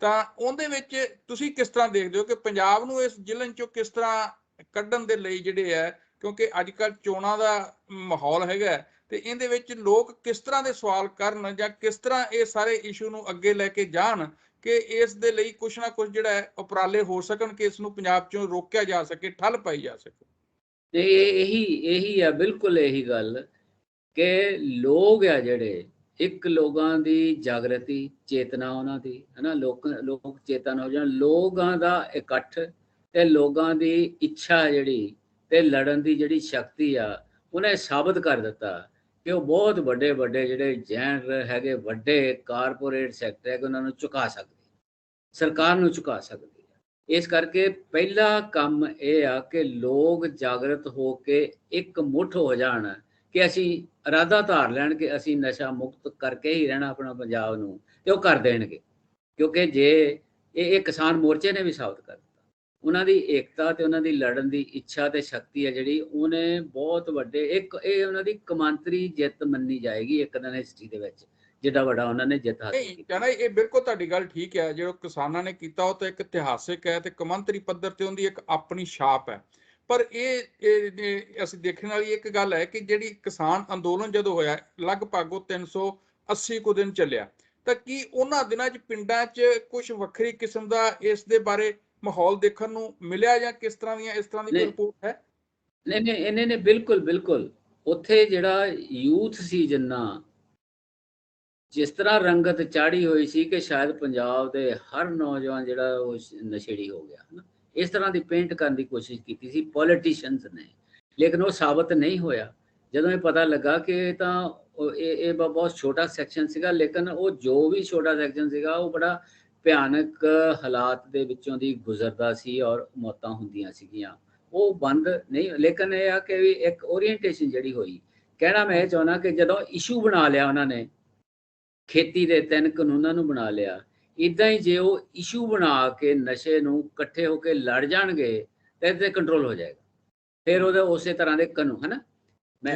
ਤਾਂ ਉਹਦੇ ਵਿੱਚ ਤੁਸੀਂ ਕਿਸ ਤਰ੍ਹਾਂ ਦੇਖਦੇ ਹੋ ਕਿ ਪੰਜਾਬ ਨੂੰ ਇਸ ਜ਼ਿਲ੍ਹੇ 'ਚੋਂ ਕਿਸ ਤਰ੍ਹਾਂ ਕੱਢਣ ਦੇ ਲਈ ਜਿਹੜੇ ਹੈ, ਕਿਉਂਕਿ ਅੱਜ ਕੱਲ੍ਹ ਚੋਣਾਂ ਦਾ ਮਾਹੌਲ ਹੈਗਾ, ਤੇ ਇਹਦੇ ਵਿੱਚ ਲੋਕ ਕਿਸ ਤਰ੍ਹਾਂ ਦੇ ਸਵਾਲ ਕਰਨ, ਜਾਂ ਕਿਸ ਤਰ੍ਹਾਂ ਇਹ ਸਾਰੇ ਇਸ਼ੂ ਨੂੰ ਅੱਗੇ ਲੈ ਕੇ ਜਾਣ ਕਿ ਇਸ ਦੇ ਲਈ ਕੁਛ ਨਾ ਕੁਛ ਜਿਹੜਾ ਹੈ ਉਪਰਾਲੇ ਹੋ ਸਕਣ ਕਿ ਇਸ ਨੂੰ ਪੰਜਾਬ 'ਚੋਂ ਰੋਕਿਆ ਜਾ ਸਕੇ, ਠੱਲ ਪਾਈ ਜਾ ਸਕੇ? ਇਹੀ ਆ, ਬਿਲਕੁਲ ਇਹੀ ਗੱਲ ਕਿ ਲੋਕ ਆ ਜਿਹੜੇ, ਇੱਕ ਲੋਕਾਂ ਦੀ ਜਾਗਰਤੀ ਚੇਤਨਾ ਉਹਨਾਂ ਦੀ, ਹਨਾ? ਲੋਕ ਚੇਤਨ ਹੋ ਜਾਣ, ਲੋਕਾਂ ਦਾ ਇਕੱਠ ਤੇ ਲੋਕਾਂ ਦੀ ਇੱਛਾ ਜਿਹੜੀ ਤੇ ਲੜਨ ਦੀ ਜਿਹੜੀ ਸ਼ਕਤੀ ਆ, ਉਹਨੇ ਸਾਬਤ ਕਰ ਦਿੱਤਾ ਕਿ ਉਹ ਬਹੁਤ ਵੱਡੇ ਜਿਹੜੇ ਜੈਂਟ ਹੈਗੇ, ਵੱਡੇ ਕਾਰਪੋਰੇਟ ਸੈਕਟਰ ਹੈ, ਕਿ ਉਹਨਾਂ ਨੂੰ ਝੁਕਾ ਸਕਦੀ, ਸਰਕਾਰ ਨੂੰ ਝੁਕਾ ਸਕਦੀ ਹੈ। ਇਸ ਕਰਕੇ ਪਹਿਲਾ ਕੰਮ ਇਹ ਆ ਕਿ ਲੋਕ ਜਾਗਰਤ ਹੋ ਕੇ ਇੱਕ ਮੁੱਠ ਹੋ ਜਾਣ ਕਿ ਅਸੀਂ ਇਰਾਦਾ ਧਾਰ ਲੈਣ ਕਿ ਅਸੀਂ ਨਸ਼ਾ ਮੁਕਤ ਕਰਕੇ ਹੀ ਰਹਿਣਾ ਆਪਣਾ ਪੰਜਾਬ ਨੂੰ, ਤੇ ਉਹ ਕਰ ਦੇਣਗੇ। ਕਿਉਂਕਿ ਜੇ ਇਹ ਕਿਸਾਨ ਮੋਰਚੇ ਨੇ ਵੀ ਸਾਬਤ ਕਰ ਦਿੱਤਾ, ਉਹਨਾਂ ਦੀ ਏਕਤਾ ਤੇ ਉਹਨਾਂ ਦੀ ਲੜਨ ਦੀ ਇੱਛਾ ਤੇ ਸ਼ਕਤੀ ਹੈ ਜਿਹੜੀ, ਉਹਨੇ ਬਹੁਤ ਵੱਡੇ ਇਹ ਉਹਨਾਂ ਦੀ ਕਮਾਂਤਰੀ ਜਿੱਤ ਮੰਨੀ ਜਾਏਗੀ ਇੱਕ ਦਿਨ ਹਿਸਟਰੀ ਦੇ ਵਿੱਚ, ਜਿੱਡਾ ਵੱਡਾ ਉਹਨਾਂ ਨੇ ਜਿੱਤ ਹਾਸਲ ਨਹੀਂ ਕੀਤੀ। ਜਾਣਾ, ਇਹ ਬਿਲਕੁਲ ਤੁਹਾਡੀ ਗੱਲ ਠੀਕ ਹੈ। ਜਿਹੜਾ ਕਿਸਾਨਾਂ ਨੇ ਕੀਤਾ ਉਹ ਤਾਂ ਇੱਕ ਇਤਿਹਾਸਿਕ ਹੈ ਤੇ ਕੌਮਾਂਤਰੀ ਪੱਧਰ ਤੇ ਉਹਦੀ ਇੱਕ ਆਪਣੀ ਛਾਪ ਹੈ। ਪਰ ਇਹ ਅਸੀਂ ਦੇਖਣ ਵਾਲੀ ਇੱਕ ਗੱਲ ਹੈ ਕਿ ਜਿਹੜੀ ਕਿਸਾਨ ਅੰਦੋਲਨ ਜਦੋਂ ਹੋਇਆ, ਲਗਭਗ ਉਹ 380 ਕੁ ਦਿਨ ਚੱਲਿਆ, ਤਾਂ ਕੀ ਉਹਨਾਂ ਦਿਨਾਂ 'ਚ ਪਿੰਡਾਂ 'ਚ ਕੁਝ ਵੱਖਰੀ ਕਿਸਮ ਦਾ ਇਸ ਦੇ ਬਾਰੇ ਮਾਹੌਲ ਦੇਖਣ ਨੂੰ ਮਿਲਿਆ, ਜਾਂ ਕਿਸ ਤਰ੍ਹਾਂ ਦੀਆਂ ਇਸ ਤਰ੍ਹਾਂ ਦੀ ਕੋਈ ਰਿਪੋਰਟ ਹੈ? ਨਹੀਂ ਇਹਨੇ ਨੇ ਬਿਲਕੁਲ ਉੱਥੇ ਜਿਹੜਾ ਯੂਥ ਸੀ, ਜਿਸ ਤਰ੍ਹਾਂ ਰੰਗਤ ਚਾੜੀ ਹੋਈ ਸੀ ਕਿ ਸ਼ਾਇਦ ਪੰਜਾਬ ਦੇ ਹਰ ਨੌਜਵਾਨ ਜਿਹੜਾ ਉਹ ਨਸ਼ੇੜੀ ਹੋ ਗਿਆ ਹੈ ਨਾ, ਇਸ ਤਰ੍ਹਾਂ ਦੀ ਪੇਂਟ ਕਰਨ ਦੀ ਕੋਸ਼ਿਸ਼ ਕੀਤੀ ਸੀ ਪੋਲੀਟੀਸ਼ੀਅਨਸ ਨੇ, ਲੇਕਿਨ ਉਹ ਸਾਬਤ ਨਹੀਂ ਹੋਇਆ। ਜਦੋਂ ਇਹ ਪਤਾ ਲੱਗਾ ਕਿ ਇਹ ਬਹੁਤ ਛੋਟਾ ਸੈਕਸ਼ਨ ਸੀਗਾ, ਲੇਕਿਨ ਉਹ ਜੋ ਵੀ ਛੋਟਾ ਸੈਕਸ਼ਨ ਸੀਗਾ ਉਹ ਬੜਾ ਭਿਆਨਕ ਹਾਲਾਤ ਦੇ ਵਿੱਚੋਂ ਦੀ ਗੁਜ਼ਰਦਾ ਸੀ ਔਰ ਮੌਤਾਂ ਹੁੰਦੀਆਂ ਸੀਗੀਆਂ। ਉਹ ਬੰਦ ਨਹੀਂ, ਲੇਕਿਨ ਇਹ ਆ ਕਿ ਵੀ ਇੱਕ ਓਰੀਐਂਟੇਸ਼ਨ ਜਿਹੜੀ ਹੋਈ। ਕਹਿਣਾ ਮੈਂ ਇਹ ਚਾਹੁੰਦਾ ਕਿ ਜਦੋਂ ਇਸ਼ੂ ਬਣਾ ਲਿਆ ਉਹਨਾਂ ਨੇ, ਖੇਤੀ ਦੇ 3 ਕਾਨੂੰਨਾਂ ਨੂੰ ਬਣਾ ਲਿਆ, ਇਦਾਂ ਹੀ ਜੇ ਉਹ ਇਸ਼ੂ ਬਣਾ ਕੇ ਨਸ਼ੇ ਨੂੰ ਇਕੱਠੇ ਹੋ ਕੇ ਲੜ ਜਾਣਗੇ ਤਾਂ ਇਹਦੇ ਕੰਟਰੋਲ ਹੋ ਜਾਏਗਾ। ਫਿਰ ਉਹਦੇ ਉਸੇ ਤਰ੍ਹਾਂ ਦੇ ਕਾਨੂੰਨ, ਹੈ ਨਾ।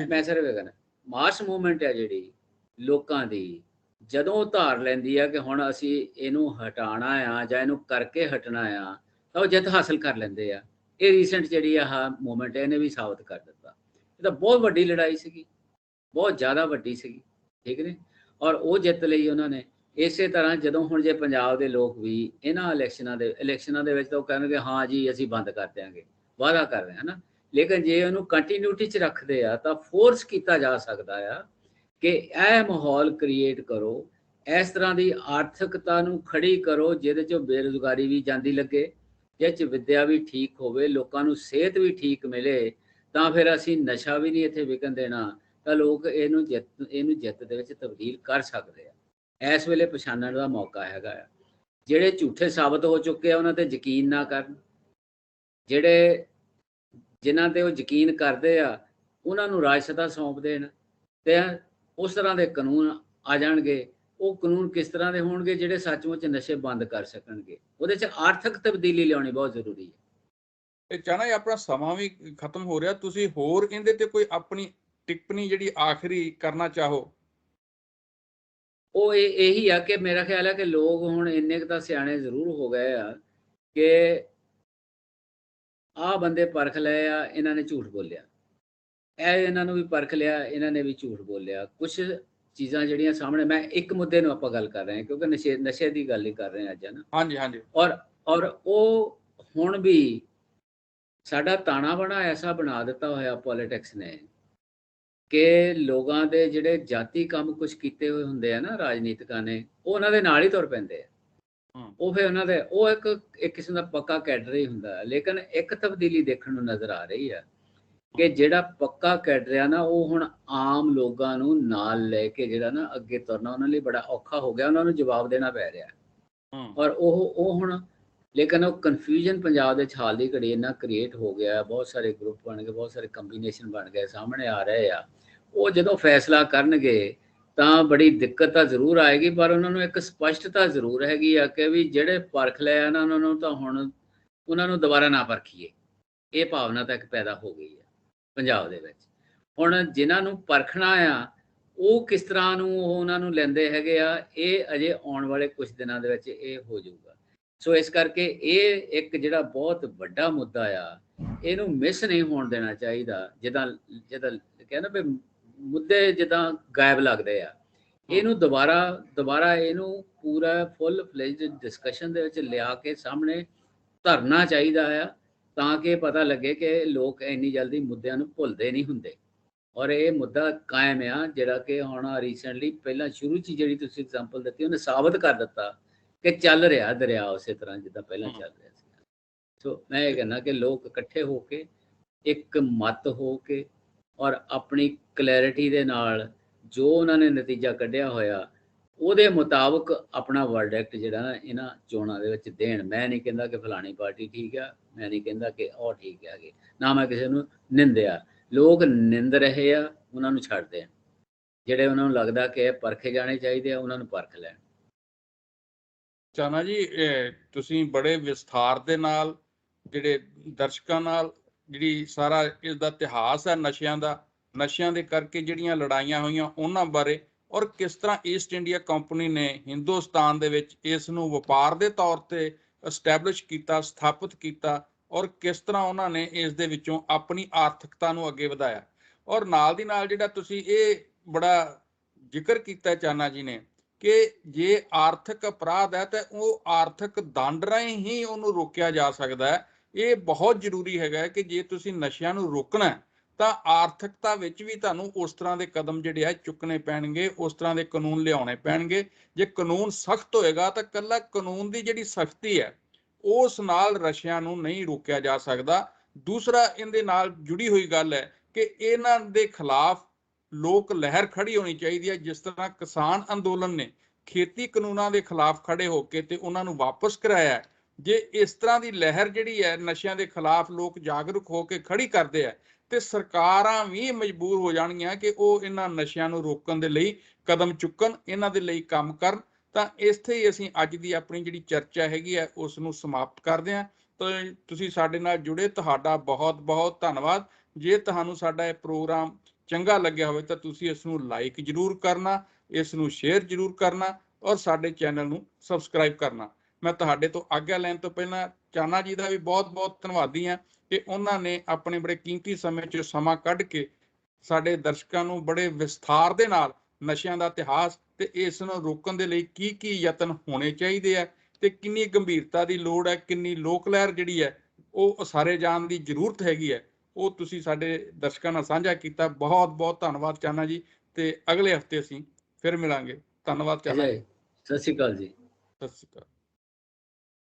ਮੈਂ ਸਿਰਫ ਇਹ ਕਹਿੰਦਾ, ਮਾਸ ਮੂਵਮੈਂਟ ਹੈ ਜਿਹੜੀ ਲੋਕਾਂ ਦੀ, ਜਦੋਂ ਉਹ ਧਾਰ ਲੈਂਦੀ ਆ ਕਿ ਹੁਣ ਅਸੀਂ ਇਹਨੂੰ ਹਟਾਉਣਾ ਆ ਜਾਂ ਇਹਨੂੰ ਕਰਕੇ ਹਟਣਾ ਆ, ਤਾਂ ਉਹ ਜਿੱਤ ਹਾਸਲ ਕਰ ਲੈਂਦੇ ਆ। ਇਹ ਰੀਸੈਂਟ ਜਿਹੜੀ ਆਹ ਮੂਵਮੈਂਟ ਹੈ ਇਹਨੇ ਵੀ ਸਾਬਤ ਕਰ ਦਿੱਤਾ। ਇਹ ਤਾਂ ਬਹੁਤ ਵੱਡੀ ਲੜਾਈ ਸੀਗੀ, ਬਹੁਤ ਜ਼ਿਆਦਾ ਵੱਡੀ ਸੀਗੀ, ਠੀਕ ਨੇ। ਔਰ ਉਹ ਜਿੱਤ ਲਈ ਉਹਨਾਂ ਨੇ। ਇਸੇ ਤਰ੍ਹਾਂ ਜਦੋਂ ਹੁਣ ਜੇ ਪੰਜਾਬ ਦੇ ਲੋਕ ਵੀ ਇਹਨਾਂ ਇਲੈਕਸ਼ਨਾਂ ਦੇ ਵਿੱਚ ਤਾਂ ਉਹ ਕਹਿਣਗੇ ਹਾਂ ਜੀ ਅਸੀਂ ਬੰਦ ਕਰ ਦਿਆਂਗੇ, ਵਾਅਦਾ ਕਰ ਰਹੇ ਹਾਂ ਨਾ, ਲੇਕਿਨ ਜੇ ਉਹਨੂੰ ਕੰਟੀਨਿਊਟੀ 'ਚ ਰੱਖਦੇ ਆ ਤਾਂ ਫੋਰਸ ਕੀਤਾ ਜਾ ਸਕਦਾ ਆ ਕਿ ਇਹ ਮਾਹੌਲ ਕ੍ਰੀਏਟ ਕਰੋ, ਇਸ ਤਰ੍ਹਾਂ ਦੀ ਆਰਥਿਕਤਾ ਨੂੰ ਖੜੀ ਕਰੋ ਜਿਹਦੇ 'ਚ ਬੇਰੁਜ਼ਗਾਰੀ ਵੀ ਜਾਂਦੀ ਲੱਗੇ, ਜਿਹਦੇ 'ਚ ਵਿੱਦਿਆ ਵੀ ਠੀਕ ਹੋਵੇ, ਲੋਕਾਂ ਨੂੰ ਸਿਹਤ ਵੀ ਠੀਕ ਮਿਲੇ, ਤਾਂ ਫਿਰ ਅਸੀਂ ਨਸ਼ਾ ਵੀ ਨਹੀਂ ਇੱਥੇ ਵਿਕਣ ਦੇਣਾ, ਤਾਂ ਲੋਕ ਇਹਨੂੰ ਜਿੱਤ ਦੇ ਵਿੱਚ ਤਬਦੀਲ ਕਰ ਸਕਦੇ ਆ। ਇਸ ਵੇਲੇ ਪਛਾਣਨ ਦਾ ਮੌਕਾ ਹੈਗਾ ਆ। ਜਿਹੜੇ ਝੂਠੇ ਸਾਬਤ ਹੋ ਚੁੱਕੇ ਆ ਉਹਨਾਂ ਤੇ ਯਕੀਨ ਨਾ ਕਰਨ, ਜਿਨ੍ਹਾਂ ਤੇ ਉਹ ਯਕੀਨ ਕਰਦੇ ਆ ਉਹਨਾਂ ਨੂੰ ਰਾਜਸਤਾ ਸੌਂਪ ਦੇਣ, ਤੇ ਉਸ ਤਰ੍ਹਾਂ ਦੇ ਕਾਨੂੰਨ ਆ ਜਾਣਗੇ। ਉਹ ਕਾਨੂੰਨ ਕਿਸ ਤਰ੍ਹਾਂ ਦੇ ਹੋਣਗੇ? ਜਿਹੜੇ ਸੱਚਮੁੱਚ ਨਸ਼ੇ ਬੰਦ ਕਰ ਸਕਣਗੇ। ਉਹਦੇ 'ਚ ਆਰਥਿਕ ਤਬਦੀਲੀ ਲਿਆਉਣੀ ਬਹੁਤ ਜ਼ਰੂਰੀ ਹੈ। ਇਹ ਚਾਹਣਾ ਆਪਣਾ ਸਮਾਂ ਵੀ ਖਤਮ ਹੋ ਰਿਹਾ, ਤੁਸੀਂ ਹੋਰ ਇਹਦੇ ਤੇ ਕੋਈ ਆਪਣੀ ਟਿੱਪਣੀ ਜਿਹੜੀ ਆਖਰੀ ਕਰਨਾ ਚਾਹੋ? ਉਹ ਇਹੀ ਆ ਕਿ ਮੇਰਾ ਖਿਆਲ ਹੈ ਕਿ ਲੋਕ ਹੁਣ ਇੰਨੇ ਕੁ ਤਾਂ ਸਿਆਣੇ ਜ਼ਰੂਰ ਹੋ ਗਏ ਆ ਕਿ ਆਹ ਬੰਦੇ ਪਰਖ ਲਏ ਆ, ਇਹਨਾਂ ਨੇ ਝੂਠ ਬੋਲਿਆ, ਇਹਨਾਂ ਨੂੰ ਵੀ ਪਰਖ ਲਿਆ, ਇਹਨਾਂ ਨੇ ਵੀ ਝੂਠ ਬੋਲਿਆ। ਕੁਝ ਚੀਜ਼ਾਂ ਜਿਹੜੀਆਂ ਸਾਹਮਣੇ, ਮੈਂ ਇੱਕ ਮੁੱਦੇ ਨੂੰ ਆਪਾਂ ਗੱਲ ਕਰ ਰਹੇ ਹਾਂ ਕਿਉਂਕਿ ਨਸ਼ੇ ਦੀ ਗੱਲ ਹੀ ਕਰ ਰਹੇ ਹਾਂ ਅੱਜ, ਹੈ ਨਾ। ਹਾਂਜੀ। ਔਰ ਉਹ ਹੁਣ ਵੀ ਸਾਡਾ ਤਾਣਾ ਬਾਣਾ ਐਸਾ ਬਣਾ ਦਿੱਤਾ ਹੋਇਆ ਪੋਲਿਟਿਕਸ ਨੇ ਕਿ ਲੋਕਾਂ ਦੇ ਜਿਹੜੇ ਜਾਤੀ ਕੰਮ ਕੁਝ ਕੀਤੇ ਹੋਏ ਹੁੰਦੇ ਆ ਨਾ ਰਾਜਨੀਤਿਕਾਂ ਨੇ, ਉਹ ਉਹਨਾਂ ਦੇ ਨਾਲ ਹੀ ਤੁਰ ਪੈਂਦੇ ਆ। ਉਹ ਫਿਰ ਉਹਨਾਂ ਦੇ ਉਹ ਇੱਕ ਕਿਸਮ ਦਾ ਪੱਕਾ ਕੈਡਰ ਹੀ ਹੁੰਦਾ। ਲੇਕਿਨ ਇੱਕ ਤਬਦੀਲੀ ਦੇਖਣ ਨੂੰ ਨਜ਼ਰ ਆ ਰਹੀ ਆ ਕਿ ਜਿਹੜਾ ਪੱਕਾ ਕੈਡਰ ਆ ਨਾ, ਉਹ ਹੁਣ ਆਮ ਲੋਕਾਂ ਨੂੰ ਨਾਲ ਲੈ ਕੇ ਜਿਹੜਾ ਨਾ ਅੱਗੇ ਤੁਰਨਾ ਉਹਨਾਂ ਲਈ ਬੜਾ ਔਖਾ ਹੋ ਗਿਆ। ਉਹਨਾਂ ਨੂੰ ਜਵਾਬ ਦੇਣਾ ਪੈ ਰਿਹਾ। ਔਰ ਉਹ ਹੁਣ, ਲੇਕਿਨ ਉਹ ਕਨਫਿਊਜ਼ਨ ਪੰਜਾਬ ਦੇ ਹਾਲ ਦੀ ਘੜੀ ਇੰਨਾ ਕ੍ਰੀਏਟ ਹੋ ਗਿਆ, ਬਹੁਤ ਸਾਰੇ ਗਰੁੱਪ ਬਣ ਗਏ, ਬਹੁਤ ਸਾਰੇ ਕੰਬੀਨੇਸ਼ਨ ਬਣ ਗਏ, ਸਾਹਮਣੇ ਆ ਰਹੇ ਆ। ਉਹ ਜਦੋਂ ਫੈਸਲਾ ਕਰਨਗੇ ਤਾਂ ਬੜੀ ਦਿੱਕਤ ਤਾਂ ਜ਼ਰੂਰ ਆਏਗੀ, ਪਰ ਉਹਨਾਂ ਨੂੰ ਇੱਕ ਸਪਸ਼ਟਤਾ ਜ਼ਰੂਰ ਹੈਗੀ ਆ ਕਿ ਵੀ ਜਿਹੜੇ ਪਰਖ ਲਿਆ ਨਾ ਉਹਨਾਂ ਨੂੰ, ਤਾਂ ਹੁਣ ਉਹਨਾਂ ਨੂੰ ਦੁਬਾਰਾ ਨਾ ਪਰਖੀਏ। ਇਹ ਭਾਵਨਾ ਤਾਂ ਇੱਕ ਪੈਦਾ ਹੋ ਗਈ ਹੈ ਪੰਜਾਬ ਦੇ ਵਿੱਚ। ਹੁਣ ਜਿਨ੍ਹਾਂ ਨੂੰ ਪਰਖਣਾ ਆ ਉਹ ਕਿਸ ਤਰ੍ਹਾਂ ਨੂੰ ਉਹਨਾਂ ਨੂੰ ਲੈਂਦੇ ਹੈਗੇ ਆ, ਇਹ ਅਜੇ ਆਉਣ ਵਾਲੇ ਕੁਝ ਦਿਨਾਂ ਦੇ ਵਿੱਚ ਇਹ ਹੋ ਜਾਊਗਾ। ਸੋ ਇਸ ਕਰਕੇ ਇਹ ਇੱਕ ਜਿਹੜਾ ਬਹੁਤ ਵੱਡਾ ਮੁੱਦਾ ਆ, ਇਹਨੂੰ ਮਿਸ ਨਹੀਂ ਹੋਣ ਦੇਣਾ ਚਾਹੀਦਾ। ਜਿੱਦਾਂ ਕਹਿੰਦਾ ਵੀ ਮੁੱਦੇ ਜਿੱਦਾਂ ਗਾਇਬ ਲੱਗਦੇ ਆ, ਇਹਨੂੰ ਦੁਬਾਰਾ ਇਹਨੂੰ ਪੂਰਾ ਫੁੱਲ ਫਲੈਜਡ ਡਿਸਕਸ਼ਨ ਦੇ ਵਿੱਚ ਲਿਆ ਕੇ ਸਾਹਮਣੇ ਧਰਨਾ ਚਾਹੀਦਾ ਆ, ਤਾਂ ਕਿ ਪਤਾ ਲੱਗੇ ਕਿ ਲੋਕ ਇੰਨੀ ਜਲਦੀ ਮੁੱਦਿਆਂ ਨੂੰ ਭੁੱਲਦੇ ਨਹੀਂ ਹੁੰਦੇ। ਔਰ ਇਹ ਮੁੱਦਾ ਕਾਇਮ ਆ, ਜਿਹੜਾ ਕਿ ਹੁਣ ਰੀਸੈਂਟਲੀ ਪਹਿਲਾਂ ਸ਼ੁਰੂ 'ਚ ਜਿਹੜੀ ਤੁਸੀਂ ਐਗਜ਼ਾਮਪਲ ਦਿੱਤੀ ਉਹਨੇ ਸਾਬਤ ਕਰ ਦਿੱਤਾ ਕਿ ਚੱਲ ਰਿਹਾ ਦਰਿਆ ਉਸੇ ਤਰ੍ਹਾਂ ਜਿੱਦਾਂ ਪਹਿਲਾਂ ਚੱਲ ਰਿਹਾ ਸੀ। ਸੋ ਮੈਂ ਇਹ ਕਹਿੰਦਾ ਕਿ ਲੋਕ ਇਕੱਠੇ ਹੋ ਕੇ, ਇੱਕ ਮਤ ਹੋ ਕੇ, ਔਰ ਆਪਣੀ ਕਲੈਰਿਟੀ ਦੇ ਨਾਲ ਜੋ ਉਹਨਾਂ ਨੇ ਨਤੀਜਾ ਕੱਢਿਆ ਹੋਇਆ ਉਹਦੇ ਮੁਤਾਬਕ ਆਪਣਾ ਵਰਡਿਕਟ ਜਿਹੜਾ ਨਾ ਇਹਨਾਂ ਚੋਣਾਂ ਦੇ ਵਿੱਚ ਦੇਣ। ਮੈਂ ਨਹੀਂ ਕਹਿੰਦਾ ਕਿ ਫਲਾਣੀ ਪਾਰਟੀ ਠੀਕ ਆ, ਮੈਂ ਨਹੀਂ ਕਹਿੰਦਾ ਕਿ ਉਹ ਠੀਕ ਹੈਗੇ, ਨਾ ਮੈਂ ਕਿਸੇ ਨੂੰ ਨਿੰਦਿਆ। ਲੋਕ ਨਿੰਦ ਰਹੇ ਆ, ਉਹਨਾਂ ਨੂੰ ਛੱਡਦੇ ਆ। ਜਿਹੜੇ ਉਹਨਾਂ ਨੂੰ ਲੱਗਦਾ ਕਿ ਇਹ ਪਰਖੇ ਜਾਣੇ ਚਾਹੀਦੇ ਆ, ਉਹਨਾਂ ਨੂੰ ਪਰਖ ਲੈਣ। ਚਾਹਨਾ ਜੀ, ਤੁਸੀਂ ਬੜੇ ਵਿਸਥਾਰ ਦੇ ਨਾਲ ਜਿਹੜੇ ਦਰਸ਼ਕਾਂ ਨਾਲ ਜਿਹੜੀ ਸਾਰਾ ਇਸ ਦਾ ਇਤਿਹਾਸ ਹੈ ਨਸ਼ਿਆਂ ਦੇ ਕਰਕੇ ਜਿਹੜੀਆਂ ਲੜਾਈਆਂ ਹੋਈਆਂ ਉਹਨਾਂ ਬਾਰੇ ਔਰ ਕਿਸ ਤਰ੍ਹਾਂ ਈਸਟ ਇੰਡੀਆ ਕੰਪਨੀ ਨੇ ਹਿੰਦੁਸਤਾਨ ਦੇ ਵਿੱਚ ਇਸ ਨੂੰ ਵਪਾਰ ਦੇ ਤੌਰ ਤੇ ਐਸਟੈਬਲਿਸ਼ ਕੀਤਾ, ਸਥਾਪਿਤ ਕੀਤਾ, ਔਰ ਕਿਸ ਤਰ੍ਹਾਂ ਉਹਨਾਂ ਨੇ ਇਸ ਦੇ ਵਿੱਚੋਂ ਆਪਣੀ ਆਰਥਿਕਤਾ ਨੂੰ ਅੱਗੇ ਵਧਾਇਆ। ਔਰ ਨਾਲ ਦੀ ਨਾਲ ਜਿਹੜਾ ਤੁਸੀਂ ਇਹ ਬੜਾ ਜ਼ਿਕਰ ਕੀਤਾ ਚਾਨਾ ਜੀ ਨੇ ਕਿ ਜੇ ਆਰਥਿਕ ਅਪਰਾਧ ਹੈ ਤਾਂ ਉਹ ਆਰਥਿਕ ਦੰਡ ਰਾਹੀਂ ਹੀ ਉਹਨੂੰ ਰੋਕਿਆ ਜਾ ਸਕਦਾ ਹੈ। ਇਹ ਬਹੁਤ ਜ਼ਰੂਰੀ ਹੈਗਾ ਕਿ ਜੇ ਤੁਸੀਂ ਨਸ਼ਿਆਂ ਨੂੰ ਰੋਕਣਾ ਤਾਂ ਆਰਥਿਕਤਾ ਵਿੱਚ ਵੀ ਤੁਹਾਨੂੰ ਉਸ ਤਰ੍ਹਾਂ ਦੇ ਕਦਮ ਜਿਹੜੇ ਆ ਚੁੱਕਣੇ ਪੈਣਗੇ, ਉਸ ਤਰ੍ਹਾਂ ਦੇ ਕਾਨੂੰਨ ਲਿਆਉਣੇ ਪੈਣਗੇ। ਜੇ ਕਾਨੂੰਨ ਸਖਤ ਹੋਏਗਾ ਤਾਂ ਕੱਲਾ ਕਾਨੂੰਨ ਦੀ ਜਿਹੜੀ ਸਖਤੀ ਹੈ ਉਸ ਨਾਲ ਨਸ਼ਿਆਂ ਨੂੰ ਨਹੀਂ ਰੋਕਿਆ ਜਾ ਸਕਦਾ। ਦੂਸਰਾ ਇਹਦੇ ਨਾਲ ਜੁੜੀ ਹੋਈ ਗੱਲ ਹੈ ਕਿ ਇਹਨਾਂ ਦੇ ਖਿਲਾਫ ਲੋਕ ਲਹਿਰ ਖੜੀ ਹੋਣੀ ਚਾਹੀਦੀ ਹੈ। ਜਿਸ ਤਰ੍ਹਾਂ ਕਿਸਾਨ ਅੰਦੋਲਨ ਨੇ ਖੇਤੀ ਕਾਨੂੰਨਾਂ ਦੇ ਖਿਲਾਫ ਖੜੇ ਹੋ ਕੇ ਤੇ ਉਹਨਾਂ ਨੂੰ ਵਾਪਸ ਕਰਾਇਆ, ਜੇ ਇਸ ਤਰ੍ਹਾਂ ਦੀ ਲਹਿਰ ਜਿਹੜੀ ਹੈ ਨਸ਼ਿਆਂ ਦੇ ਖਿਲਾਫ ਲੋਕ ਜਾਗਰੂਕ ਹੋ ਕੇ ਖੜੀ ਕਰਦੇ ਆ ਤੇ ਸਰਕਾਰਾਂ ਵੀ ਮਜਬੂਰ ਹੋ ਜਾਣਗੀਆਂ ਕਿ ਉਹ ਇਹਨਾਂ ਨਸ਼ਿਆਂ ਨੂੰ ਰੋਕਣ ਦੇ ਲਈ ਕਦਮ ਚੁੱਕਣ, ਇਹਨਾਂ ਦੇ ਲਈ ਕੰਮ ਕਰਨ। ਤਾਂ ਇੱਥੇ ਹੀ ਅਸੀਂ ਅੱਜ ਦੀ ਆਪਣੀ ਜਿਹੜੀ ਚਰਚਾ ਹੈਗੀ ਹੈ ਉਸ ਨੂੰ ਸਮਾਪਤ ਕਰਦੇ ਹਾਂ। ਤਾਂ ਤੁਸੀਂ ਸਾਡੇ ਨਾਲ ਜੁੜੇ, ਤੁਹਾਡਾ ਬਹੁਤ ਬਹੁਤ ਧੰਨਵਾਦ। ਜੇ ਤੁਹਾਨੂੰ ਸਾਡਾ ਇਹ ਪ੍ਰੋਗਰਾਮ ਚੰਗਾ ਲੱਗਿਆ ਹੋਵੇ ਤਾਂ ਤੁਸੀਂ ਇਸ ਨੂੰ ਲਾਈਕ ਜ਼ਰੂਰ ਕਰਨਾ, ਇਸ ਨੂੰ ਸ਼ੇਅਰ ਜ਼ਰੂਰ ਕਰਨਾ ਔਰ ਸਾਡੇ ਚੈਨਲ ਨੂੰ ਸਬਸਕ੍ਰਾਈਬ ਕਰਨਾ। ਮੈਂ ਤੁਹਾਡੇ ਤੋਂ ਆਗਿਆ ਲੈਣ ਤੋਂ ਪਹਿਲਾਂ ਚਾਨਾ ਜੀ ਦਾ ਵੀ ਬਹੁਤ ਬਹੁਤ ਧੰਨਵਾਦੀ ਹਾਂ ਕਿ ਉਹਨਾਂ ਨੇ ਆਪਣੇ ਬੜੇ ਕੀਮਤੀ ਸਮੇਂ 'ਚ ਸਮਾਂ ਕੱਢ ਕੇ ਸਾਡੇ ਦਰਸ਼ਕਾਂ ਨੂੰ ਬੜੇ ਵਿਸਥਾਰ ਦੇ ਨਾਲ ਨਸ਼ਿਆਂ ਦਾ ਇਤਿਹਾਸ ਤੇ ਇਸ ਨੂੰ ਰੋਕਣ ਦੇ ਲਈ ਕੀ ਕੀ ਯਤਨ ਹੋਣੇ ਚਾਹੀਦੇ ਆ ਤੇ ਕਿੰਨੀ ਗੰਭੀਰਤਾ ਦੀ ਲੋੜ ਹੈ, ਕਿੰਨੀ ਲੋਕ ਲਹਿਰ ਜਿਹੜੀ ਹੈ ਉਹ ਉਸਾਰੇ ਜਾਣ ਦੀ ਜ਼ਰੂਰਤ ਹੈਗੀ ਹੈ, ਉਹ ਤੁਸੀਂ ਸਾਡੇ ਦਰਸ਼ਕਾਂ ਨਾਲ ਸਾਂਝਾ ਕੀਤਾ। ਬਹੁਤ ਬਹੁਤ ਧੰਨਵਾਦ ਚਾਨਾ ਜੀ, ਤੇ ਅਗਲੇ ਹਫਤੇ ਅਸੀਂ ਫਿਰ ਮਿਲਾਂਗੇ। ਧੰਨਵਾਦ ਚਾਨਾ ਜੀ। ਸਤਿ ਸ਼੍ਰੀ ਅਕਾਲ ਜੀ। ਸਤਿ ਸ਼੍ਰੀ ਅਕਾਲ।